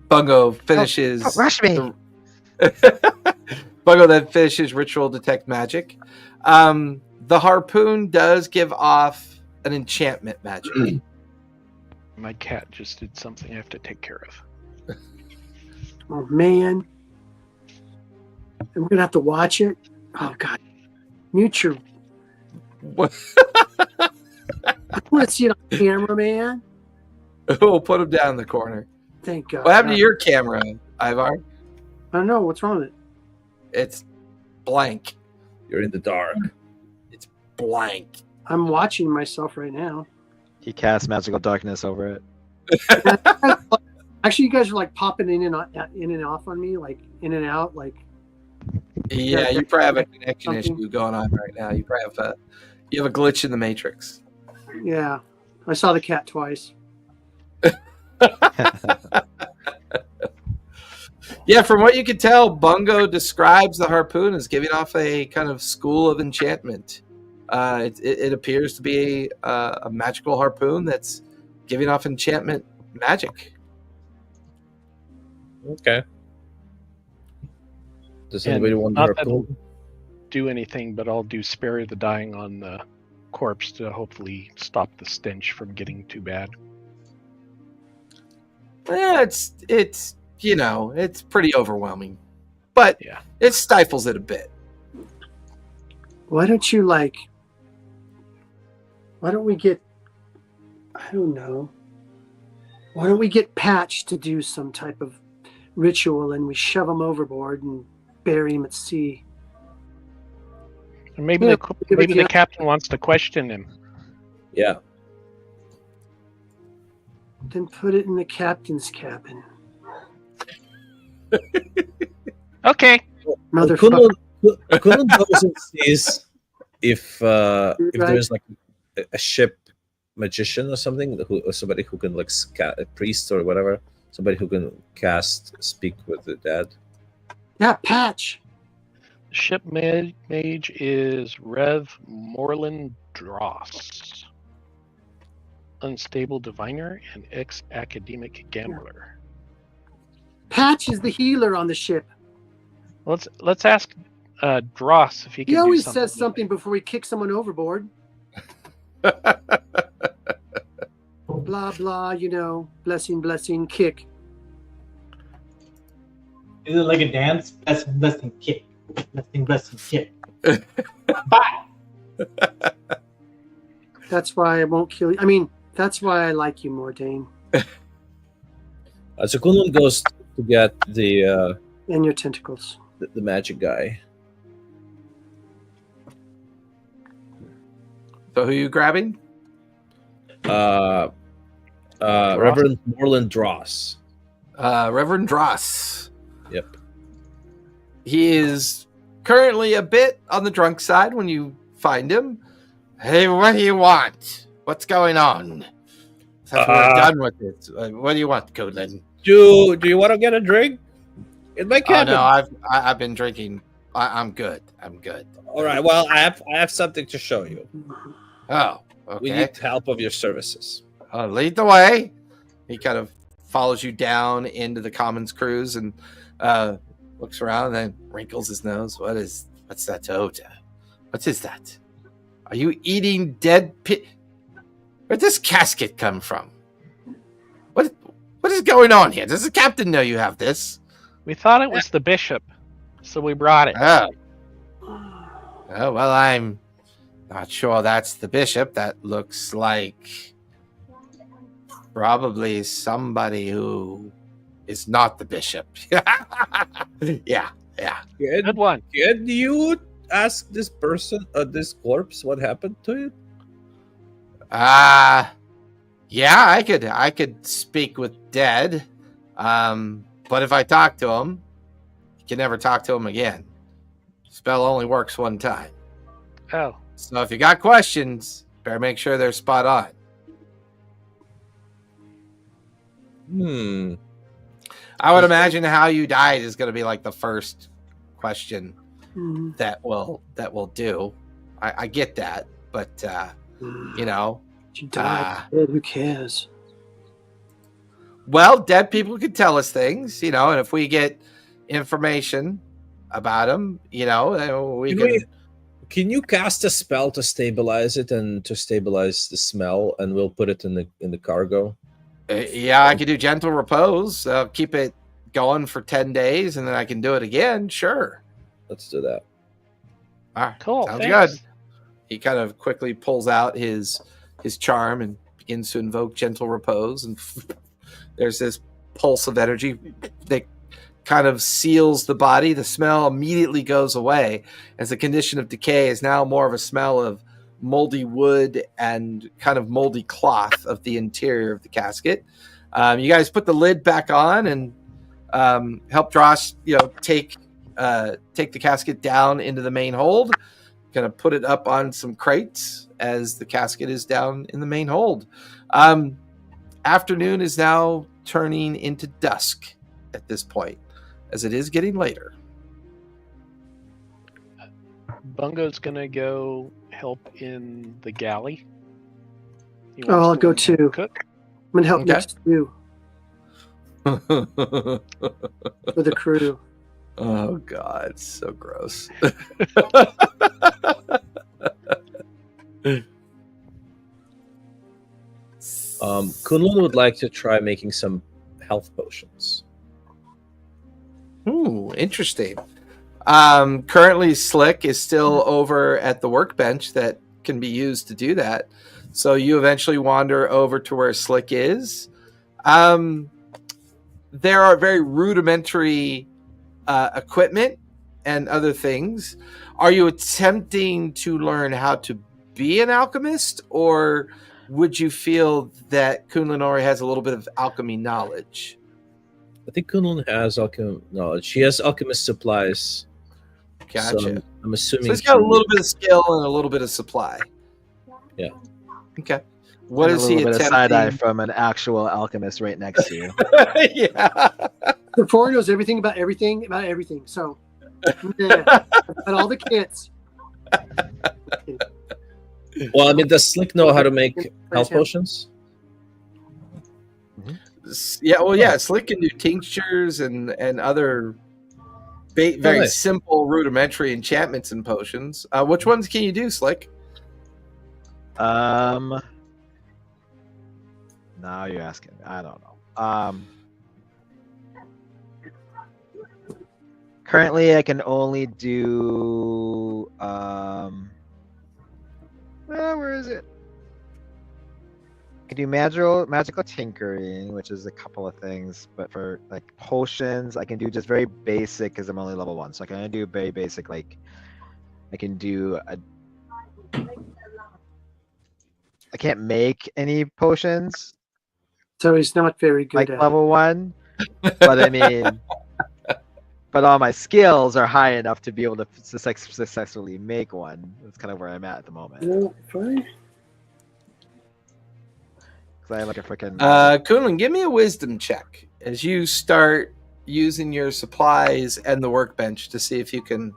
Bungo finishes. Don't rush me. Bungo then finishes ritual detect magic. The harpoon does give off an enchantment magic. My cat just did something I have to take care of. Oh man, I'm gonna have to watch it. Oh god, mute your. What? I want to see it on camera, man. We'll put him down in the corner. Thank God. What happened to your camera, Ivar? I don't know what's wrong with it. It's blank. You're in the dark. It's blank. I'm watching myself right now. He casts magical darkness over it. Actually, you guys are like popping in and off on me, like in and out, like. Yeah, you probably have a connection Something. issue going on right now. You probably have a glitch in the matrix. Yeah, I saw the cat twice. Yeah, from what you can tell, Bungo describes the harpoon as giving off a kind of school of enchantment. It appears to be a magical harpoon that's giving off enchantment magic. Okay. Does And anybody want to not that harpoon? it'll do anything, but I'll do spare the dying on the corpse to hopefully stop the stench from getting too bad. Yeah, it's it's pretty overwhelming, but Yeah. it stifles it a bit. Why don't you like? Why don't we get? I don't know. Why don't we get Patch to do some type of ritual and we shove him overboard and bury him at sea? And maybe Yeah, maybe the captain wants to question him. Yeah. Then put it in the captain's cabin, Okay. motherfucker. Kunlun goes and sees if Right. there's like a ship magician or something, or somebody who can like a priest or whatever, somebody who can speak with the dead. Yeah, Patch. Ship mage is Rev Moreland Dross. Unstable diviner and ex-academic gambler. Patch is the healer on the ship. Let's ask Dross if he can He always do something. says something before he kicks someone overboard. Blah blah, blessing, blessing, kick. Is it like a dance? Blessing, blessing, kick. Blessing, blessing, kick. Bye. That's why I won't kill you. I mean, that's why I like you more, Dane. So Kunlun goes to get the And your tentacles. magic guy. So who are you grabbing? Reverend Moreland Dross. Reverend Dross. Yep. He is currently a bit on the drunk side when you find him. Hey, what do you want? What's going on? Since we're done with it, what do you want, Kodlin? Do you want to get a drink? In my Oh cabin. no, I've been drinking. I'm good. I'm good. All right. Well, I have something to show you. Oh, okay. We need help of your services. Lead the way. He kind of follows you down into the Commons cruise and looks around and then wrinkles his nose. What's that? What is that? Are you eating dead pig? Where'd this casket come from? What What is going on here? Does the captain know you have this? We thought it was the bishop, so we brought it. Oh. Oh, well, I'm not sure that's the bishop. That looks like probably somebody who is not the bishop. Yeah. Good one. Can you ask this person, this corpse, what happened to it? Yeah, I could speak with dead. But if I talk to him, you can never talk to him again. Spell only works one time. Oh, So if you got questions, better make sure they're spot on. I would imagine how you died is going to be like the first question that will do. I get that, but you know, You died. Who cares? well, dead people can tell us things, you know, and if we get information about them, you know, then we can. Can you cast a spell to stabilize it and to stabilize the smell, and we'll put it in the cargo? Yeah, I could do gentle repose. Keep it going for 10 days, and then I can do it again. Sure. Let's do that. All right. cool. Sounds Thanks. good. He kind of quickly pulls out his charm and begins to invoke gentle repose, and there's this pulse of energy that kind of seals the body. The smell immediately goes away, as the condition of decay is now more of a smell of moldy wood and kind of moldy cloth of the interior of the casket. You guys put the lid back on and help Dross, take the casket down into the main hold. Gonna put it up on some crates as the casket is down in the main hold. Afternoon is now turning into dusk at this point, as it is getting later. Bungo's gonna go help in the galley. He Oh, I'll wants go to too. cook. I'm gonna help Okay. next to you for the crew. Oh God, so gross. Kunlun would like to try making some health potions. Ooh, interesting. Currently, Slick is still over at the workbench that can be used to do that. So you eventually wander over to where Slick is. There are very rudimentary equipment and other things. Are you attempting to learn how to be an alchemist, or would you feel that Kunlun has a little bit of alchemy knowledge? I think Kunlun has alchemy knowledge. She has alchemist supplies. Gotcha. So I'm assuming So he's got a little bit of skill and a little bit of supply. Yeah. Okay. What And is a he little bit of side eye attempting? from an actual alchemist right next to you. Yeah. The four knows everything about everything. So, yeah, I've got all the kits. Well, I mean, does Slick know how to make health Yeah. potions? Yeah. Well, yeah. Slick can do tinctures and other very nice. simple rudimentary enchantments and potions. Which ones can you do, Slick? Now you're asking. I don't know. Currently, I can only do. Where is it? I can do magical tinkering, which is a couple of things. But for like potions, I can do just very basic because I'm only level 1. So I can only do very basic. Like I can do a. I can't make any potions So he's not very good like at level 1, but I mean, but all my skills are high enough to be able to successfully make one. That's kind of where I'm at the moment. it. Fine. Because I have like a freaking. Kunlun, give me a wisdom check as you start using your supplies and the workbench to see if you can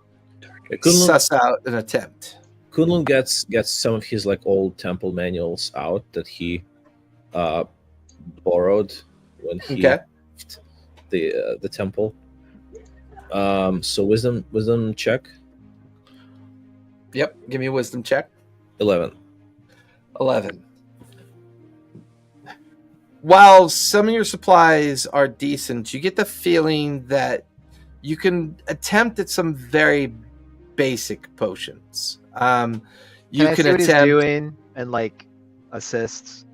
suss out an attempt. Kunlun gets some of his like old temple manuals out that he borrowed when he left the temple. So wisdom check. Yep. Give me a wisdom check. 11. while some of your supplies are decent, you get the feeling that you can attempt at some very basic potions. You Can I can see what he's attempt. doing and like assists?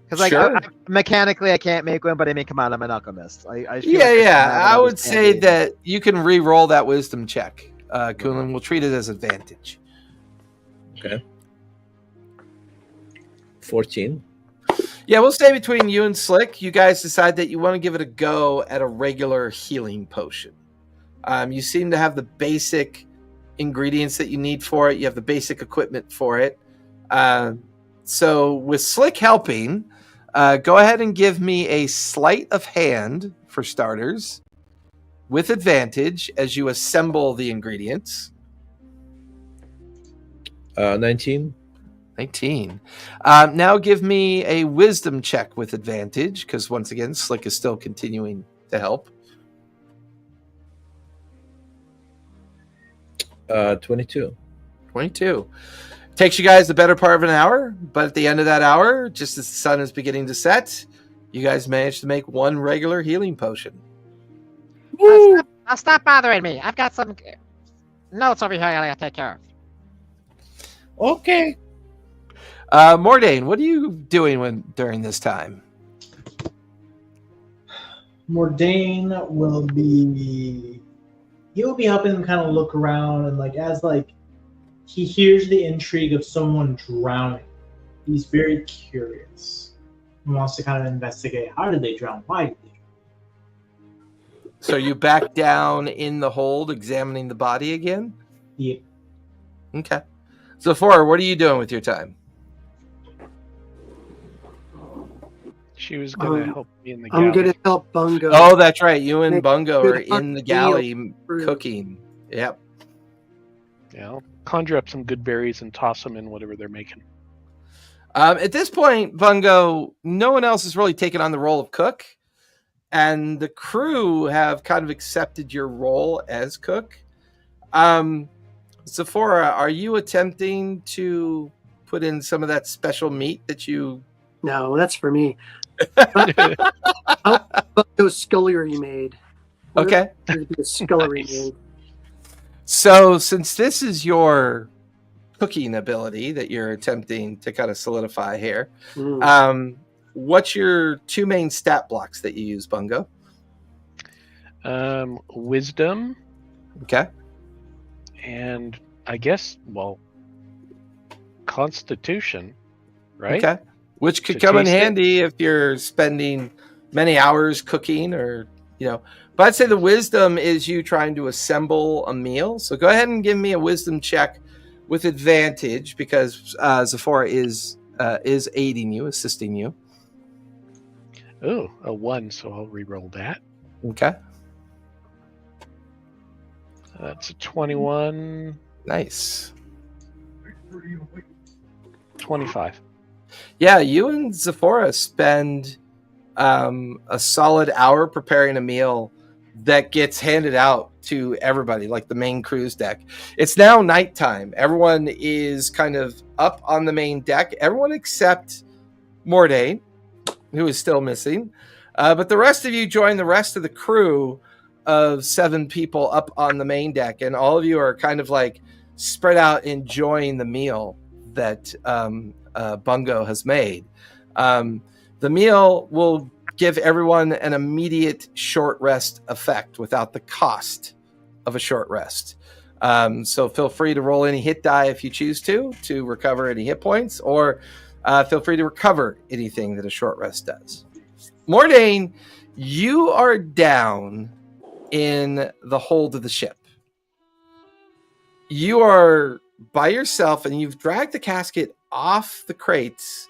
Because like Sure. mechanically, I can't make one, but I mean, come on, I'm an alchemist. I feel Yeah, like I should yeah. have an I would say understanding. that you can re-roll that wisdom check. Coolin, we'll treat it as advantage. Okay. 14. Yeah, we'll stay between you and Slick. You guys decide that you want to give it a go at a regular healing potion. You seem to have the basic ingredients that you need for it. You have the basic equipment for it. So with Slick helping, go ahead and give me a sleight of hand for starters with advantage as you assemble the ingredients. 19. 19. Now give me a wisdom check with advantage, because once again, Slick is still continuing to help. 22. 22. Takes you guys the better part of an hour, but at the end of that hour, just as the sun is beginning to set, you guys manage to make one regular healing potion. Woo! Now stop bothering me. I've got some notes over here I gotta take care of. Okay. Mordain, what are you doing during this time? Mordain will be helping them kind of look around, and like as like he hears the intrigue of someone drowning, he's very curious and wants to kind of investigate. How did they drown? Why did they drown? So you back down in the hold, examining the body again? Yep. Okay. So, Sephora, what are you doing with your time? She was gonna help me in the I'm galley. gonna help Bungo. Oh, that's right. You and Make Bungo good are in the meal galley for- cooking. Yep. Yeah, I'll conjure up some good berries and toss them in whatever they're making. At this point, Bungo, no one else has really taken on the role of cook, and the crew have kind of accepted your role as cook. Sephora, are you attempting to put in some of that special meat that you... No, that's for me. Bungo's scullery made. Okay. There'd be a scullery Nice. made. So since this is your cooking ability that you're attempting to kind of solidify here, what's your two main stat blocks that you use, Bungo? Wisdom, Okay. and I guess, well, Constitution, right? Okay. Which could To come in taste it? handy if you're spending many hours cooking, or, you know. But I'd say the wisdom is you trying to assemble a meal. So go ahead and give me a wisdom check with advantage, because Sephora is aiding you, assisting you. Oh, a 1, so I'll re-roll that. Okay. That's a 21, Nice. 25. Yeah, you and Sephora spend a solid hour preparing a meal that gets handed out to everybody, like the main cruise deck. It's now nighttime. Everyone is kind of up on the main deck. Everyone except Mordain, who is still missing. But the rest of you join the rest of the crew of 7 people up on the main deck, and all of you are kind of like spread out enjoying the meal that Bungo has made. The meal will give everyone an immediate short rest effect without the cost of a short rest. So feel free to roll any hit die if you choose to recover any hit points, or feel free to recover anything that a short rest does. Mordain, you are down in the hold of the ship. You are by yourself, and you've dragged the casket off the crates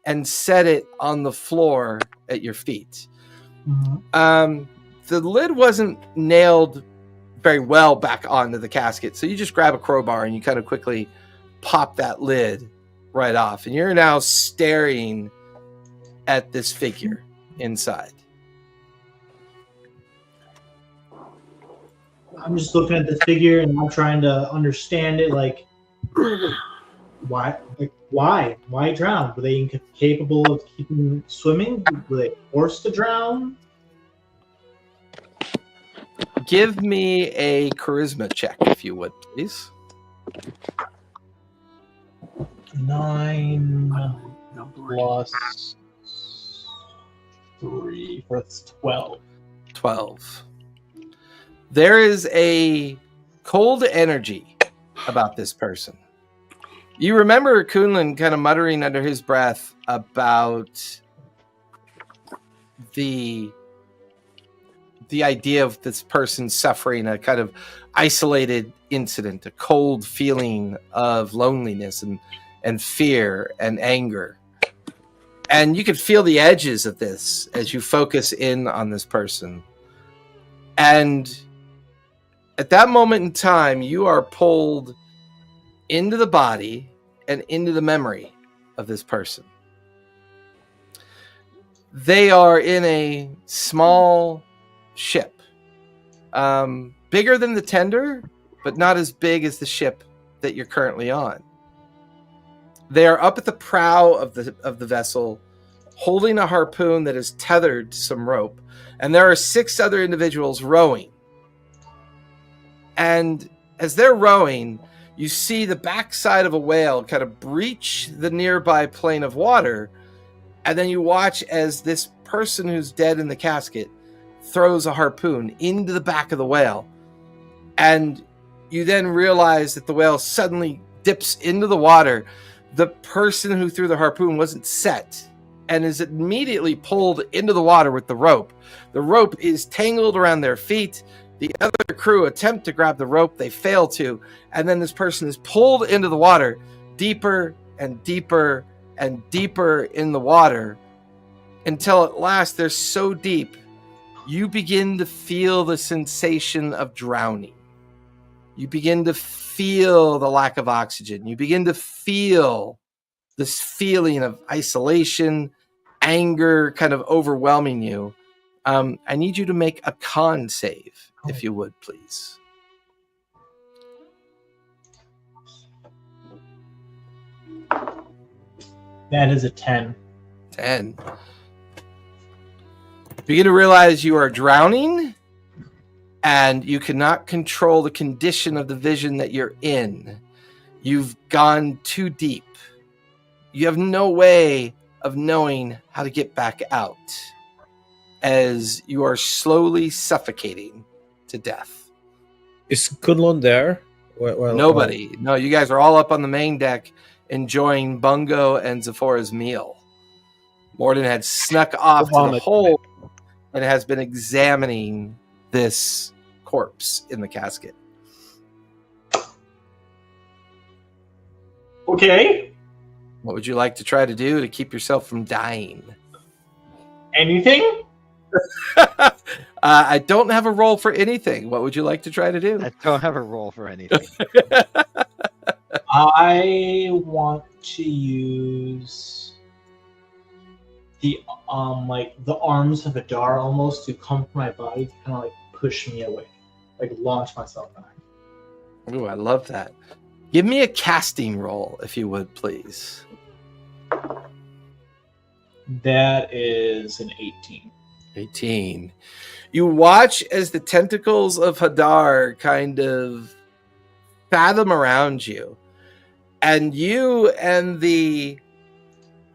and set it on the floor at your feet. Mhm. The lid wasn't nailed very well back onto the casket, so you just grab a crowbar and you kind of quickly pop that lid right off, and you're now staring at this figure inside. I'm just looking at this figure and I'm trying to understand it. Like, Why? Like, why drown? Were they incapable of keeping swimming? Were they forced to drown? Give me a charisma check, if you would, please. 9 plus 3 for 12. 12. There is a cold energy about this person. You remember Kunlun kind of muttering under his breath about the idea of this person suffering a kind of isolated incident, a cold feeling of loneliness and fear and anger. And you could feel the edges of this as you focus in on this person. And at that moment in time, you are pulled into the body and into the memory of this person. They are in a small ship, bigger than the tender, but not as big as the ship that you're currently on. They are up at the prow of the vessel, holding a harpoon that is tethered to some rope, and there are 6 other individuals rowing. And as they're rowing, you see the backside of a whale kind of breach the nearby plane of water, and then you watch as this person who's dead in the casket throws a harpoon into the back of the whale. And you then realize that the whale suddenly dips into the water. The person who threw the harpoon wasn't set and is immediately pulled into the water with the rope. The rope is tangled around their feet. The other crew attempt to grab the rope. They fail to. And then this person is pulled into the water, deeper and deeper and deeper in the water, until at last they're so deep, you begin to feel the sensation of drowning. You begin to feel the lack of oxygen. You begin to feel this feeling of isolation, anger kind of overwhelming you. I need you to make a con save, if you would, please. That is a 10. 10. You begin to realize you are drowning, and you cannot control the condition of the vision that you're in. You've gone too deep. You have no way of knowing how to get back out, as you are slowly suffocating to death. Is Kunlun there? Nobody. No, you guys are all up on the main deck enjoying Bungo and Zephora's meal. Morden had snuck off to the hold and has been examining this corpse in the casket. Okay. What would you like to try to do to keep yourself from dying? Anything? I don't have a roll for anything. What would you like to try to do? I don't have a roll for anything. I want to use the the arms of Adar almost to come from my body to kind of like push me away, like launch myself back. Ooh, I love that. Give me a casting roll, if you would, please. That is an 18. 18. You watch as the tentacles of Hadar kind of fathom around you, and you and the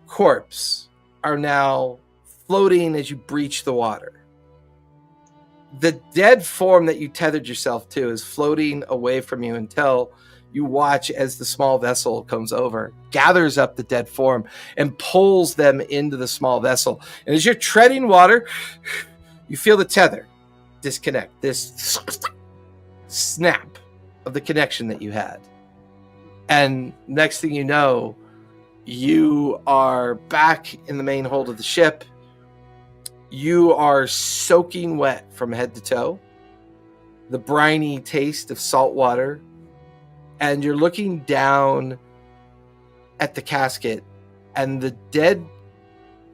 corpse are now floating as you breach the water. The dead form that you tethered yourself to is floating away from you until you watch as the small vessel comes over, gathers up the dead form, and pulls them into the small vessel. And as you're treading water, you feel the tether disconnect, this snap of the connection that you had. And next thing you know, you are back in the main hold of the ship. You are soaking wet from head to toe. The briny taste of salt water. And you're looking down at the casket, and the dead,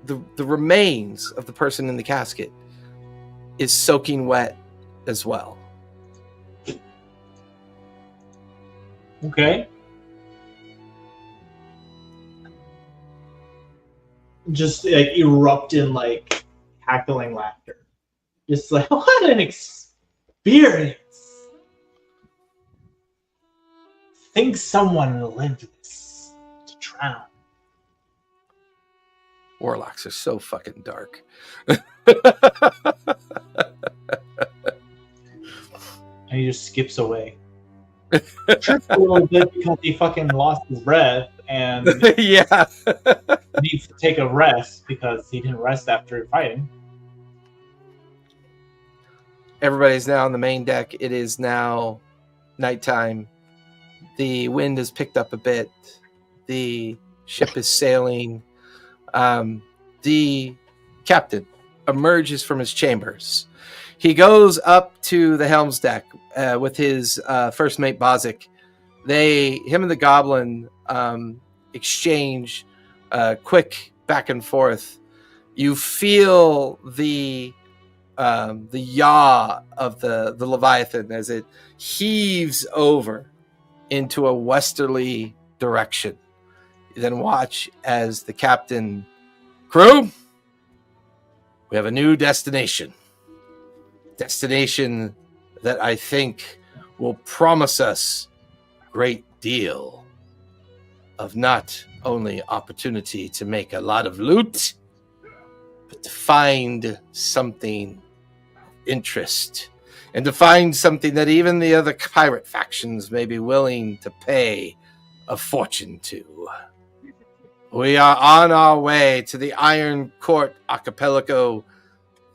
the remains of the person in the casket is soaking wet as well. Okay. just like erupt in like cackling laughter. Just like, what an experience! Think someone lived this to drown. Warlocks are so fucking dark. And he just skips away. Trips a little bit because he fucking lost his breath and Yeah. needs to take a rest because he didn't rest after fighting. Everybody's now on the main deck. It is now nighttime. The wind has picked up a bit. The ship is sailing. The captain emerges from his chambers. He goes up to the helm's deck with his first mate Bozic. Him and the goblin exchange quick back and forth. You feel the yaw of the Leviathan as it heaves over into a westerly direction. You then watch as the captain, crew, we have a new destination. Destination that I think will promise us a great deal of not only opportunity to make a lot of loot, but to find something of interest and to find something that even the other pirate factions may be willing to pay a fortune to. We are on our way to the Iron Court Archipelago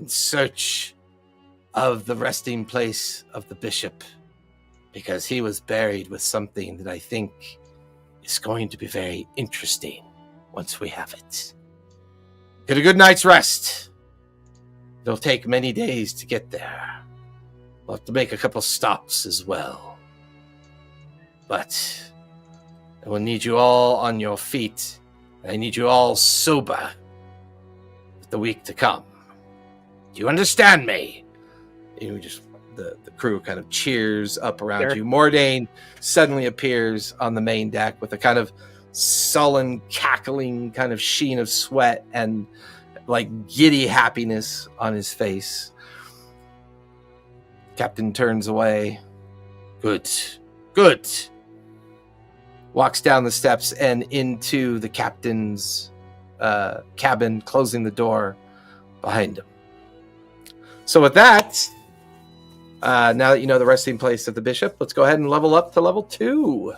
in search of the resting place of the bishop, because he was buried with something that I think is going to be very interesting once we have it. Get a good night's rest. It'll take many days to get there. We'll have to make a couple stops as well. But I will need you all on your feet. I need you all sober the week to come. Do you understand me? The crew kind of cheers up around you. Mordain suddenly appears on the main deck with a kind of sullen, cackling kind of sheen of sweat and like giddy happiness on his face. Captain turns away. Good. Walks down the steps and into the captain's cabin, closing the door behind him. So with that, now that you know the resting place of the bishop, let's go ahead and level up to level 2.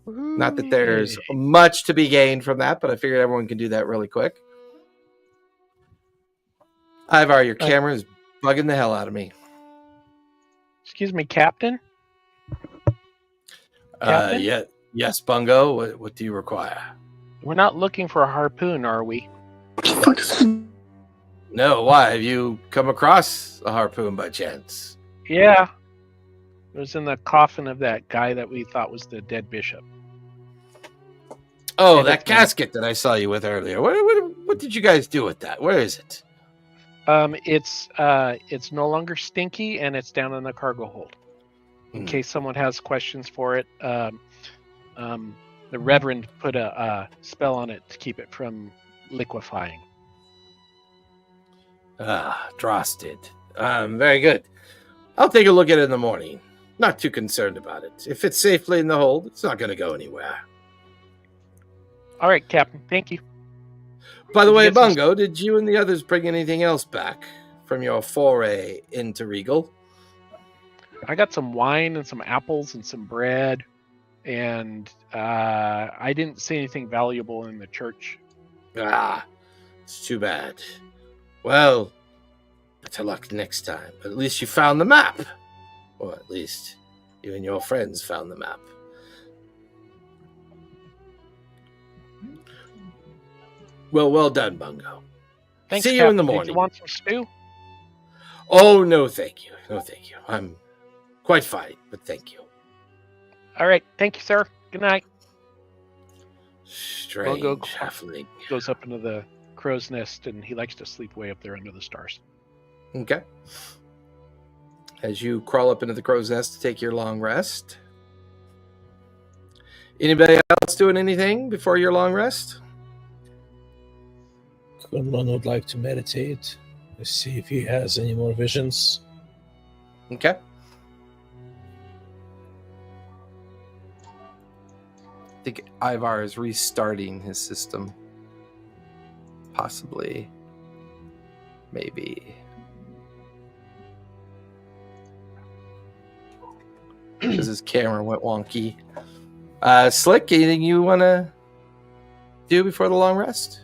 Not that there's much to be gained from that, but I figured everyone can do that really quick. Ivar, your camera is bugging the hell out of me. Excuse me, Captain? Captain? Yes, Bungo. What do you require? We're not looking for a harpoon, are we? No, why? Have you come across a harpoon by chance? Yeah. It was in the coffin of that guy that we thought was the dead bishop. Oh, that casket that I saw you with earlier. What did you guys do with that? Where is it? It's no longer stinky, and it's down in the cargo hold. In case someone has questions for it, the Reverend put a spell on it to keep it from liquefying. Dross did. Very good. I'll take a look at it in the morning. Not too concerned about it. If it's safely in the hold, it's not going to go anywhere. All right, Captain. Thank you. By the way, Bungo, did you and the others bring anything else back from your foray into Regal? I got some wine and some apples and some bread, and I didn't see anything valuable in the church. It's too bad. Well, better luck next time. But at least you found the map. Or at least you and your friends found the map. Well done, Bungo. Thanks, See you in the morning. Did you want some stew? Oh, no, thank you. I'm quite fine, but thank you. All right. Thank you, sir. Good night. Strange halfling. Goes up into the crow's nest, and he likes to sleep way up there under the stars. Okay. As you crawl up into the crow's nest to take your long rest. Anybody else doing anything before your long rest? Quinlan would like to meditate. Let's see if he has any more visions. Okay. I think Ivar is restarting his system. Possibly. Maybe. Because his camera went wonky. Slick, anything you want to do before the long rest?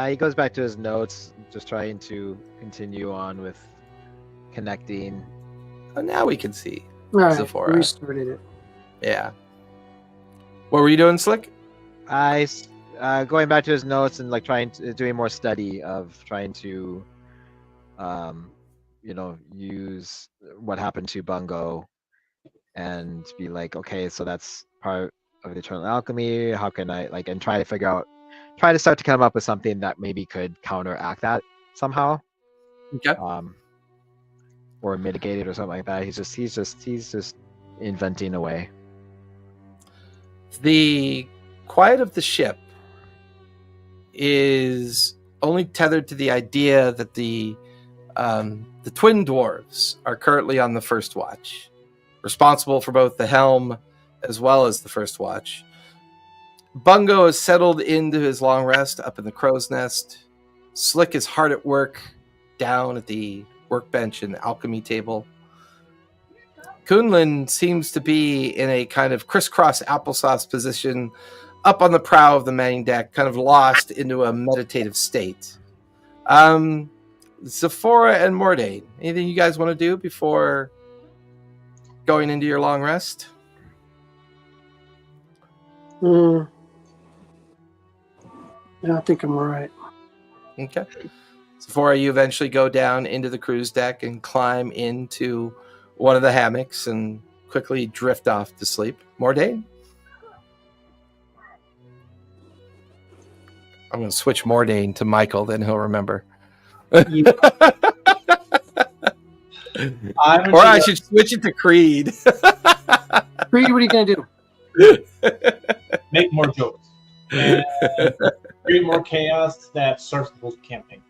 He goes back to his notes, just trying to continue on with connecting. Oh, now we can see. All right, Sephora. restarted it. Yeah. What were you doing, Slick? Going back to his notes and like doing more study of trying to, use what happened to Bungo, and be like, okay, so that's part of the eternal alchemy. How can I and try to start to come up with something that maybe could counteract that somehow. Okay. Or mitigate it or something like that. He's just inventing a way. The quiet of the ship is only tethered to the idea that the twin dwarves are currently on the first watch, responsible for both the helm as well as the first watch. Bungo is settled into his long rest up in the crow's nest. Slick is hard at work down at the workbench and alchemy table. Kunlun seems to be in a kind of crisscross applesauce position up on the prow of the main deck, kind of lost into a meditative state. Sephora and Mordain, anything you guys want to do before going into your long rest? Yeah, I think I'm all right. Okay. Sephora, you eventually go down into the cruise deck and climb into one of the hammocks and quickly drift off to sleep. Mordain? I'm going to switch Mordain to Michael, then he'll remember. Or I should switch it to Creed. Creed, what are you going to do? Make more jokes. And create more chaos that starts the whole campaign.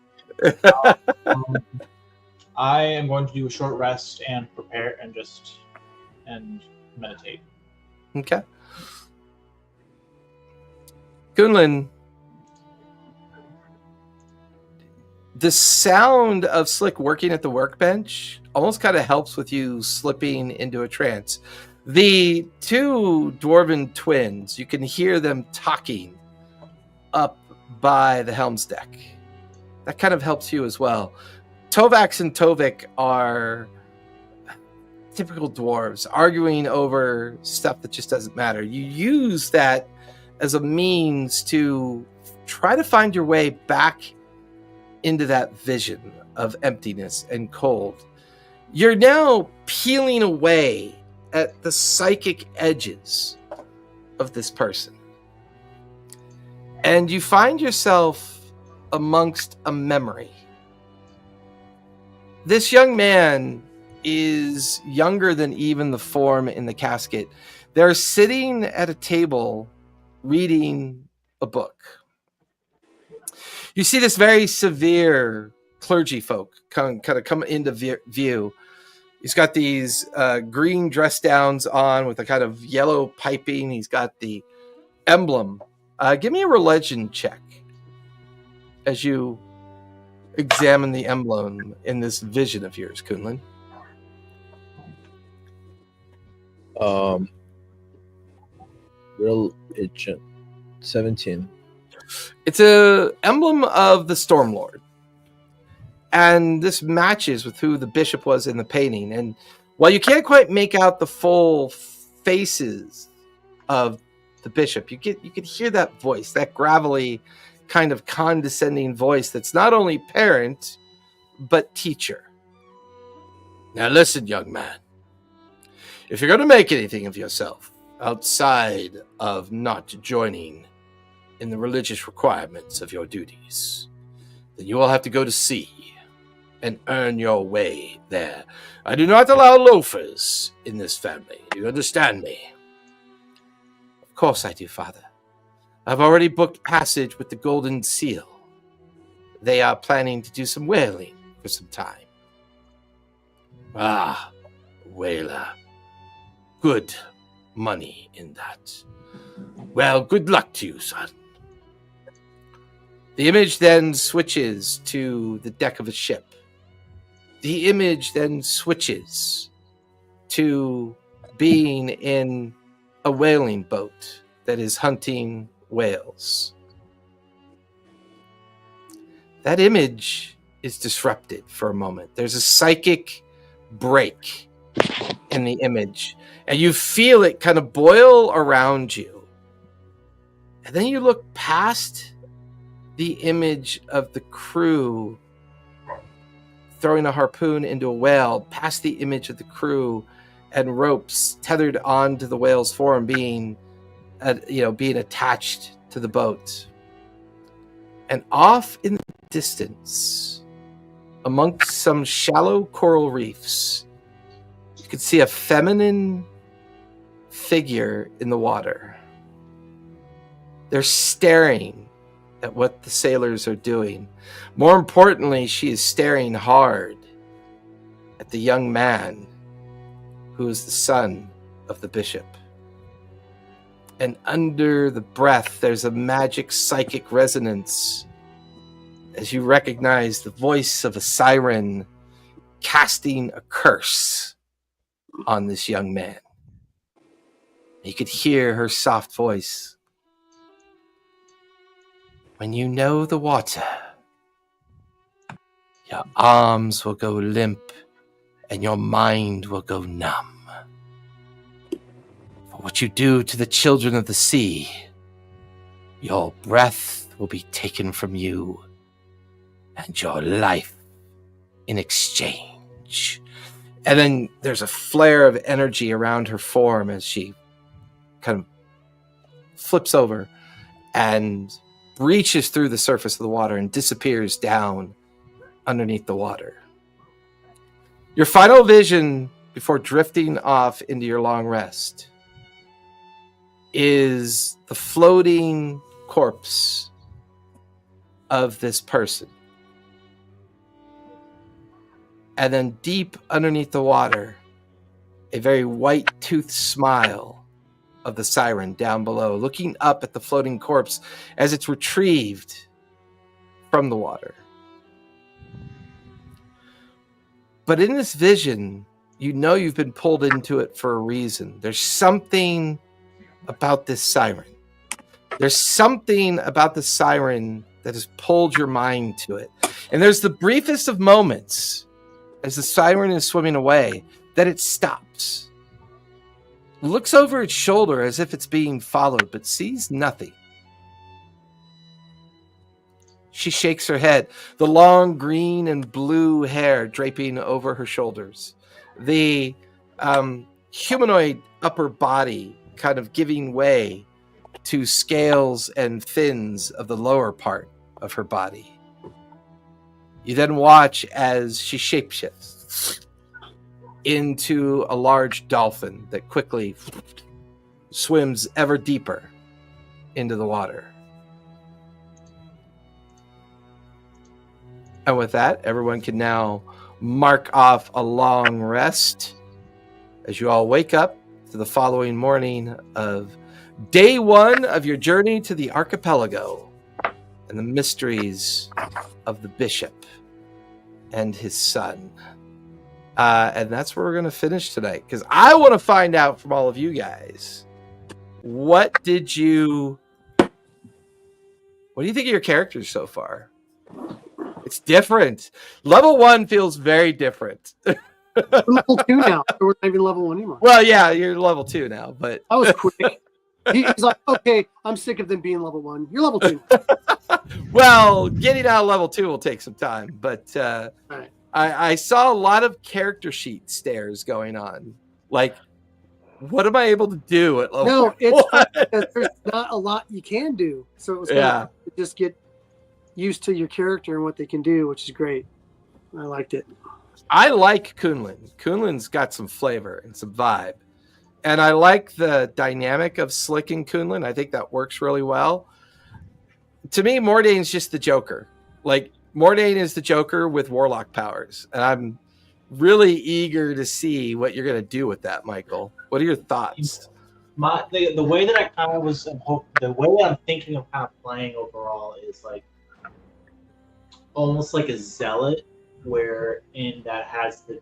I am going to do a short rest and prepare and meditate. Okay. Kunlun, the sound of Slick working at the workbench almost kind of helps with you slipping into a trance. The two dwarven twins, you can hear them talking up by the helm's deck. That kind of helps you as well. Tovax and Tovik are typical dwarves arguing over stuff that just doesn't matter. You use that as a means to try to find your way back into that vision of emptiness and cold. You're now peeling away at the psychic edges of this person. And you find yourself amongst a memory. This young man is younger than even the form in the casket. They're sitting at a table reading a book. You see this very severe clergy folk kind of come into view. He's got these green dress downs on with a kind of yellow piping. He's got the emblem. Give me a religion check as you examine the emblem in this vision of yours, Kunlun. Religion. 17. It's a emblem of the Stormlord. And this matches with who the bishop was in the painting. And while you can't quite make out the full faces of the bishop, you could hear that voice, that gravelly, kind of condescending voice that's not only parent, but teacher. Now listen, young man. If you're going to make anything of yourself outside of not joining in the religious requirements of your duties, then you will have to go to sea and earn your way there. I do not allow loafers in this family. Do you understand me? Of course I do, Father. I've already booked passage with the Golden Seal. they are planning to do some whaling for some time. Ah, whaler. Good money in that. Well, good luck to you, son. The image then switches to the deck of a ship. The image then switches to being in a whaling boat that is hunting whales. That image is disrupted for a moment. There's a psychic break in the image, and you feel it kind of boil around you. And then you look past the image of the crew throwing a harpoon into a whale, past the image of the crew and ropes tethered onto the whale's form being attached to the boat. And off in the distance, amongst some shallow coral reefs, you could see a feminine figure in the water. They're staring at what the sailors are doing. More importantly, she is staring hard at the young man who is the son of the bishop. And under the breath, there's a magic psychic resonance as you recognize the voice of a siren casting a curse on this young man. You could hear her soft voice. When you know the water, your arms will go limp and your mind will go numb. For what you do to the children of the sea, your breath will be taken from you and your life in exchange. And then there's a flare of energy around her form as she kind of flips over and reaches through the surface of the water and disappears down underneath the water. Your final vision before drifting off into your long rest is the floating corpse of this person. And then deep underneath the water, a very white-toothed smile of the siren down below, looking up at the floating corpse as it's retrieved from the water. But in this vision, you know you've been pulled into it for a reason. There's something about this siren. There's something about the siren that has pulled your mind to it. And there's the briefest of moments as the siren is swimming away that it stops. Looks over its shoulder as if it's being followed, but sees nothing. She shakes her head, the long green and blue hair draping over her shoulders, the humanoid upper body kind of giving way to scales and fins of the lower part of her body. You then watch as she shapeshifts into a large dolphin that quickly swims ever deeper into the water. And with that, everyone can now mark off a long rest as you all wake up to the following morning of day 1 of your journey to the archipelago and the mysteries of the bishop and his son. And that's where we're going to finish tonight, because I want to find out from all of you guys, what do you think of your characters so far? It's different. Level 1 feels very different. Level 2 now. We're not even level 1 anymore. Well, yeah, you're level 2 now, but I was quick. He's like, okay, I'm sick of them being level 1. You're level 2. Well, getting out of level 2 will take some time, but Right. I saw a lot of character sheet stares going on. Like, what am I able to do at level No, it's 1? fun because there's not a lot you can do. So it was Yeah. to just get used to your character and what they can do, which is great. I liked it. I like Kunlun. Kunlun's got some flavor and some vibe. And I like the dynamic of Slick and Kunlun. I think that works really well. To me, Mordane's just the Joker. Like, Mordain is the Joker with warlock powers, and I'm really eager to see what you're going to do with that, Michael. What are your thoughts? The way that I kind of the way I'm thinking of kind of playing overall is like almost like a zealot, wherein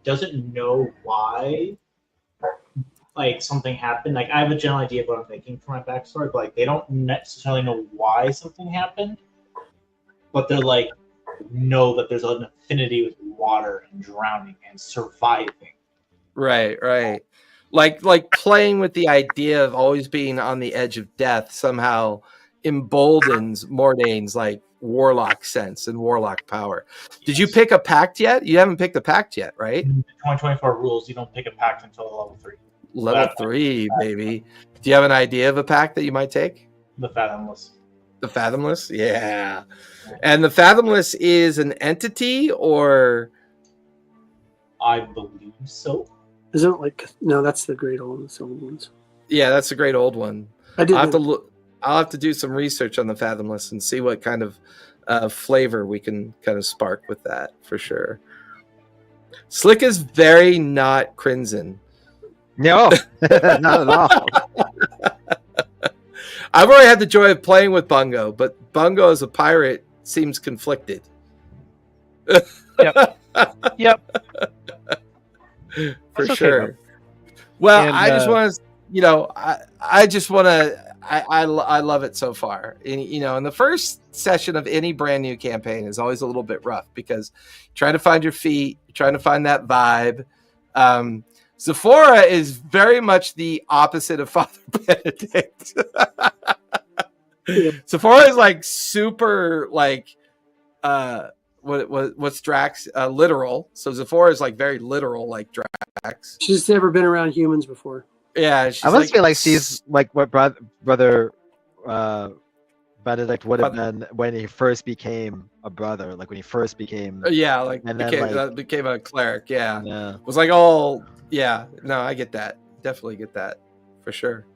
doesn't know why like something happened. Like I have a general idea of what I'm thinking for my backstory, but like they don't necessarily know why something happened, but they're like know that there's an affinity with water and drowning and surviving. Right. Like playing with the idea of always being on the edge of death somehow emboldens Mordain's like warlock sense and warlock power. Did you pick a pact yet? You haven't picked a pact yet, right? In the 2024 rules, you don't pick a pact until level 3. Level 3, baby. Do you have an idea of a pact that you might take? The Fathomless. The Fathomless? Yeah. And the Fathomless is an entity, or? I believe so. Isn't it like, no, that's the great old ones. Yeah, that's a great old one. I I'll have to do some research on the Fathomless and see what kind of flavor we can kind of spark with that for sure. Slick is very not Crimson. No, not at all. I've already had the joy of playing with Bungo, but Bungo as a pirate seems conflicted. Yep. For That's okay, sure. though. Well, And, I just want to, I just want to, I love it so far. And, and the first session of any brand new campaign is always a little bit rough because you're trying to find your feet, you're trying to find that vibe. Zephora is very much the opposite of Father Benedict. Zephora is like super like what's Drax literal. So Zephora is like very literal like Drax. She's never been around humans before. Yeah, she's I must feel like she's like what brother Benedict would have been when he first became a brother, like when he first became. Yeah, like and became a cleric. Yeah, yeah. Was like all. Yeah, no, I get that. Definitely get that for sure.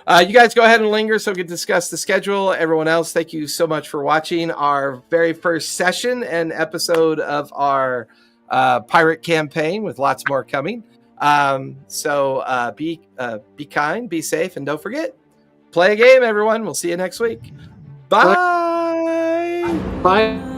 You guys go ahead and linger so we can discuss the schedule. Everyone else, thank you so much for watching our very first session and episode of our pirate campaign with lots more coming. So be kind, be safe, and don't forget, play a game, everyone. We'll see you next week. Bye. Bye.